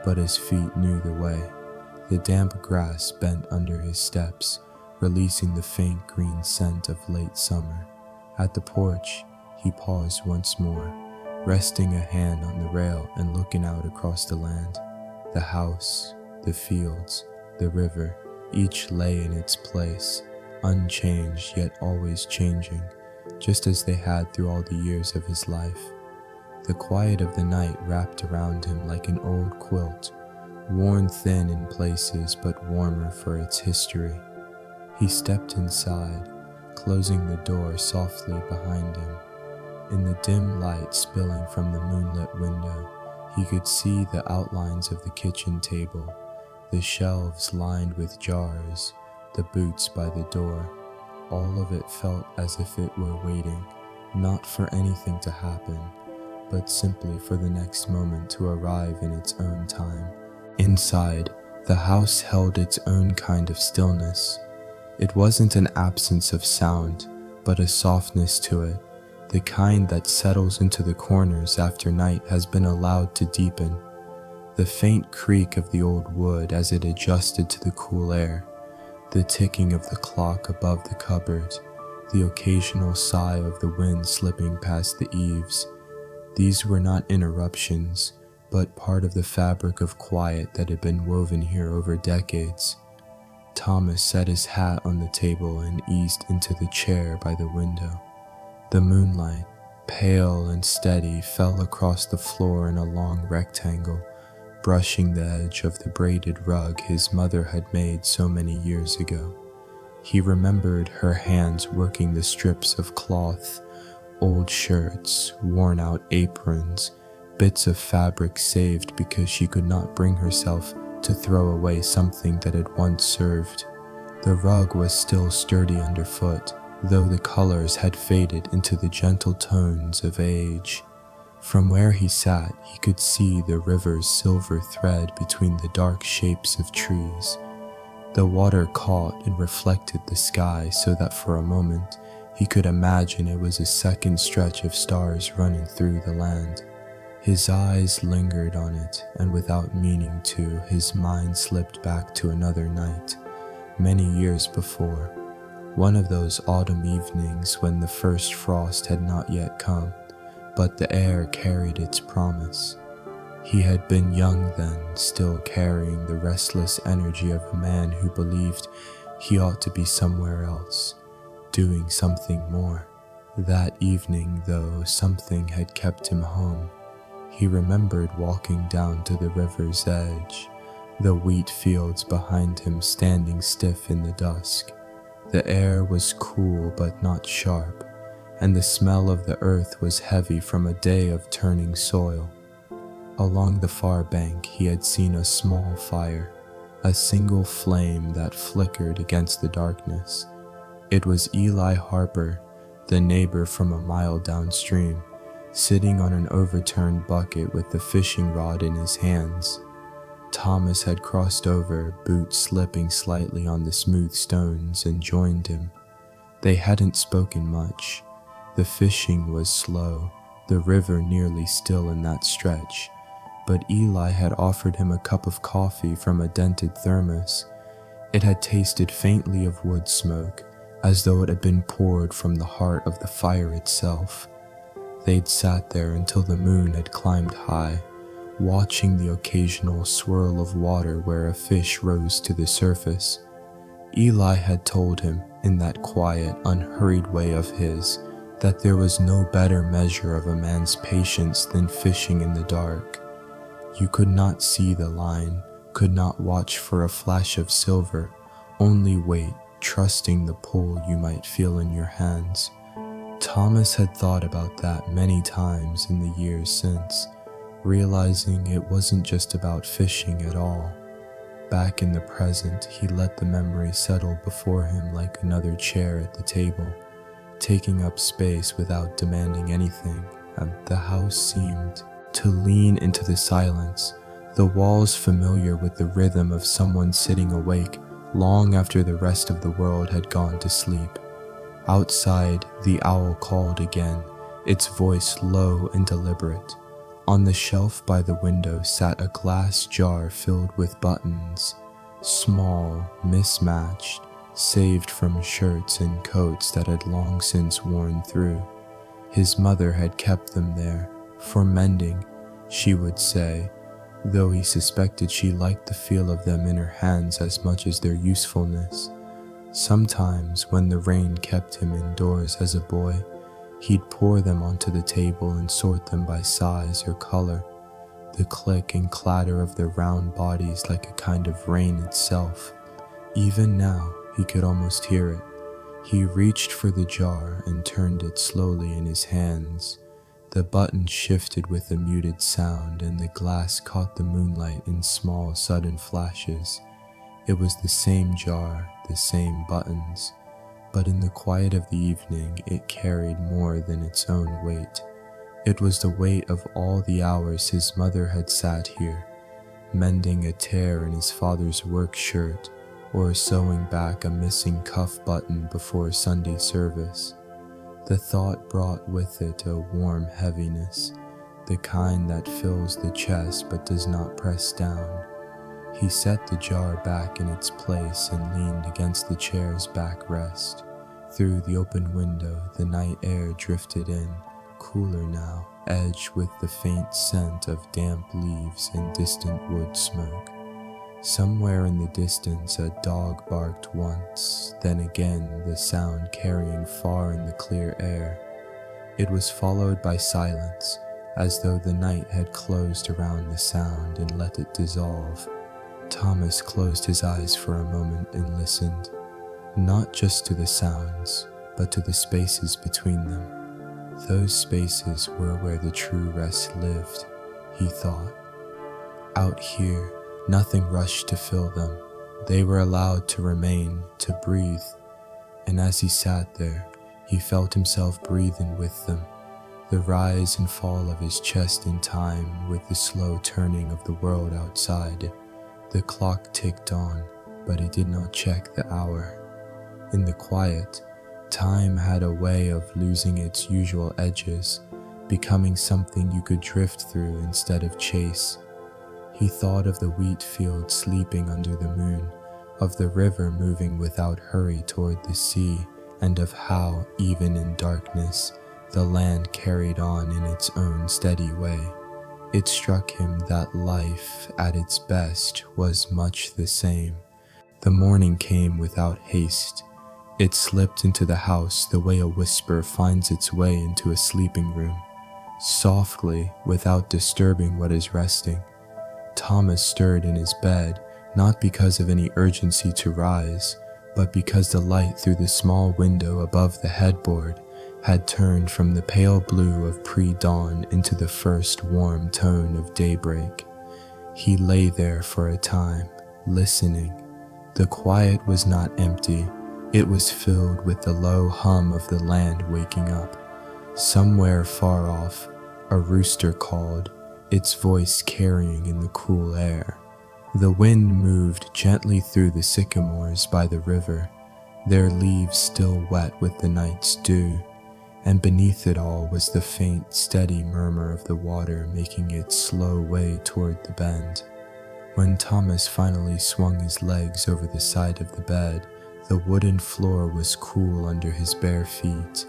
but his feet knew the way. The damp grass bent under his steps, releasing the faint green scent of late summer. At the porch, he paused once more, resting a hand on the rail and looking out across the land. The house, the fields, the river, each lay in its place, unchanged yet always changing, just as they had through all the years of his life. The quiet of the night wrapped around him like an old quilt, worn thin in places but warmer for its history. He stepped inside, closing the door softly behind him. In the dim light spilling from the moonlit window, he could see the outlines of the kitchen table, the shelves lined with jars, the boots by the door. All of it felt as if it were waiting, not for anything to happen, but simply for the next moment to arrive in its own time. Inside, the house held its own kind of stillness. It wasn't an absence of sound, but a softness to it, the kind that settles into the corners after night has been allowed to deepen. The faint creak of the old wood as it adjusted to the cool air, the ticking of the clock above the cupboard, the occasional sigh of the wind slipping past the eaves. These were not interruptions, but part of the fabric of quiet that had been woven here over decades. Thomas set his hat on the table and eased into the chair by the window. The moonlight, pale and steady, fell across the floor in a long rectangle, brushing the edge of the braided rug his mother had made so many years ago. He remembered her hands working the strips of cloth, old shirts, worn-out aprons, bits of fabric saved because she could not bring herself to throw away something that had once served. The rug was still sturdy underfoot, though the colors had faded into the gentle tones of age. From where he sat, he could see the river's silver thread between the dark shapes of trees. The water caught and reflected the sky so that for a moment he could imagine it was a second stretch of stars running through the land. His eyes lingered on it, and without meaning to, his mind slipped back to another night, many years before. One of those autumn evenings when the first frost had not yet come, but the air carried its promise. He had been young then, still carrying the restless energy of a man who believed he ought to be somewhere else, doing something more. That evening, though, something had kept him home. He remembered walking down to the river's edge, the wheat fields behind him standing stiff in the dusk. The air was cool but not sharp, and the smell of the earth was heavy from a day of turning soil. Along the far bank he had seen a small fire, a single flame that flickered against the darkness. It was Eli Harper, the neighbor from a mile downstream, sitting on an overturned bucket with the fishing rod in his hands. Thomas had crossed over, boots slipping slightly on the smooth stones, and joined him. They hadn't spoken much. The fishing was slow, the river nearly still in that stretch, but Eli had offered him a cup of coffee from a dented thermos. It had tasted faintly of wood smoke, as though it had been poured from the heart of the fire itself. They'd sat there until the moon had climbed high, watching the occasional swirl of water where a fish rose to the surface. Eli had told him, in that quiet, unhurried way of his, that there was no better measure of a man's patience than fishing in the dark. You could not see the line, could not watch for a flash of silver, only wait, trusting the pull you might feel in your hands. Thomas had thought about that many times in the years since, realizing it wasn't just about fishing at all. Back in the present, he let the memory settle before him like another chair at the table, taking up space without demanding anything, and the house seemed to lean into the silence, the walls familiar with the rhythm of someone sitting awake long after the rest of the world had gone to sleep. Outside, the owl called again, its voice low and deliberate. On the shelf by the window sat a glass jar filled with buttons, small, mismatched, saved from shirts and coats that had long since worn through. His mother had kept them there, for mending, she would say, though he suspected she liked the feel of them in her hands as much as their usefulness. Sometimes, when the rain kept him indoors as a boy, he'd pour them onto the table and sort them by size or color, the click and clatter of their round bodies like a kind of rain itself. Even now, he could almost hear it. He reached for the jar and turned it slowly in his hands. The button shifted with a muted sound, and the glass caught the moonlight in small, sudden flashes. It was the same jar, the same buttons, but in the quiet of the evening it carried more than its own weight. It was the weight of all the hours his mother had sat here, mending a tear in his father's work shirt, or sewing back a missing cuff button before Sunday service. The thought brought with it a warm heaviness, the kind that fills the chest but does not press down. He set the jar back in its place and leaned against the chair's backrest. Through the open window, the night air drifted in, cooler now, edged with the faint scent of damp leaves and distant wood smoke. Somewhere in the distance a dog barked once, then again the sound carrying far in the clear air. It was followed by silence, as though the night had closed around the sound and let it dissolve. Thomas closed his eyes for a moment and listened, not just to the sounds, but to the spaces between them. Those spaces were where the true rest lived, he thought. Out here, nothing rushed to fill them. They were allowed to remain, to breathe. And as he sat there, he felt himself breathing with them, the rise and fall of his chest in time with the slow turning of the world outside. The clock ticked on, but he did not check the hour. In the quiet, time had a way of losing its usual edges, becoming something you could drift through instead of chase. He thought of the wheat field sleeping under the moon, of the river moving without hurry toward the sea, and of how, even in darkness, the land carried on in its own steady way. It struck him that life, at its best, was much the same. The morning came without haste. It slipped into the house the way a whisper finds its way into a sleeping room, softly, without disturbing what is resting. Thomas stirred in his bed, not because of any urgency to rise, but because the light through the small window above the headboard had turned from the pale blue of pre-dawn into the first warm tone of daybreak. He lay there for a time, listening. The quiet was not empty. It was filled with the low hum of the land waking up. Somewhere far off, a rooster called, its voice carrying in the cool air. The wind moved gently through the sycamores by the river, their leaves still wet with the night's dew, and beneath it all was the faint, steady murmur of the water making its slow way toward the bend. When Thomas finally swung his legs over the side of the bed, the wooden floor was cool under his bare feet.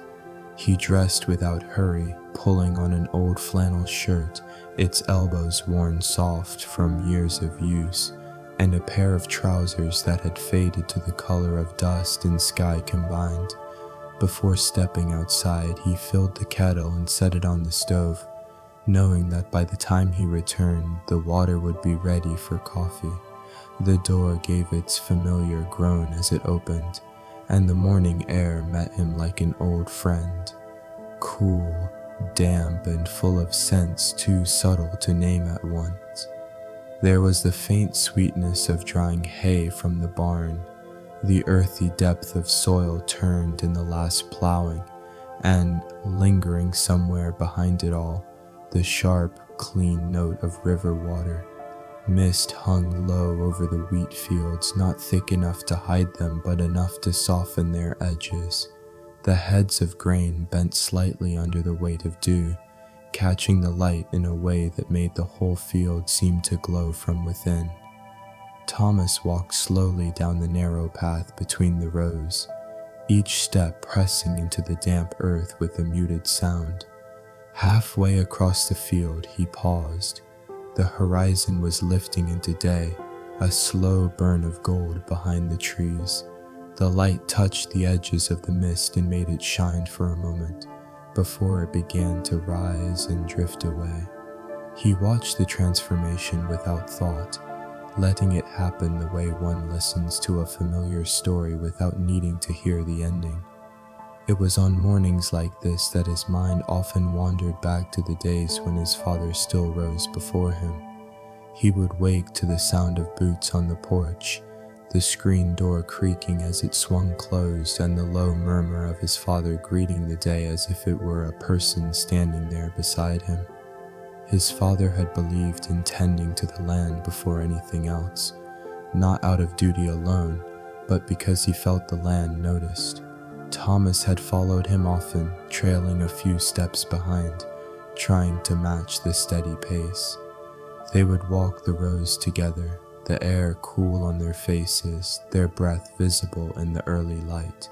He dressed without hurry, pulling on an old flannel shirt, its elbows worn soft from years of use, and a pair of trousers that had faded to the color of dust and sky combined. Before stepping outside, he filled the kettle and set it on the stove, knowing that by the time he returned, the water would be ready for coffee. The door gave its familiar groan as it opened, and the morning air met him like an old friend. Cool, damp, and full of scents too subtle to name at once. There was the faint sweetness of drying hay from the barn, the earthy depth of soil turned in the last plowing, and, lingering somewhere behind it all, the sharp, clean note of river water. Mist hung low over the wheat fields, not thick enough to hide them, but enough to soften their edges. The heads of grain bent slightly under the weight of dew, catching the light in a way that made the whole field seem to glow from within. Thomas walked slowly down the narrow path between the rows, each step pressing into the damp earth with a muted sound. Halfway across the field, he paused. The horizon was lifting into day, a slow burn of gold behind the trees. The light touched the edges of the mist and made it shine for a moment, before it began to rise and drift away. He watched the transformation without thought, letting it happen the way one listens to a familiar story without needing to hear the ending. It was on mornings like this that his mind often wandered back to the days when his father still rose before him. He would wake to the sound of boots on the porch, the screen door creaking as it swung closed, and the low murmur of his father greeting the day as if it were a person standing there beside him. His father had believed in tending to the land before anything else, not out of duty alone, but because he felt the land noticed. Thomas had followed him often, trailing a few steps behind, trying to match the steady pace. They would walk the rows together, the air cool on their faces, their breath visible in the early light.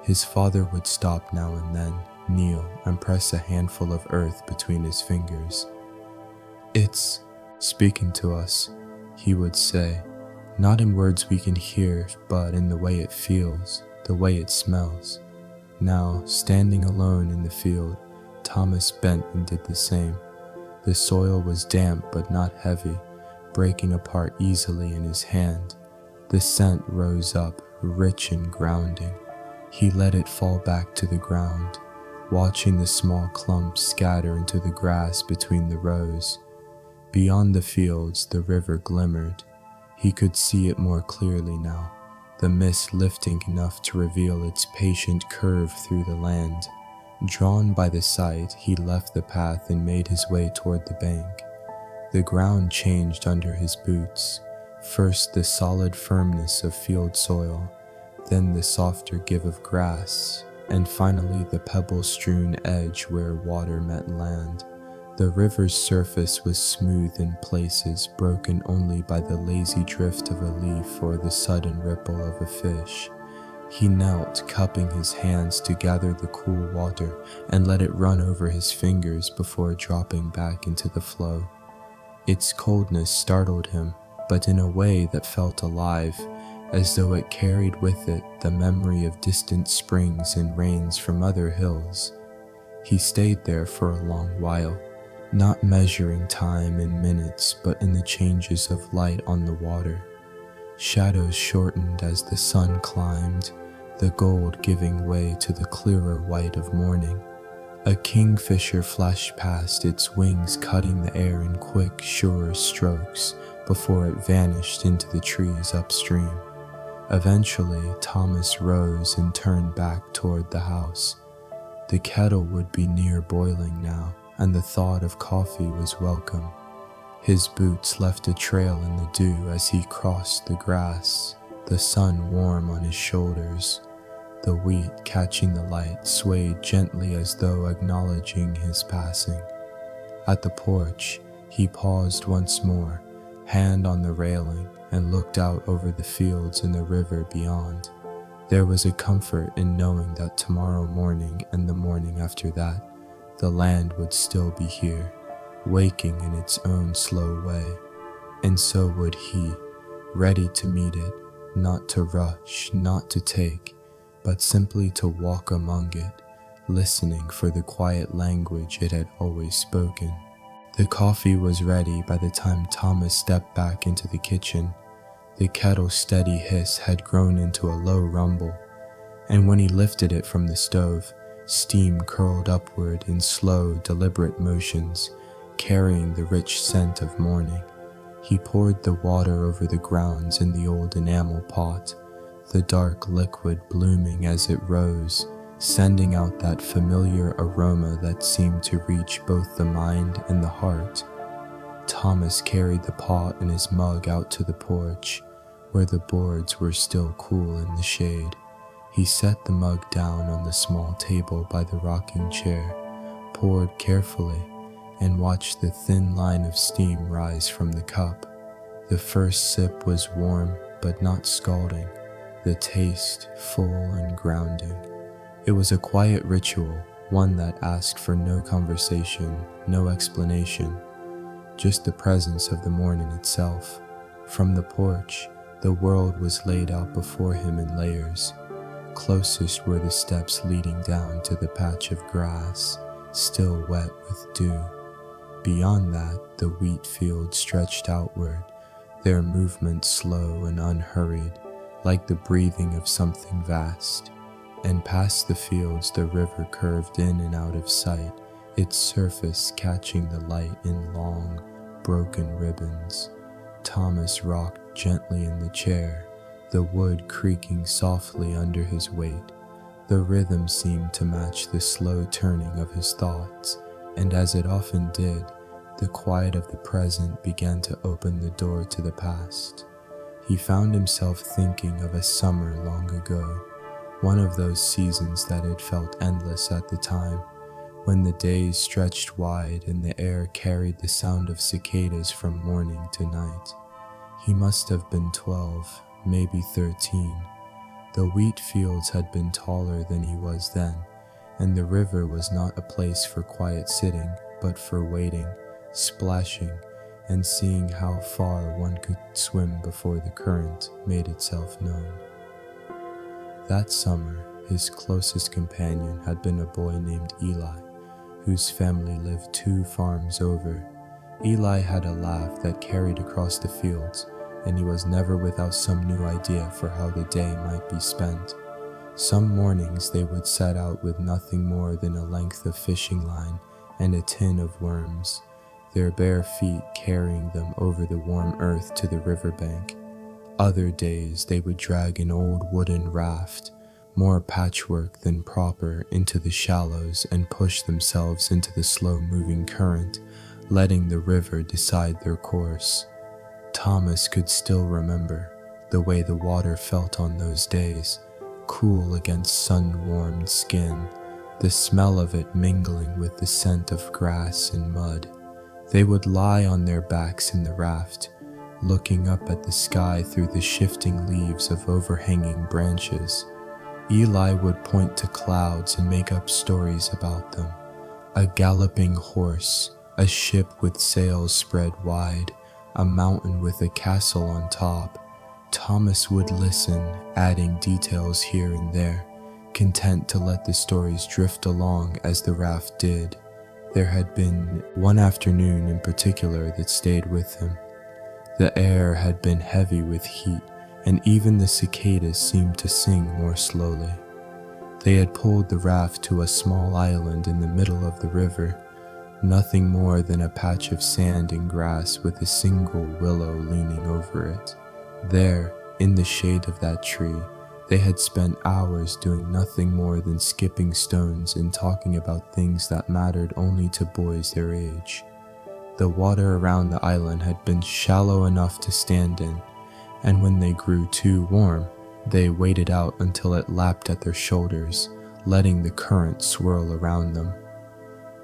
His father would stop now and then, kneel, and press a handful of earth between his fingers. "It's speaking to us," he would say, not in words we can hear, but in the way it feels, the way it smells. Now, standing alone in the field, Thomas bent and did the same. The soil was damp but not heavy, breaking apart easily in his hand. The scent rose up, rich and grounding. He let it fall back to the ground, watching the small clumps scatter into the grass between the rows. Beyond the fields, the river glimmered. He could see it more clearly now, the mist lifting enough to reveal its patient curve through the land. Drawn by the sight, he left the path and made his way toward the bank. The ground changed under his boots, first the solid firmness of field soil, then the softer give of grass, and finally the pebble-strewn edge where water met land. The river's surface was smooth in places, broken only by the lazy drift of a leaf or the sudden ripple of a fish. He knelt, cupping his hands to gather the cool water and let it run over his fingers before dropping back into the flow. Its coldness startled him, but in a way that felt alive, as though it carried with it the memory of distant springs and rains from other hills. He stayed there for a long while, not measuring time in minutes, but in the changes of light on the water. Shadows shortened as the sun climbed, the gold giving way to the clearer white of morning. A kingfisher flashed past, its wings cutting the air in quick, sure strokes before it vanished into the trees upstream. Eventually, Thomas rose and turned back toward the house. The kettle would be near boiling now, and the thought of coffee was welcome. His boots left a trail in the dew as he crossed the grass, the sun warm on his shoulders. The wheat, catching the light, swayed gently as though acknowledging his passing. At the porch, he paused once more, hand on the railing, and looked out over the fields and the river beyond. There was a comfort in knowing that tomorrow morning and the morning after that, the land would still be here, waking in its own slow way. And so would he, ready to meet it, not to rush, not to take, but simply to walk among it, listening for the quiet language it had always spoken. The coffee was ready by the time Thomas stepped back into the kitchen. The kettle's steady hiss had grown into a low rumble, and when he lifted it from the stove, steam curled upward in slow, deliberate motions, carrying the rich scent of morning. He poured the water over the grounds in the old enamel pot, the dark liquid blooming as it rose, sending out that familiar aroma that seemed to reach both the mind and the heart. Thomas carried the pot and his mug out to the porch, where the boards were still cool in the shade. He set the mug down on the small table by the rocking chair, poured carefully, and watched the thin line of steam rise from the cup. The first sip was warm but not scalding, the taste full and grounding. It was a quiet ritual, one that asked for no conversation, no explanation, just the presence of the morning itself. From the porch, the world was laid out before him in layers. Closest were the steps leading down to the patch of grass, still wet with dew. Beyond that, the wheat fields stretched outward, their movement slow and unhurried, like the breathing of something vast. And past the fields the river curved in and out of sight, its surface catching the light in long, broken ribbons. Thomas rocked gently in the chair, the wood creaking softly under his weight. The rhythm seemed to match the slow turning of his thoughts, and as it often did, the quiet of the present began to open the door to the past. He found himself thinking of a summer long ago, one of those seasons that had felt endless at the time, when the days stretched wide and the air carried the sound of cicadas from morning to night. He must have been 12, maybe 13. The wheat fields had been taller than he was then, and the river was not a place for quiet sitting, but for waiting, splashing, and seeing how far one could swim before the current made itself known. That summer, his closest companion had been a boy named Eli, whose family lived 2 farms over. Eli had a laugh that carried across the fields, and he was never without some new idea for how the day might be spent. Some mornings they would set out with nothing more than a length of fishing line and a tin of worms, their bare feet carrying them over the warm earth to the riverbank. Other days they would drag an old wooden raft, more patchwork than proper, into the shallows and push themselves into the slow-moving current, letting the river decide their course. Thomas could still remember the way the water felt on those days, cool against sun-warmed skin, the smell of it mingling with the scent of grass and mud. They would lie on their backs in the raft, looking up at the sky through the shifting leaves of overhanging branches. Eli would point to clouds and make up stories about them. A galloping horse, a ship with sails spread wide, a mountain with a castle on top. Thomas would listen, adding details here and there, content to let the stories drift along as the raft did. There had been one afternoon in particular that stayed with him. The air had been heavy with heat, and even the cicadas seemed to sing more slowly. They had pulled the raft to a small island in the middle of the river, nothing more than a patch of sand and grass with a single willow leaning over it. There, in the shade of that tree, they had spent hours doing nothing more than skipping stones and talking about things that mattered only to boys their age. The water around the island had been shallow enough to stand in, and when they grew too warm, they waded out until it lapped at their shoulders, letting the current swirl around them.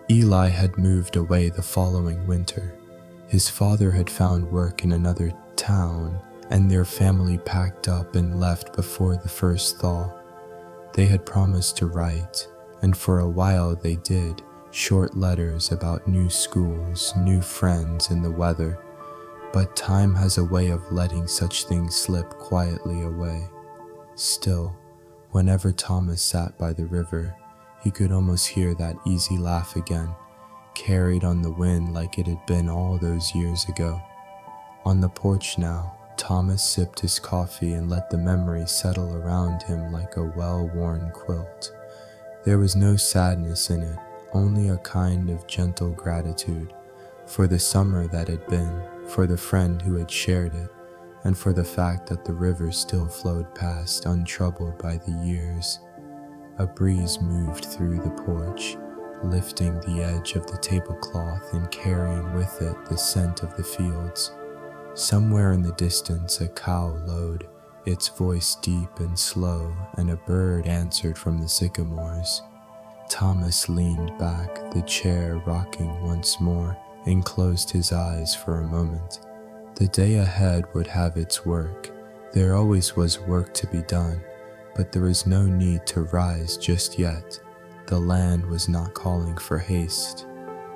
Eli had moved away the following winter. His father had found work in another town, and their family packed up and left before the first thaw. They had promised to write, and for a while they did, short letters about new schools, new friends, and the weather. But time has a way of letting such things slip quietly away. Still, whenever Thomas sat by the river, he could almost hear that easy laugh again, carried on the wind like it had been all those years ago. On the porch now, Thomas sipped his coffee and let the memory settle around him like a well-worn quilt. There was no sadness in it, only a kind of gentle gratitude for the summer that had been, for the friend who had shared it, and for the fact that the river still flowed past untroubled by the years. A breeze moved through the porch, lifting the edge of the tablecloth and carrying with it the scent of the fields. Somewhere in the distance a cow lowed, its voice deep and slow, and a bird answered from the sycamores. Thomas leaned back, the chair rocking once more, and closed his eyes for a moment. The day ahead would have its work. There always was work to be done, but there was no need to rise just yet. The land was not calling for haste.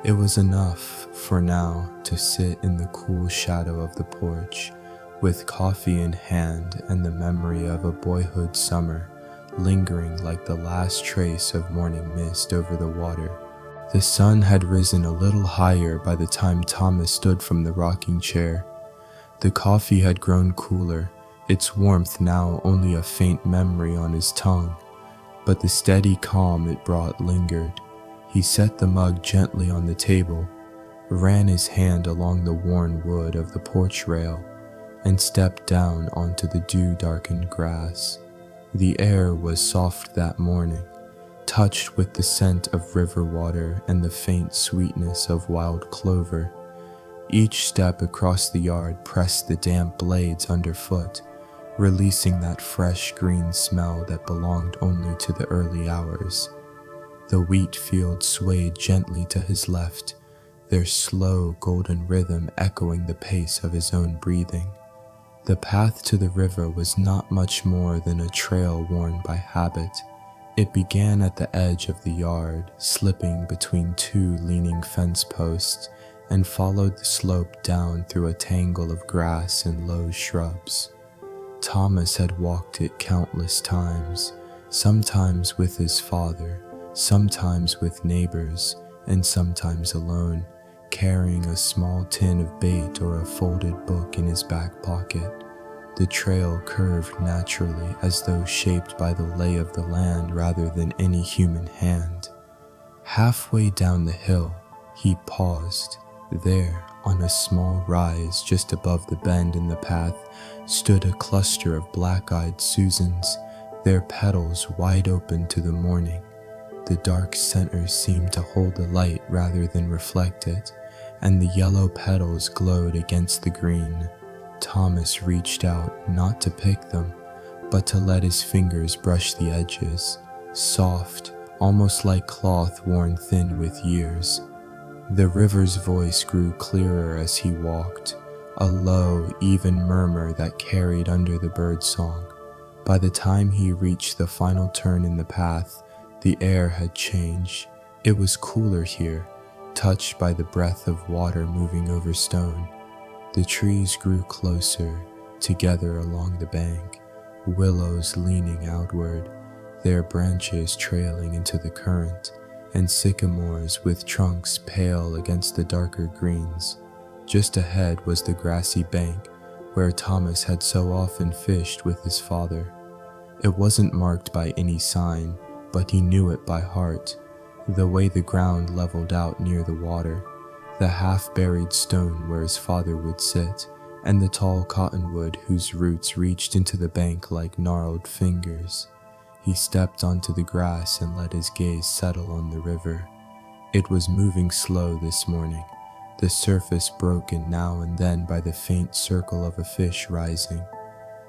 It was enough, for now, to sit in the cool shadow of the porch, with coffee in hand and the memory of a boyhood summer lingering like the last trace of morning mist over the water. The sun had risen a little higher by the time Thomas stood from the rocking chair. The coffee had grown cooler, its warmth now only a faint memory on his tongue, but the steady calm it brought lingered. He set the mug gently on the table, ran his hand along the worn wood of the porch rail, and stepped down onto the dew-darkened grass. The air was soft that morning, touched with the scent of river water and the faint sweetness of wild clover. Each step across the yard pressed the damp blades underfoot, releasing that fresh green smell that belonged only to the early hours. The wheat fields swayed gently to his left, their slow golden rhythm echoing the pace of his own breathing. The path to the river was not much more than a trail worn by habit. It began at the edge of the yard, slipping between two leaning fence posts, and followed the slope down through a tangle of grass and low shrubs. Thomas had walked it countless times, sometimes with his father, sometimes with neighbors, and sometimes alone, carrying a small tin of bait or a folded book in his back pocket. The trail curved naturally, as though shaped by the lay of the land rather than any human hand. Halfway down the hill, he paused. There, on a small rise just above the bend in the path, stood a cluster of black-eyed Susans, their petals wide open to the morning. The dark center seemed to hold the light rather than reflect it, and the yellow petals glowed against the green. Thomas reached out, not to pick them, but to let his fingers brush the edges, soft, almost like cloth worn thin with years. The river's voice grew clearer as he walked, a low, even murmur that carried under the birdsong. By the time he reached the final turn in the path, the air had changed. It was cooler here, touched by the breath of water moving over stone. The trees grew closer, together along the bank, willows leaning outward, their branches trailing into the current, and sycamores with trunks pale against the darker greens. Just ahead was the grassy bank, where Thomas had so often fished with his father. It wasn't marked by any sign, but he knew it by heart, the way the ground leveled out near the water, the half-buried stone where his father would sit, and the tall cottonwood whose roots reached into the bank like gnarled fingers. He stepped onto the grass and let his gaze settle on the river. It was moving slow this morning, the surface broken now and then by the faint circle of a fish rising.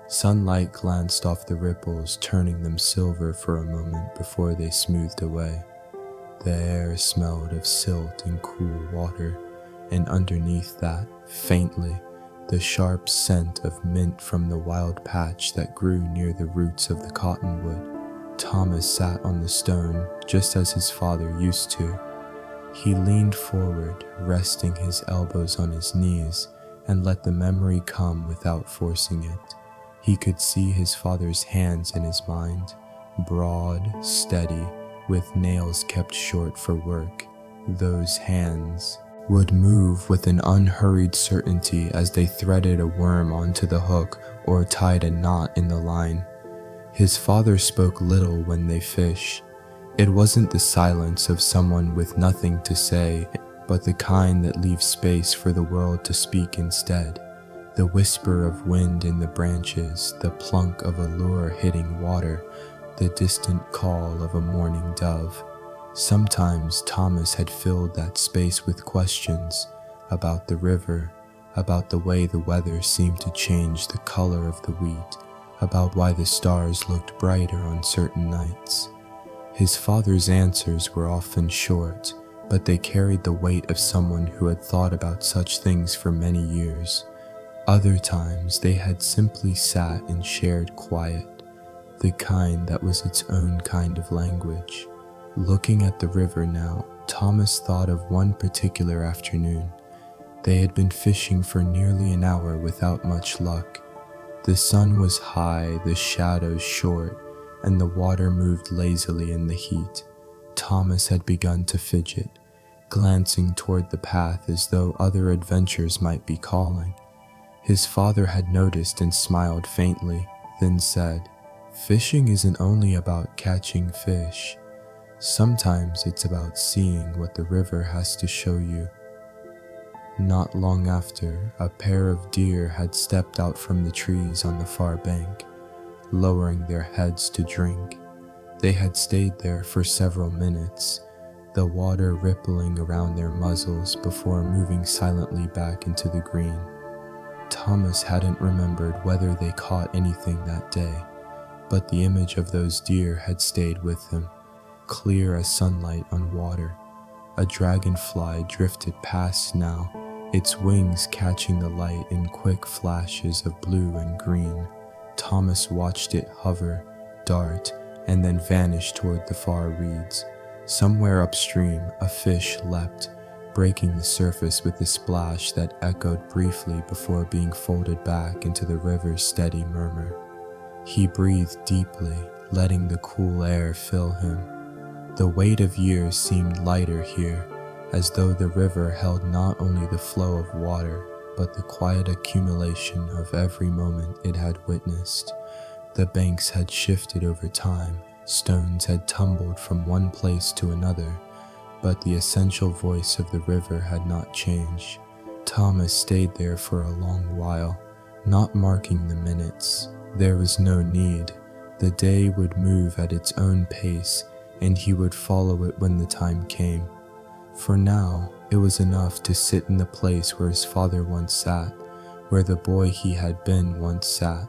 Sunlight glanced off the ripples, turning them silver for a moment before they smoothed away. The air smelled of silt and cool water, and underneath that, faintly, the sharp scent of mint from the wild patch that grew near the roots of the cottonwood. Thomas sat on the stone just as his father used to. He leaned forward, resting his elbows on his knees, and let the memory come without forcing it. He could see his father's hands in his mind, broad, steady, with nails kept short for work. Those hands would move with an unhurried certainty as they threaded a worm onto the hook or tied a knot in the line. His father spoke little when they fished. It wasn't the silence of someone with nothing to say, but the kind that leaves space for the world to speak instead. The whisper of wind in the branches, the plunk of a lure hitting water, the distant call of a morning dove. Sometimes Thomas had filled that space with questions about the river, about the way the weather seemed to change the color of the wheat, about why the stars looked brighter on certain nights. His father's answers were often short, but they carried the weight of someone who had thought about such things for many years. Other times they had simply sat and shared quiet, the kind that was its own kind of language. Looking at the river now, Thomas thought of one particular afternoon. They had been fishing for nearly an hour without much luck. The sun was high, the shadows short, and the water moved lazily in the heat. Thomas had begun to fidget, glancing toward the path as though other adventures might be calling. His father had noticed and smiled faintly, then said, "Fishing isn't only about catching fish. Sometimes it's about seeing what the river has to show you." Not long after, a pair of deer had stepped out from the trees on the far bank, lowering their heads to drink. They had stayed there for several minutes, the water rippling around their muzzles before moving silently back into the green. Thomas hadn't remembered whether they caught anything that day, but the image of those deer had stayed with him, clear as sunlight on water. A dragonfly drifted past now, its wings catching the light in quick flashes of blue and green. Thomas watched it hover, dart, and then vanish toward the far reeds. Somewhere upstream, a fish leapt, breaking the surface with a splash that echoed briefly before being folded back into the river's steady murmur. He breathed deeply, letting the cool air fill him. The weight of years seemed lighter here, as though the river held not only the flow of water, but the quiet accumulation of every moment it had witnessed. The banks had shifted over time, stones had tumbled from one place to another, but the essential voice of the river had not changed. Thomas stayed there for a long while, not marking the minutes. There was no need. The day would move at its own pace, and he would follow it when the time came. For now, it was enough to sit in the place where his father once sat, where the boy he had been once sat,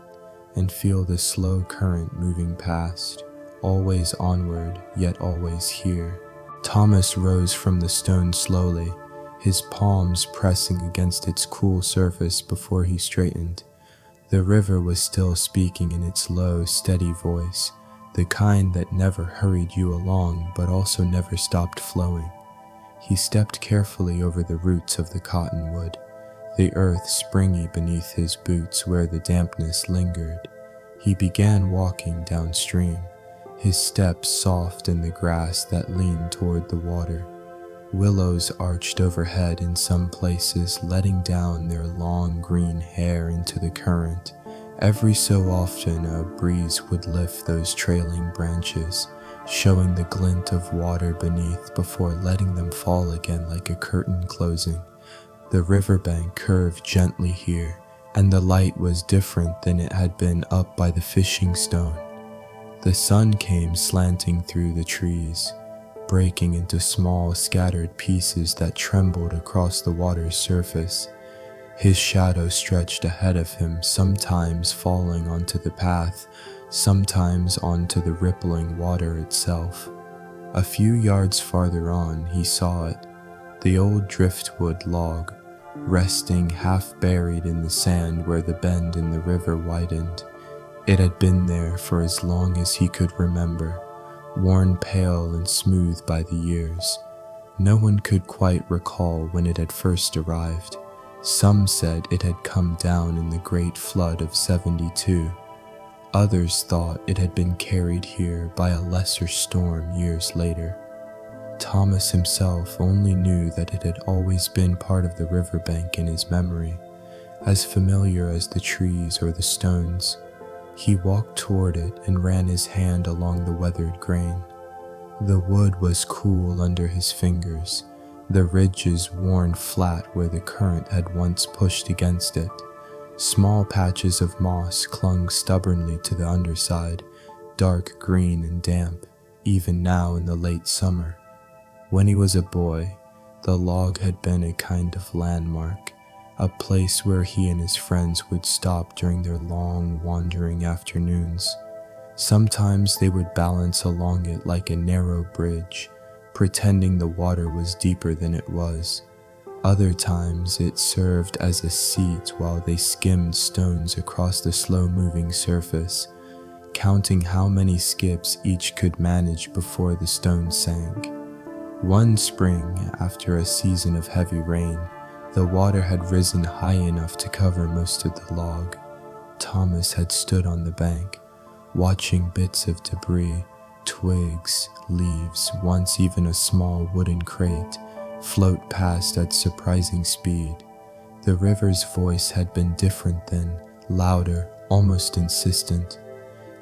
and feel the slow current moving past, always onward, yet always here. Thomas rose from the stone slowly, his palms pressing against its cool surface before he straightened. The river was still speaking in its low, steady voice, the kind that never hurried you along but also never stopped flowing. He stepped carefully over the roots of the cottonwood, the earth springy beneath his boots where the dampness lingered. He began walking downstream, his steps soft in the grass that leaned toward the water. Willows arched overhead in some places, letting down their long green hair into the current. Every so often a breeze would lift those trailing branches, showing the glint of water beneath before letting them fall again like a curtain closing. The riverbank curved gently here, and the light was different than it had been up by the fishing stone. The sun came slanting through the trees, breaking into small scattered pieces that trembled across the water's surface. His shadow stretched ahead of him, sometimes falling onto the path, sometimes onto the rippling water itself. A few yards farther on, he saw it, the old driftwood log, resting half buried in the sand where the bend in the river widened. It had been there for as long as he could remember, worn pale and smooth by the years. No one could quite recall when it had first arrived. Some said it had come down in the great flood of 72. Others thought it had been carried here by a lesser storm years later. Thomas himself only knew that it had always been part of the riverbank in his memory, as familiar as the trees or the stones. He walked toward it and ran his hand along the weathered grain. The wood was cool under his fingers, the ridges worn flat where the current had once pushed against it. Small patches of moss clung stubbornly to the underside, dark green and damp, even now in the late summer. When he was a boy, the log had been a kind of landmark, a place where he and his friends would stop during their long, wandering afternoons. Sometimes they would balance along it like a narrow bridge, pretending the water was deeper than it was. Other times it served as a seat while they skimmed stones across the slow-moving surface, counting how many skips each could manage before the stone sank. One spring, after a season of heavy rain, the water had risen high enough to cover most of the log. Thomas had stood on the bank, watching bits of debris, twigs, leaves, once even a small wooden crate, float past at surprising speed. The river's voice had been different then, louder, almost insistent.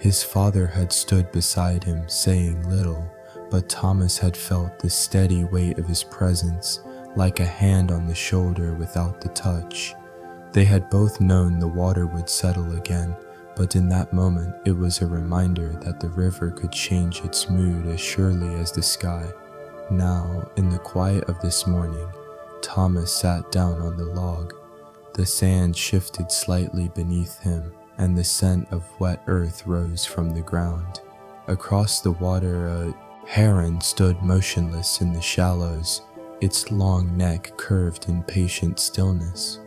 His father had stood beside him, saying little, but Thomas had felt the steady weight of his presence, like a hand on the shoulder without the touch. They had both known the water would settle again, but in that moment it was a reminder that the river could change its mood as surely as the sky. Now, in the quiet of this morning, Thomas sat down on the log. The sand shifted slightly beneath him, and the scent of wet earth rose from the ground. Across the water, a heron stood motionless in the shallows, its long neck curved in patient stillness.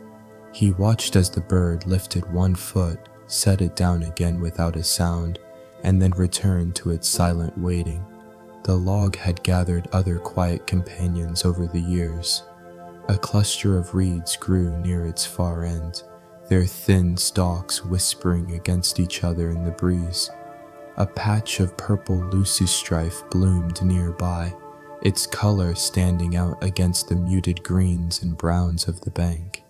He watched as the bird lifted one foot, set it down again without a sound, and then returned to its silent waiting. The log had gathered other quiet companions over the years. A cluster of reeds grew near its far end, their thin stalks whispering against each other in the breeze. A patch of purple leucostrife bloomed nearby, its color standing out against the muted greens and browns of the bank.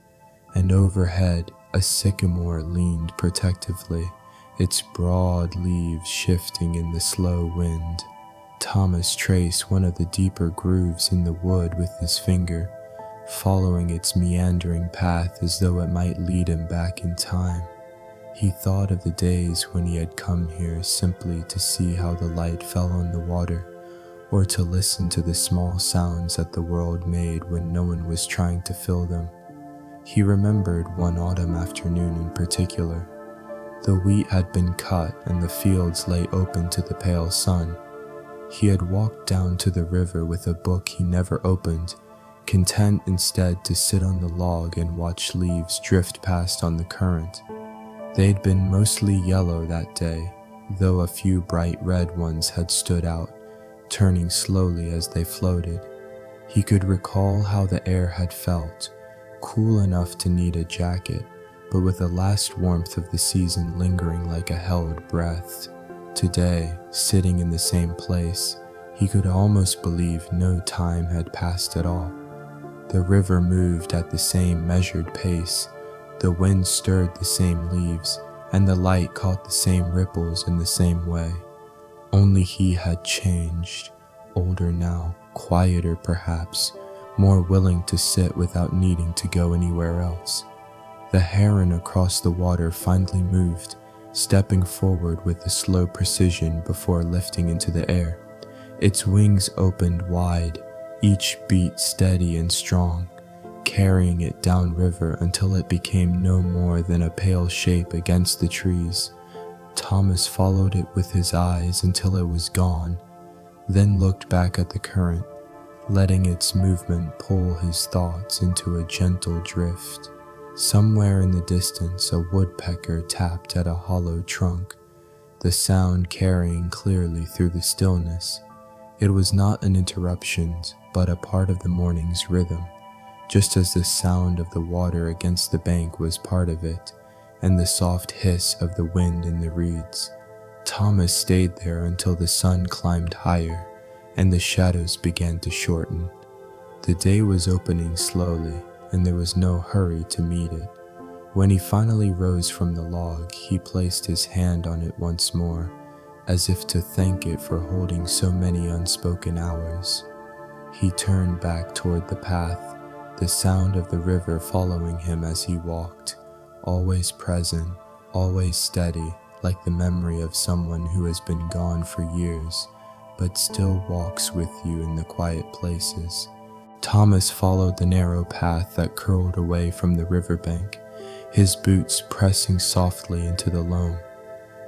And overhead, a sycamore leaned protectively, its broad leaves shifting in the slow wind. Thomas traced one of the deeper grooves in the wood with his finger, following its meandering path as though it might lead him back in time. He thought of the days when he had come here simply to see how the light fell on the water, or to listen to the small sounds that the world made when no one was trying to fill them. He remembered one autumn afternoon in particular. The wheat had been cut and the fields lay open to the pale sun. He had walked down to the river with a book he never opened, content instead to sit on the log and watch leaves drift past on the current. They had been mostly yellow that day, though a few bright red ones had stood out, turning slowly as they floated. He could recall how the air had felt, cool enough to need a jacket, but with the last warmth of the season lingering like a held breath. Today, sitting in the same place, He could almost believe no time had passed at all. The river moved at the same measured pace, the wind stirred the same leaves, and the light caught the same ripples in the same way. Only he had changed, older now, quieter perhaps, more willing to sit without needing to go anywhere else. The heron across the water finally moved, stepping forward with a slow precision before lifting into the air. Its wings opened wide, each beat steady and strong, carrying it downriver until it became no more than a pale shape against the trees. Thomas followed it with his eyes until it was gone, then looked back at the current, letting its movement pull his thoughts into a gentle drift. Somewhere in the distance, a woodpecker tapped at a hollow trunk, the sound carrying clearly through the stillness. It was not an interruption, but a part of the morning's rhythm, just as the sound of the water against the bank was part of it, and the soft hiss of the wind in the reeds. Thomas stayed there until the sun climbed higher, and the shadows began to shorten. The day was opening slowly, and there was no hurry to meet it. When he finally rose from the log, he placed his hand on it once more, as if to thank it for holding so many unspoken hours. He turned back toward the path, the sound of the river following him as he walked, always present, always steady, like the memory of someone who has been gone for years, but still walks with you in the quiet places. Thomas followed the narrow path that curled away from the riverbank, his boots pressing softly into the loam.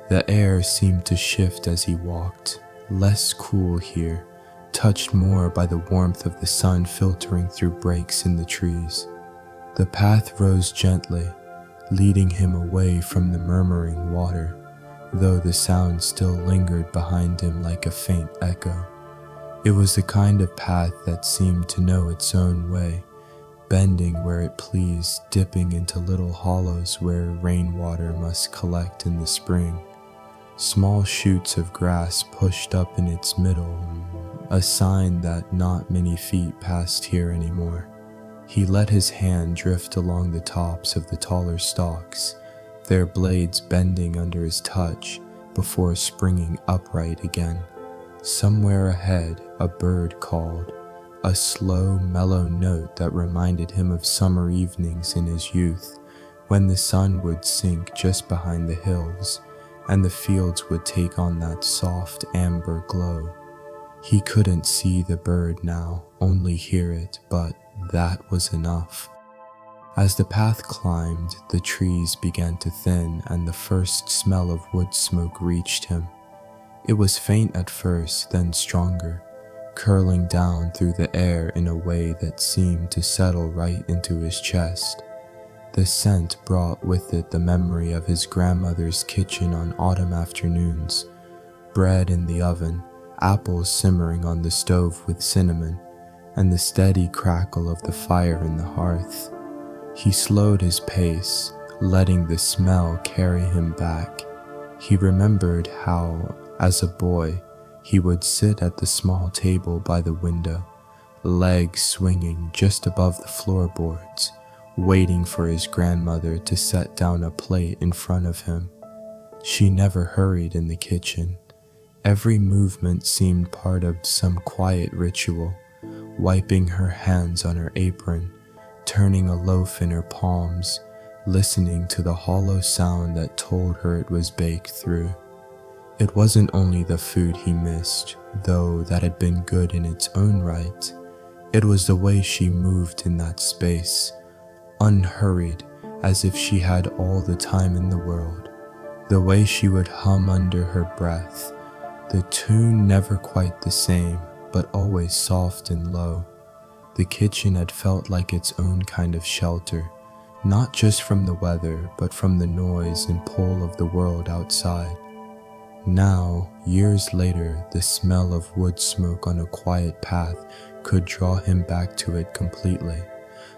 The air seemed to shift as he walked, less cool here, touched more by the warmth of the sun filtering through breaks in the trees. The path rose gently, leading him away from the murmuring water, though the sound still lingered behind him like a faint echo. It was the kind of path that seemed to know its own way, bending where it pleased, dipping into little hollows where rainwater must collect in the spring. Small shoots of grass pushed up in its middle, a sign that not many feet passed here anymore. He let his hand drift along the tops of the taller stalks, their blades bending under his touch before springing upright again. Somewhere ahead, a bird called, a slow, mellow note that reminded him of summer evenings in his youth, when the sun would sink just behind the hills, and the fields would take on that soft amber glow. He couldn't see the bird now, only hear it, but that was enough. As the path climbed, the trees began to thin and the first smell of wood smoke reached him. It was faint at first, then stronger, curling down through the air in a way that seemed to settle right into his chest. The scent brought with it the memory of his grandmother's kitchen on autumn afternoons, bread in the oven, apples simmering on the stove with cinnamon, and the steady crackle of the fire in the hearth. He slowed his pace, letting the smell carry him back. He remembered how, as a boy, he would sit at the small table by the window, legs swinging just above the floorboards, waiting for his grandmother to set down a plate in front of him. She never hurried in the kitchen. Every movement seemed part of some quiet ritual, wiping her hands on her apron, turning a loaf in her palms, listening to the hollow sound that told her it was baked through. It wasn't only the food he missed, though that had been good in its own right. It was the way she moved in that space, unhurried, as if she had all the time in the world. The way she would hum under her breath, the tune never quite the same, but always soft and low. The kitchen had felt like its own kind of shelter, not just from the weather, but from the noise and pull of the world outside. Now, years later, the smell of wood smoke on a quiet path could draw him back to it completely,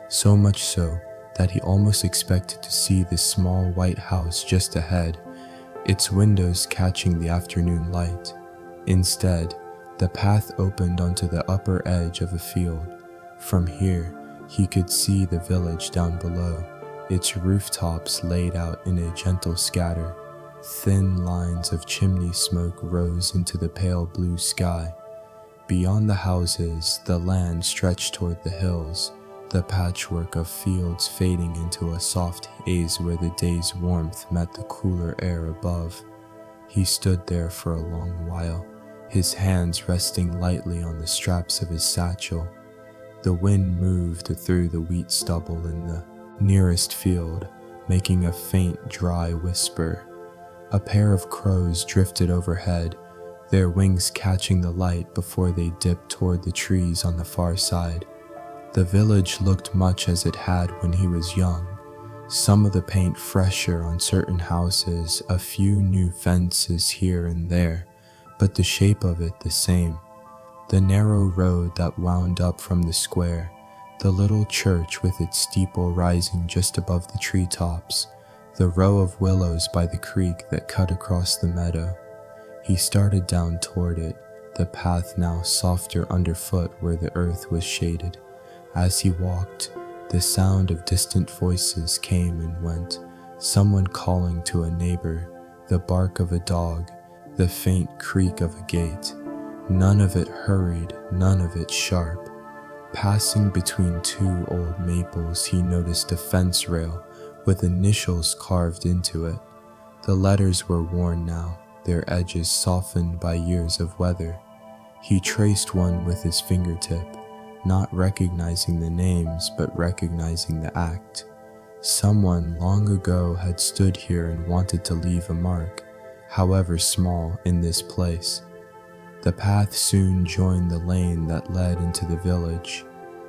so much so that he almost expected to see the small white house just ahead, its windows catching the afternoon light. Instead, The path opened onto the upper edge of a field. From here, he could see the village down below, its rooftops laid out in a gentle scatter. Thin lines of chimney smoke rose into the pale blue sky. Beyond the houses, the land stretched toward the hills, the patchwork of fields fading into a soft haze where the day's warmth met the cooler air above. He stood there for a long while, his hands resting lightly on the straps of his satchel. The wind moved through the wheat stubble in the nearest field, making a faint, dry whisper. A pair of crows drifted overhead, their wings catching the light before they dipped toward the trees on the far side. The village looked much as it had when he was young. Some of the paint fresher on certain houses, a few new fences here and there, but the shape of it the same. The narrow road that wound up from the square, the little church with its steeple rising just above the treetops, the row of willows by the creek that cut across the meadow. He started down toward it, the path now softer underfoot where the earth was shaded. As he walked, the sound of distant voices came and went, someone calling to a neighbor, the bark of a dog, the faint creak of a gate. None of it hurried, none of it sharp. Passing between two old maples, he noticed a fence rail with initials carved into it. The letters were worn now, their edges softened by years of weather. He traced one with his fingertip, not recognizing the names but recognizing the act. Someone long ago had stood here and wanted to leave a mark, however small, in this place. The path soon joined the lane that led into the village.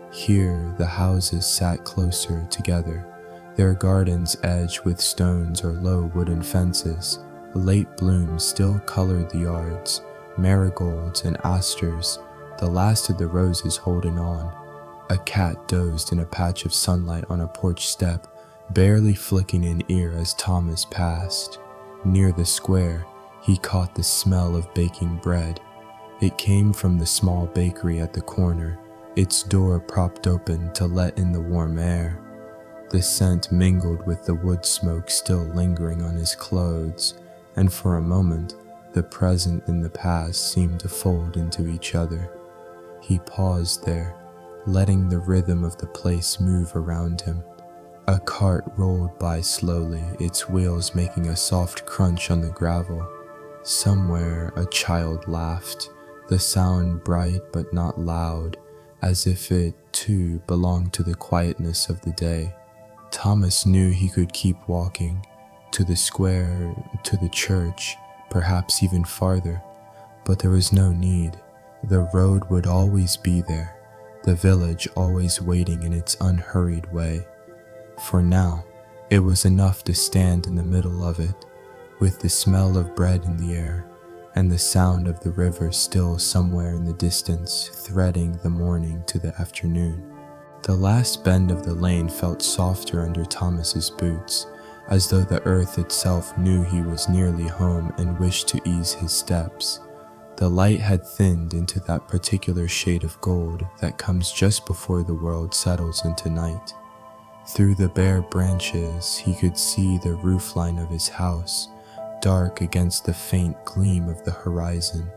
Here the houses sat closer together, their gardens edged with stones or low wooden fences. Late blooms still colored the yards, marigolds and asters, the last of the roses holding on. A cat dozed in a patch of sunlight on a porch step, barely flicking an ear as Thomas passed. Near the square, he caught the smell of baking bread. It came from the small bakery at the corner, its door propped open to let in the warm air. The scent mingled with the wood smoke still lingering on his clothes, and for a moment, the present and the past seemed to fold into each other. He paused there, letting the rhythm of the place move around him. A cart rolled by slowly, its wheels making a soft crunch on the gravel. Somewhere a child laughed, the sound bright but not loud, as if it, too, belonged to the quietness of the day. Thomas knew he could keep walking, to the square, to the church, perhaps even farther, but there was no need. The road would always be there, the village always waiting in its unhurried way. For now, it was enough to stand in the middle of it, with the smell of bread in the air, and the sound of the river still somewhere in the distance, threading the morning to the afternoon. The last bend of the lane felt softer under Thomas's boots, as though the earth itself knew he was nearly home and wished to ease his steps. The light had thinned into that particular shade of gold that comes just before the world settles into night. Through the bare branches, he could see the roofline of his house, dark against the faint gleam of the horizon.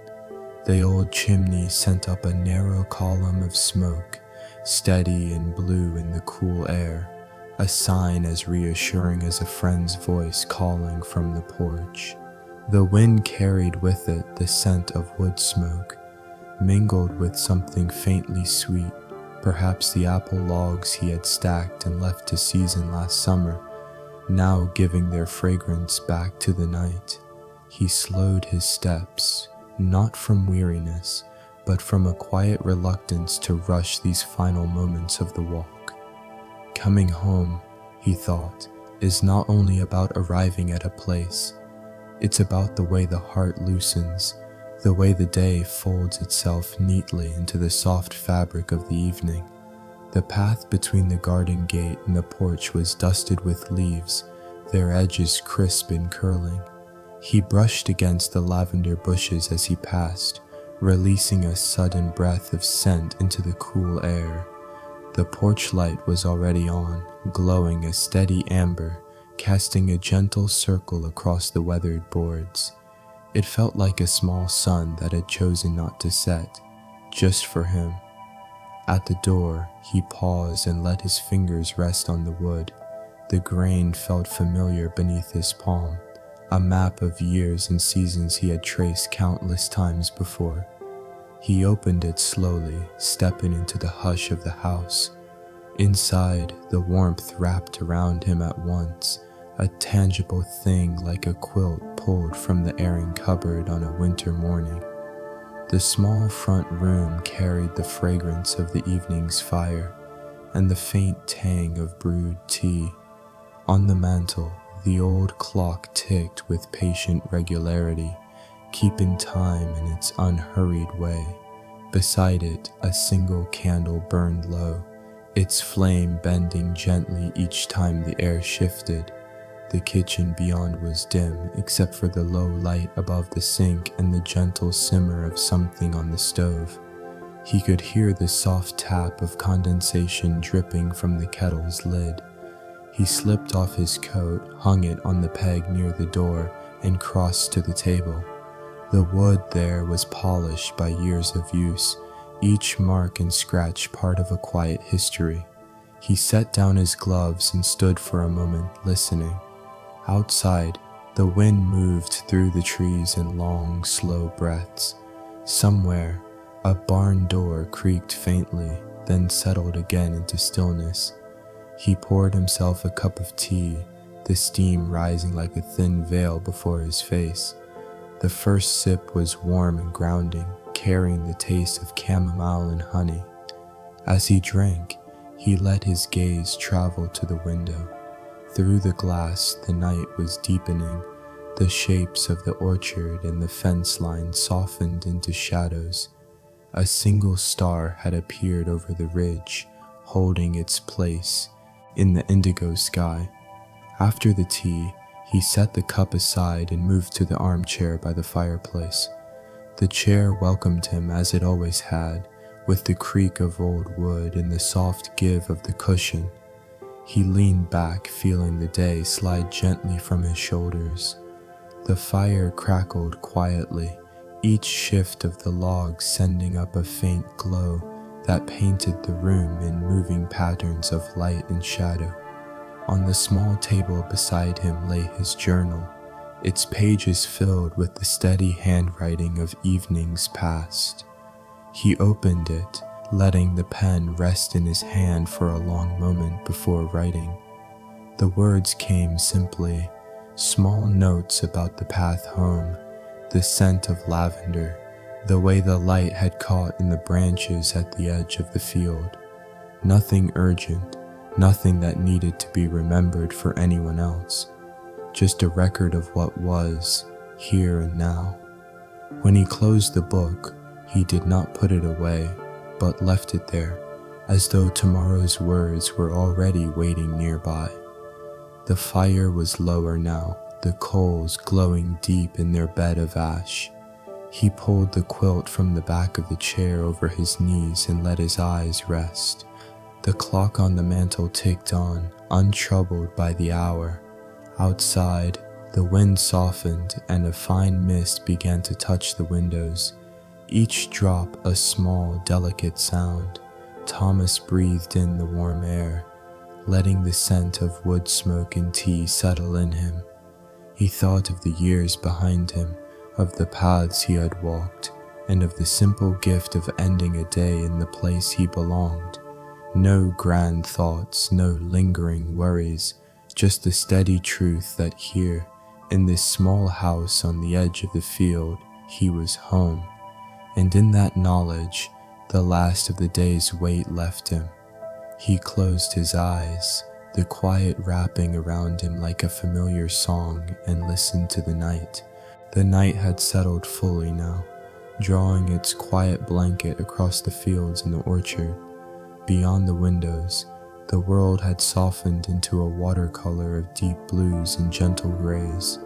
The old chimney sent up a narrow column of smoke, steady and blue in the cool air, a sign as reassuring as a friend's voice calling from the porch. The wind carried with it the scent of wood smoke, mingled with something faintly sweet, perhaps the apple logs he had stacked and left to season last summer, now giving their fragrance back to the night. He slowed his steps, not from weariness, but from a quiet reluctance to rush these final moments of the walk. Coming home, he thought, is not only about arriving at a place. It's about the way the heart loosens, the way the day folds itself neatly into the soft fabric of the evening. The path between the garden gate and the porch was dusted with leaves, their edges crisp and curling. He brushed against the lavender bushes as he passed, releasing a sudden breath of scent into the cool air. The porch light was already on, glowing a steady amber, casting a gentle circle across the weathered boards. It felt like a small sun that had chosen not to set, just for him. At the door, he paused and let his fingers rest on the wood. The grain felt familiar beneath his palm, a map of years and seasons he had traced countless times before. He opened it slowly, stepping into the hush of the house. Inside, the warmth wrapped around him at once, a tangible thing like a quilt pulled from the airing cupboard on a winter morning. The small front room carried the fragrance of the evening's fire and the faint tang of brewed tea. On the mantel, the old clock ticked with patient regularity, keeping time in its unhurried way. Beside it, a single candle burned low, its flame bending gently each time the air shifted. The kitchen beyond was dim, except for the low light above the sink and the gentle simmer of something on the stove. He could hear the soft tap of condensation dripping from the kettle's lid. He slipped off his coat, hung it on the peg near the door, and crossed to the table. The wood there was polished by years of use, each mark and scratch part of a quiet history. He set down his gloves and stood for a moment, listening. Outside, the wind moved through the trees in long, slow breaths. Somewhere, a barn door creaked faintly, then settled again into stillness. He poured himself a cup of tea, the steam rising like a thin veil before his face. The first sip was warm and grounding, carrying the taste of chamomile and honey. As he drank, he let his gaze travel to the window. Through the glass, the night was deepening. The shapes of the orchard and the fence line softened into shadows. A single star had appeared over the ridge, holding its place in the indigo sky. After the tea, he set the cup aside and moved to the armchair by the fireplace. The chair welcomed him as it always had, with the creak of old wood and the soft give of the cushion. He leaned back, feeling the day slide gently from his shoulders. The fire crackled quietly, each shift of the logs sending up a faint glow that painted the room in moving patterns of light and shadow. On the small table beside him lay his journal, its pages filled with the steady handwriting of evenings past. He opened it, letting the pen rest in his hand for a long moment before writing. The words came simply, small notes about the path home, the scent of lavender, the way the light had caught in the branches at the edge of the field. Nothing urgent, nothing that needed to be remembered for anyone else, just a record of what was, here and now. When he closed the book, he did not put it away, but left it there, as though tomorrow's words were already waiting nearby. The fire was lower now, the coals glowing deep in their bed of ash. He pulled the quilt from the back of the chair over his knees and let his eyes rest. The clock on the mantel ticked on, untroubled by the hour. Outside, the wind softened and a fine mist began to touch the windows. Each drop a small, delicate sound. Thomas breathed in the warm air, letting the scent of wood smoke and tea settle in him. He thought of the years behind him, of the paths he had walked, and of the simple gift of ending a day in the place he belonged. No grand thoughts, no lingering worries, just the steady truth that here, in this small house on the edge of the field, he was home. And in that knowledge, the last of the day's weight left him. He closed his eyes, the quiet wrapping around him like a familiar song, and listened to the night. The night had settled fully now, drawing its quiet blanket across the fields and the orchard. Beyond the windows, the world had softened into a watercolor of deep blues and gentle grays.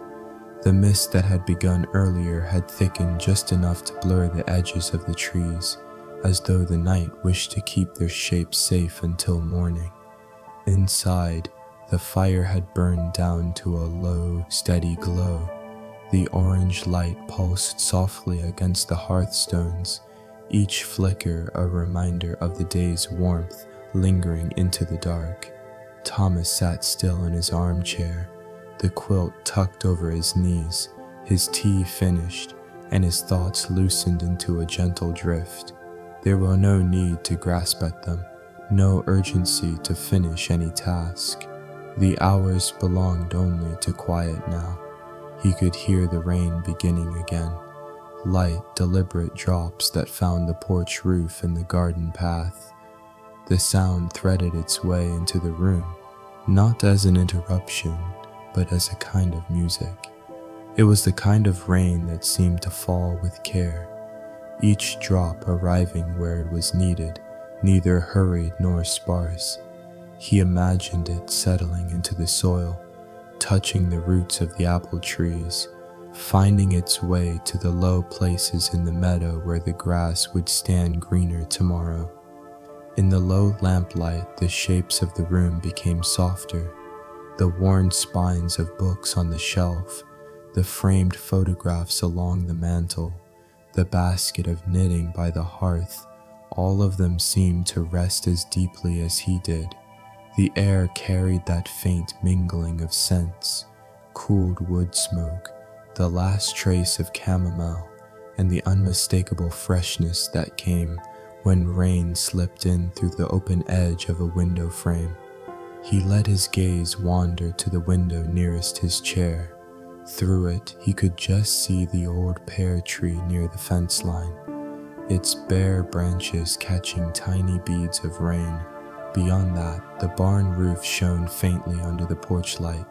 The mist that had begun earlier had thickened just enough to blur the edges of the trees, as though the night wished to keep their shapes safe until morning. Inside, the fire had burned down to a low, steady glow. The orange light pulsed softly against the hearthstones, each flicker a reminder of the day's warmth lingering into the dark. Thomas sat still in his armchair, the quilt tucked over his knees, his tea finished, and his thoughts loosened into a gentle drift. There was no need to grasp at them, no urgency to finish any task. The hours belonged only to quiet now. He could hear the rain beginning again, light, deliberate drops that found the porch roof and the garden path. The sound threaded its way into the room, not as an interruption, but as a kind of music. It was the kind of rain that seemed to fall with care, each drop arriving where it was needed, neither hurried nor sparse. He imagined it settling into the soil, touching the roots of the apple trees, finding its way to the low places in the meadow where the grass would stand greener tomorrow. In the low lamplight, the shapes of the room became softer, the worn spines of books on the shelf, the framed photographs along the mantel, the basket of knitting by the hearth, all of them seemed to rest as deeply as he did. The air carried that faint mingling of scents, cooled wood smoke, the last trace of chamomile, and the unmistakable freshness that came when rain slipped in through the open edge of a window frame. He let his gaze wander to the window nearest his chair. Through it, he could just see the old pear tree near the fence line, its bare branches catching tiny beads of rain. Beyond that, the barn roof shone faintly under the porch light,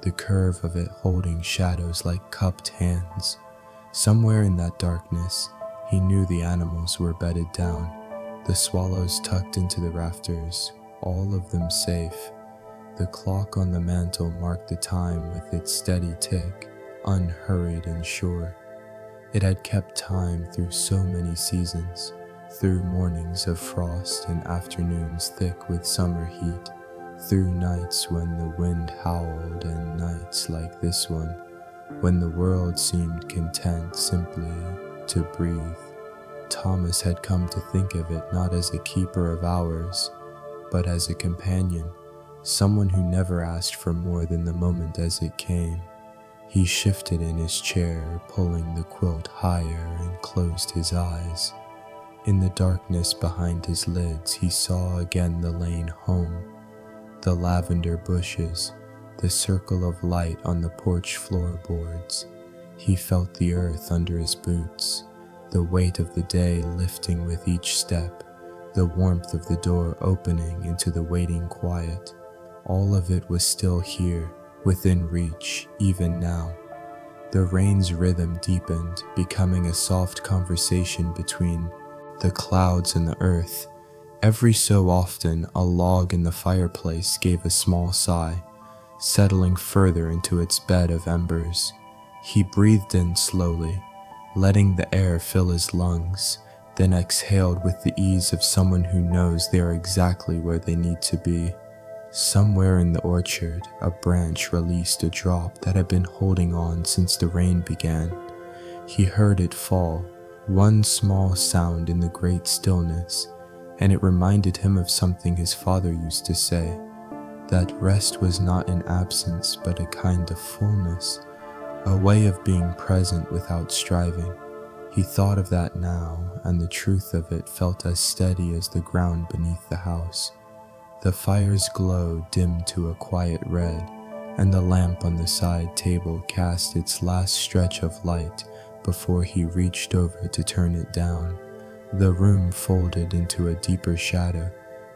the curve of it holding shadows like cupped hands. Somewhere in that darkness, he knew the animals were bedded down, the swallows tucked into the rafters, all of them safe. The clock on the mantel marked the time with its steady tick, unhurried and sure. It had kept time through so many seasons, through mornings of frost and afternoons thick with summer heat, through nights when the wind howled and nights like this one, when the world seemed content simply to breathe. Thomas had come to think of it not as a keeper of hours, but as a companion, someone who never asked for more than the moment as it came. He shifted in his chair, pulling the quilt higher, and closed his eyes. In the darkness behind his lids, he saw again the lane home, the lavender bushes, the circle of light on the porch floorboards. He felt the earth under his boots, the weight of the day lifting with each step, the warmth of the door opening into the waiting quiet. All of it was still here, within reach, even now. The rain's rhythm deepened, becoming a soft conversation between the clouds and the earth. Every so often, a log in the fireplace gave a small sigh, settling further into its bed of embers. He breathed in slowly, letting the air fill his lungs, then exhaled with the ease of someone who knows they are exactly where they need to be. Somewhere in the orchard, a branch released a drop that had been holding on since the rain began. He heard it fall, one small sound in the great stillness, and it reminded him of something his father used to say, that rest was not an absence but a kind of fullness, a way of being present without striving. He thought of that now, and the truth of it felt as steady as the ground beneath the house. The fire's glow dimmed to a quiet red, and the lamp on the side table cast its last stretch of light before he reached over to turn it down. The room folded into a deeper shadow,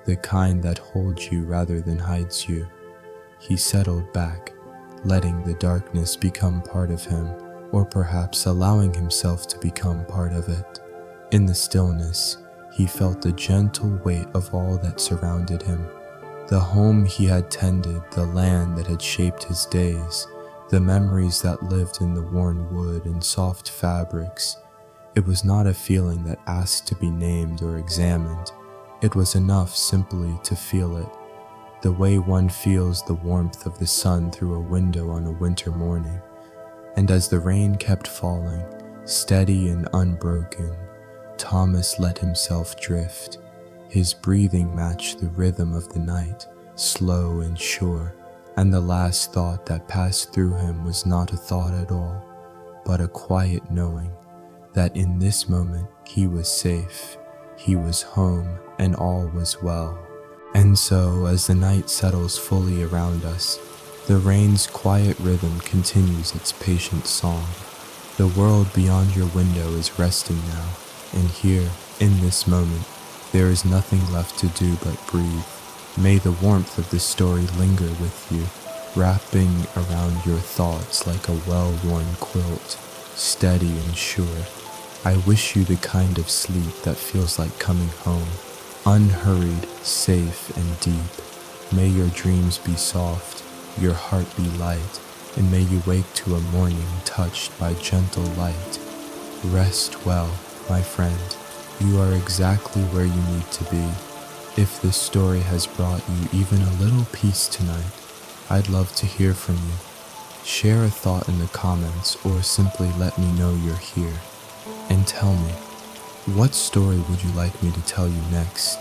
the kind that holds you rather than hides you. He settled back, letting the darkness become part of him, or perhaps allowing himself to become part of it. In the stillness, he felt the gentle weight of all that surrounded him. The home he had tended, the land that had shaped his days, the memories that lived in the worn wood and soft fabrics. It was not a feeling that asked to be named or examined. It was enough simply to feel it, the way one feels the warmth of the sun through a window on a winter morning. And as the rain kept falling, steady and unbroken, Thomas let himself drift. His breathing matched the rhythm of the night, slow and sure, and the last thought that passed through him was not a thought at all, but a quiet knowing that in this moment he was safe, he was home, and all was well. And so, as the night settles fully around us, the rain's quiet rhythm continues its patient song. The world beyond your window is resting now, and here, in this moment, there is nothing left to do but breathe. May the warmth of this story linger with you, wrapping around your thoughts like a well-worn quilt, steady and sure. I wish you the kind of sleep that feels like coming home, unhurried, safe, and deep. May your dreams be soft, your heart be light, and may you wake to a morning touched by gentle light. Rest well, my friend. You are exactly where you need to be. If this story has brought you even a little peace tonight, I'd love to hear from you. Share a thought in the comments or simply let me know you're here. And tell me, what story would you like me to tell you next?